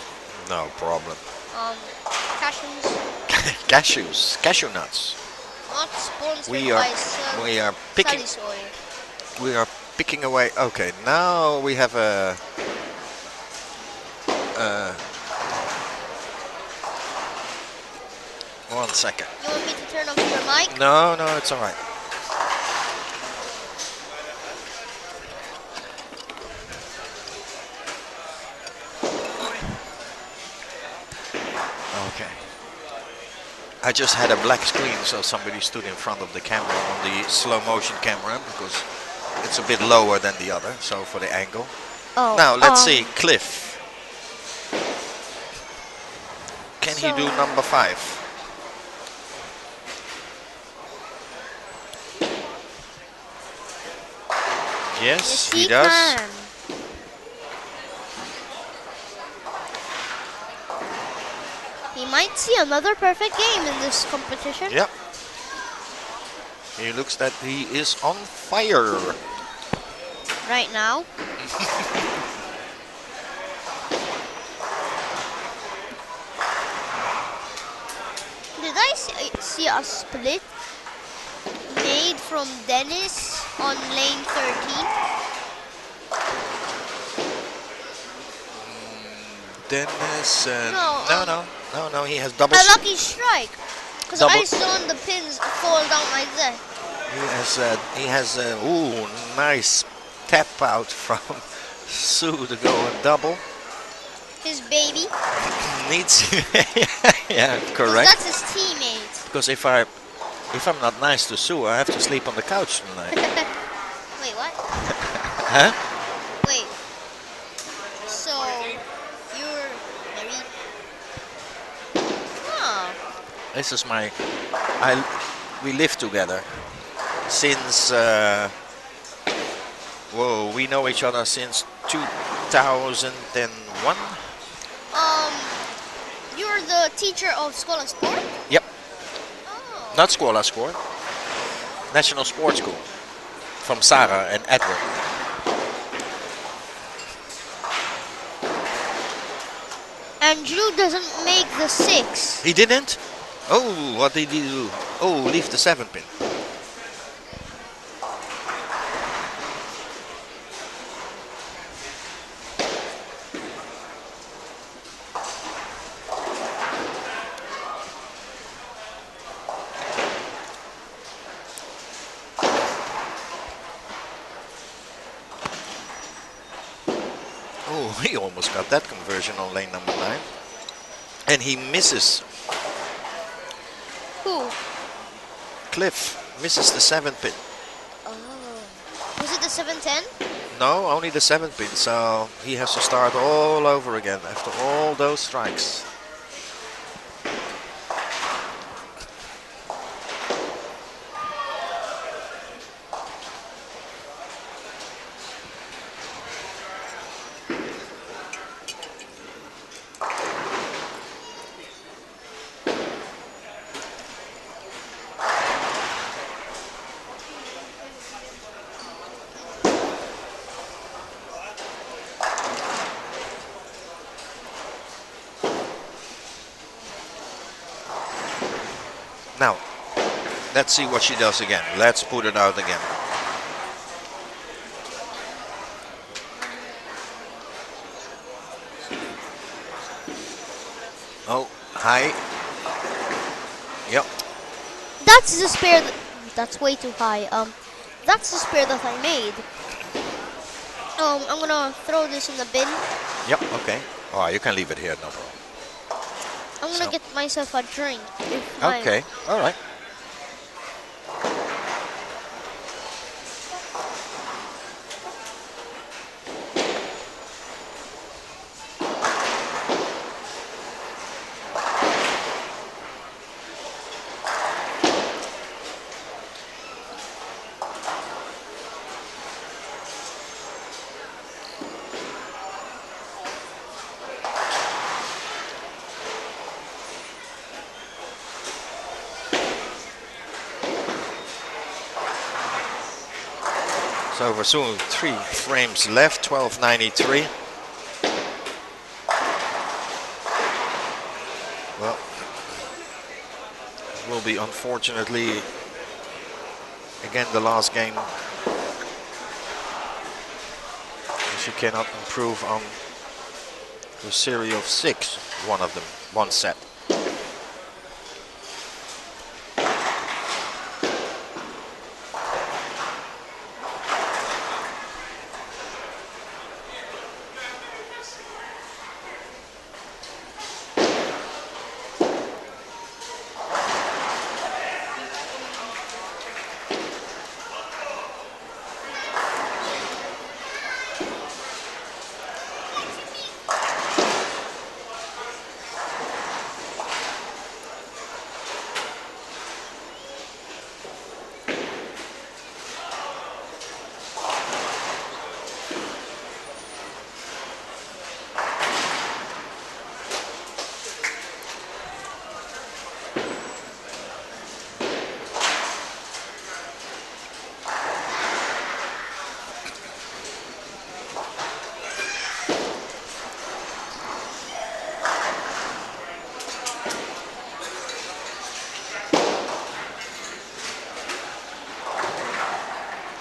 A: No problem.
B: cashews,
A: Cashew nuts.
B: not sponsored
A: We are
B: by Sal-
A: we are picking
B: Sally Soy.
A: we are picking away. Okay, now we have a. One second.
B: You want me to turn off your mic?
A: No, no, it's all right. Okay. I just had a black screen, so somebody stood in front of the camera on the slow motion camera because it's a bit lower than the other, so for the angle.
B: Oh.
A: Now let's see, Cliff. Can he do
B: So-
A: number 5? Yes, he does.
B: Can. He might see another perfect game in this competition.
A: Yep. He looks that he is on fire.
B: Right now. Did I see a split made from Dennis on lane 13?
A: Dennis,
B: No,
A: no, he has double.
B: a lucky strike. Because
A: Double.
B: I saw the pins fall down like that.
A: He has a nice tap out from Sue to go a double.
B: His baby.
A: Needs, yeah,
B: 'Cause
A: correct.
B: that's his teammate.
A: Because if I'm not nice to Sue, I have to sleep on the couch tonight.
B: Wait, what?
A: Huh?
B: Wait. So, you're married? Oh.
A: This is we live together since, we know each other since 2001.
B: You're the teacher of School of Sport?
A: Yep,
B: Oh.
A: not Scuola Sport, National Sports School, from Sarah and Edward.
B: And Drew doesn't make the 6.
A: He didn't? Oh, what did he do? Oh, leave the 7 pin. Oh, he almost got that conversion on lane number 9. And he misses.
B: Who?
A: Cliff misses the 7 pin.
B: Oh. Was it the 710?
A: No, only the 7 pin, so he has to start all over again after all those strikes. Now, let's see what she does again. Let's put it out again. Oh, high. Yep.
B: That's the spare. That's way too high. That's the spare that I made. I'm gonna throw this in the bin.
A: Yep, okay. Oh, you can leave it here, no problem.
B: I'm gonna
A: So-
B: get myself a drink. If my-
A: Okay, all right. So we're soon 3 frames left, 1293. Well, it will be unfortunately again the last game. She cannot improve on the series of 6, one of them, one set.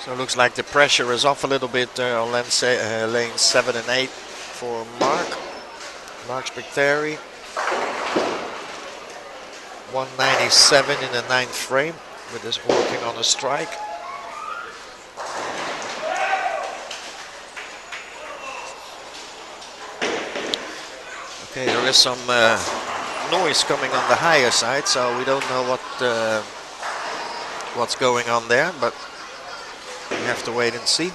A: So it looks like the pressure is off a little bit on lane 7 and 8 for Mark Spectari. 197 in the 9th frame with this working on a strike. Okay, there is some noise coming on the higher side, so we don't know what's going on there, but we have to wait and see.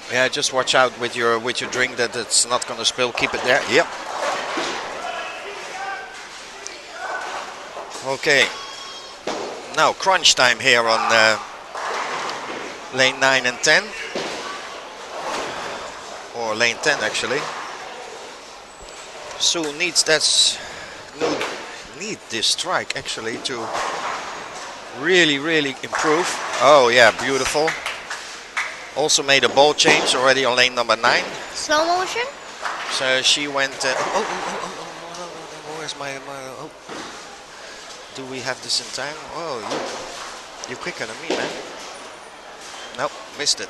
A: Yeah, just watch out with your drink that it's not going to spill. Keep it there. Yep. Okay. Now crunch time here on lane 9 and 10, or lane 10 actually. Sue needs need this strike actually to really improve. Oh yeah, beautiful. Also made a ball change already on lane number 9.
B: Slow motion?
A: So she went. Where's my? Oh. Do we have this in time? Oh, you're quicker than me, man. Nope, missed it.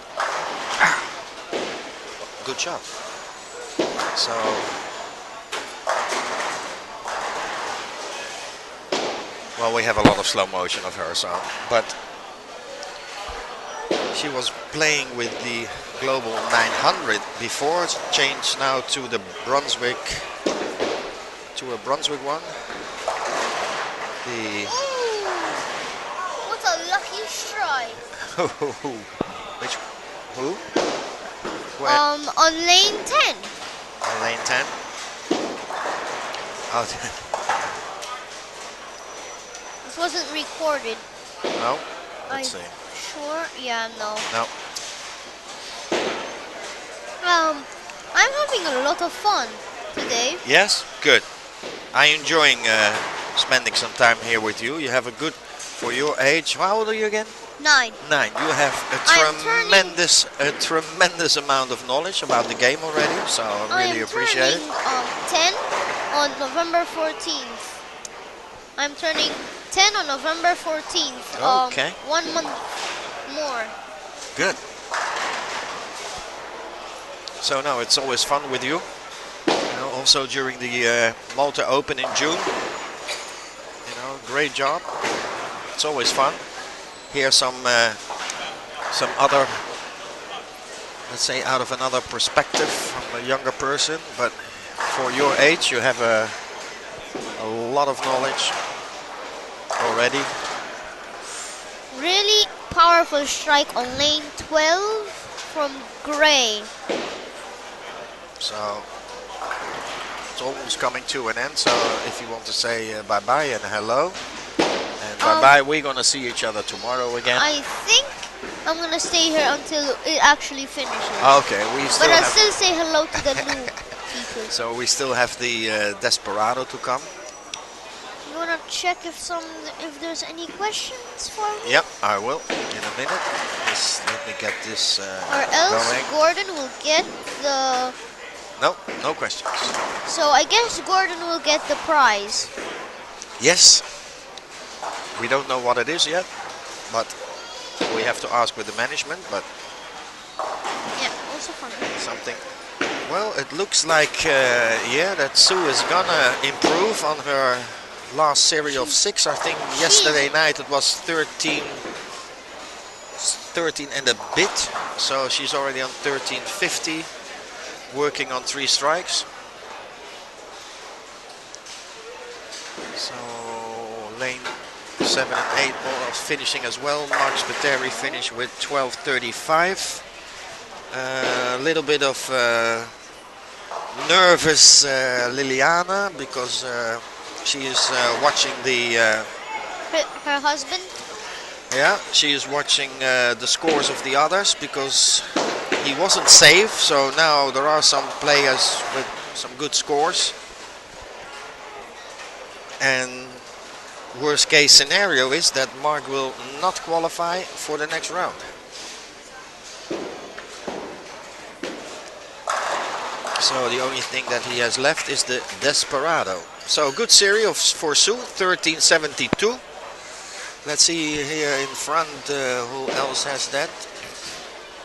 A: Good shot. So. Well, we have a lot of slow motion of her, so. But she was playing with the Global 900 before. It's changed now to the Brunswick, a Brunswick one.
B: Ooh, what a lucky strike!
A: Which? Who? Where?
B: On lane 10.
A: On lane 10. Oh.
B: This wasn't recorded.
A: No. Let's see.
B: Sure? Yeah, no.
A: No.
B: I'm having a lot of fun today.
A: Yes, good. I'm enjoying spending some time here with you. You have a good, for your age. How old are you again?
B: 9.
A: 9. You have a tremendous amount of knowledge about the game already. So I really appreciate it.
B: I'm 10 on November 14th. I'm turning 10 on November 14th.
A: Okay.
B: 1 month more.
A: Good. So now it's always fun with you. Also during the Malta Open in June. Great job. It's always fun. Hear some other, let's say, out of another perspective from a younger person. But for your age, you have a lot of knowledge already.
B: Really powerful strike on lane 12 from Gray.
A: So it's almost coming to an end. So if you want to say bye-bye and hello, and bye-bye, we're going to see each other tomorrow again.
B: I think I'm going to stay here until it actually finishes.
A: Okay,
B: but I'll still say hello to the new people.
A: So we still have the Desperado to come.
B: You want to check if there's any questions for me?
A: Yep, I will in a minute. Just let me get this
B: or else
A: going.
B: Gordon will get the...
A: No questions.
B: So I guess Gordon will get the prize.
A: Yes. We don't know what it is yet, but we have to ask with the management. But
B: yeah, also fun.
A: Something Well, it looks like, yeah, that Sue is gonna improve on her last series of 6. I think yesterday night it was 13 and a bit. So she's already on 1350, working on 3 strikes. So lane 7 and 8 more finishing as well. Max Bateri finished with 1235. A little bit of nervous Liliana because she is watching the
B: Her husband?
A: yeah, she is watching the scores of the others because he wasn't safe. So now there are some players with some good scores, and worst case scenario is that Mark will not qualify for the next round. So the only thing that he has left is the Desperado. So good series for Sue, 1372. Let's see here in front who else has that.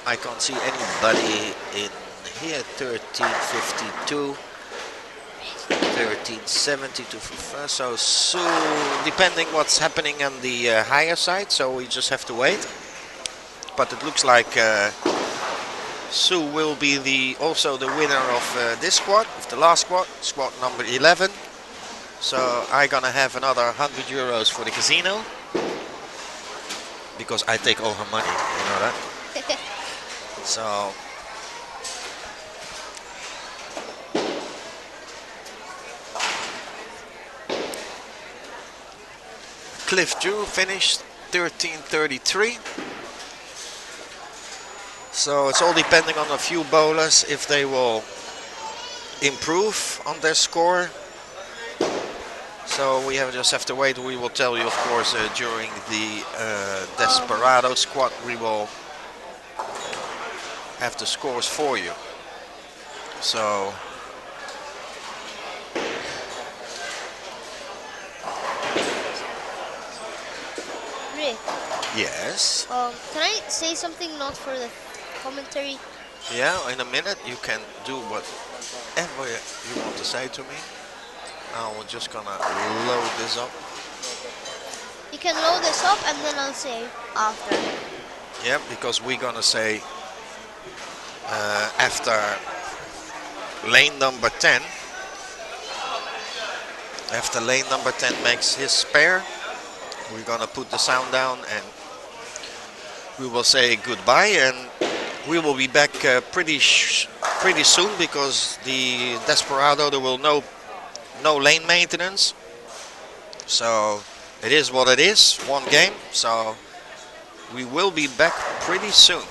A: I can't see anybody in here. 1352, 1372 for first. So Sue, depending what's happening on the higher side, so we just have to wait. But it looks like Sue will be also the winner of this squad, of the last squad, squad number 11. So I'm gonna have another 100 euros for the casino because I take all her money, you know that. So Cliff Drew finished 1333. So it's all depending on a few bowlers if they will improve on their score. So we just have to wait. We will tell you, of course, during the Desperado squad. We will have the scores for you. So
B: Rick,
A: yes,
B: can I say something not for the commentary?
A: yeah. In a minute, you can do whatever you want to say to me. Now we're just gonna load this up.
B: You can load this up and then I'll say after.
A: Yeah, because we're gonna say after lane number 10. After lane number 10 makes his spare, we're gonna put the sound down and we will say goodbye, and we will be back pretty soon because the Desperado, there will no lane maintenance. So it is what it is, one game. So we will be back pretty soon.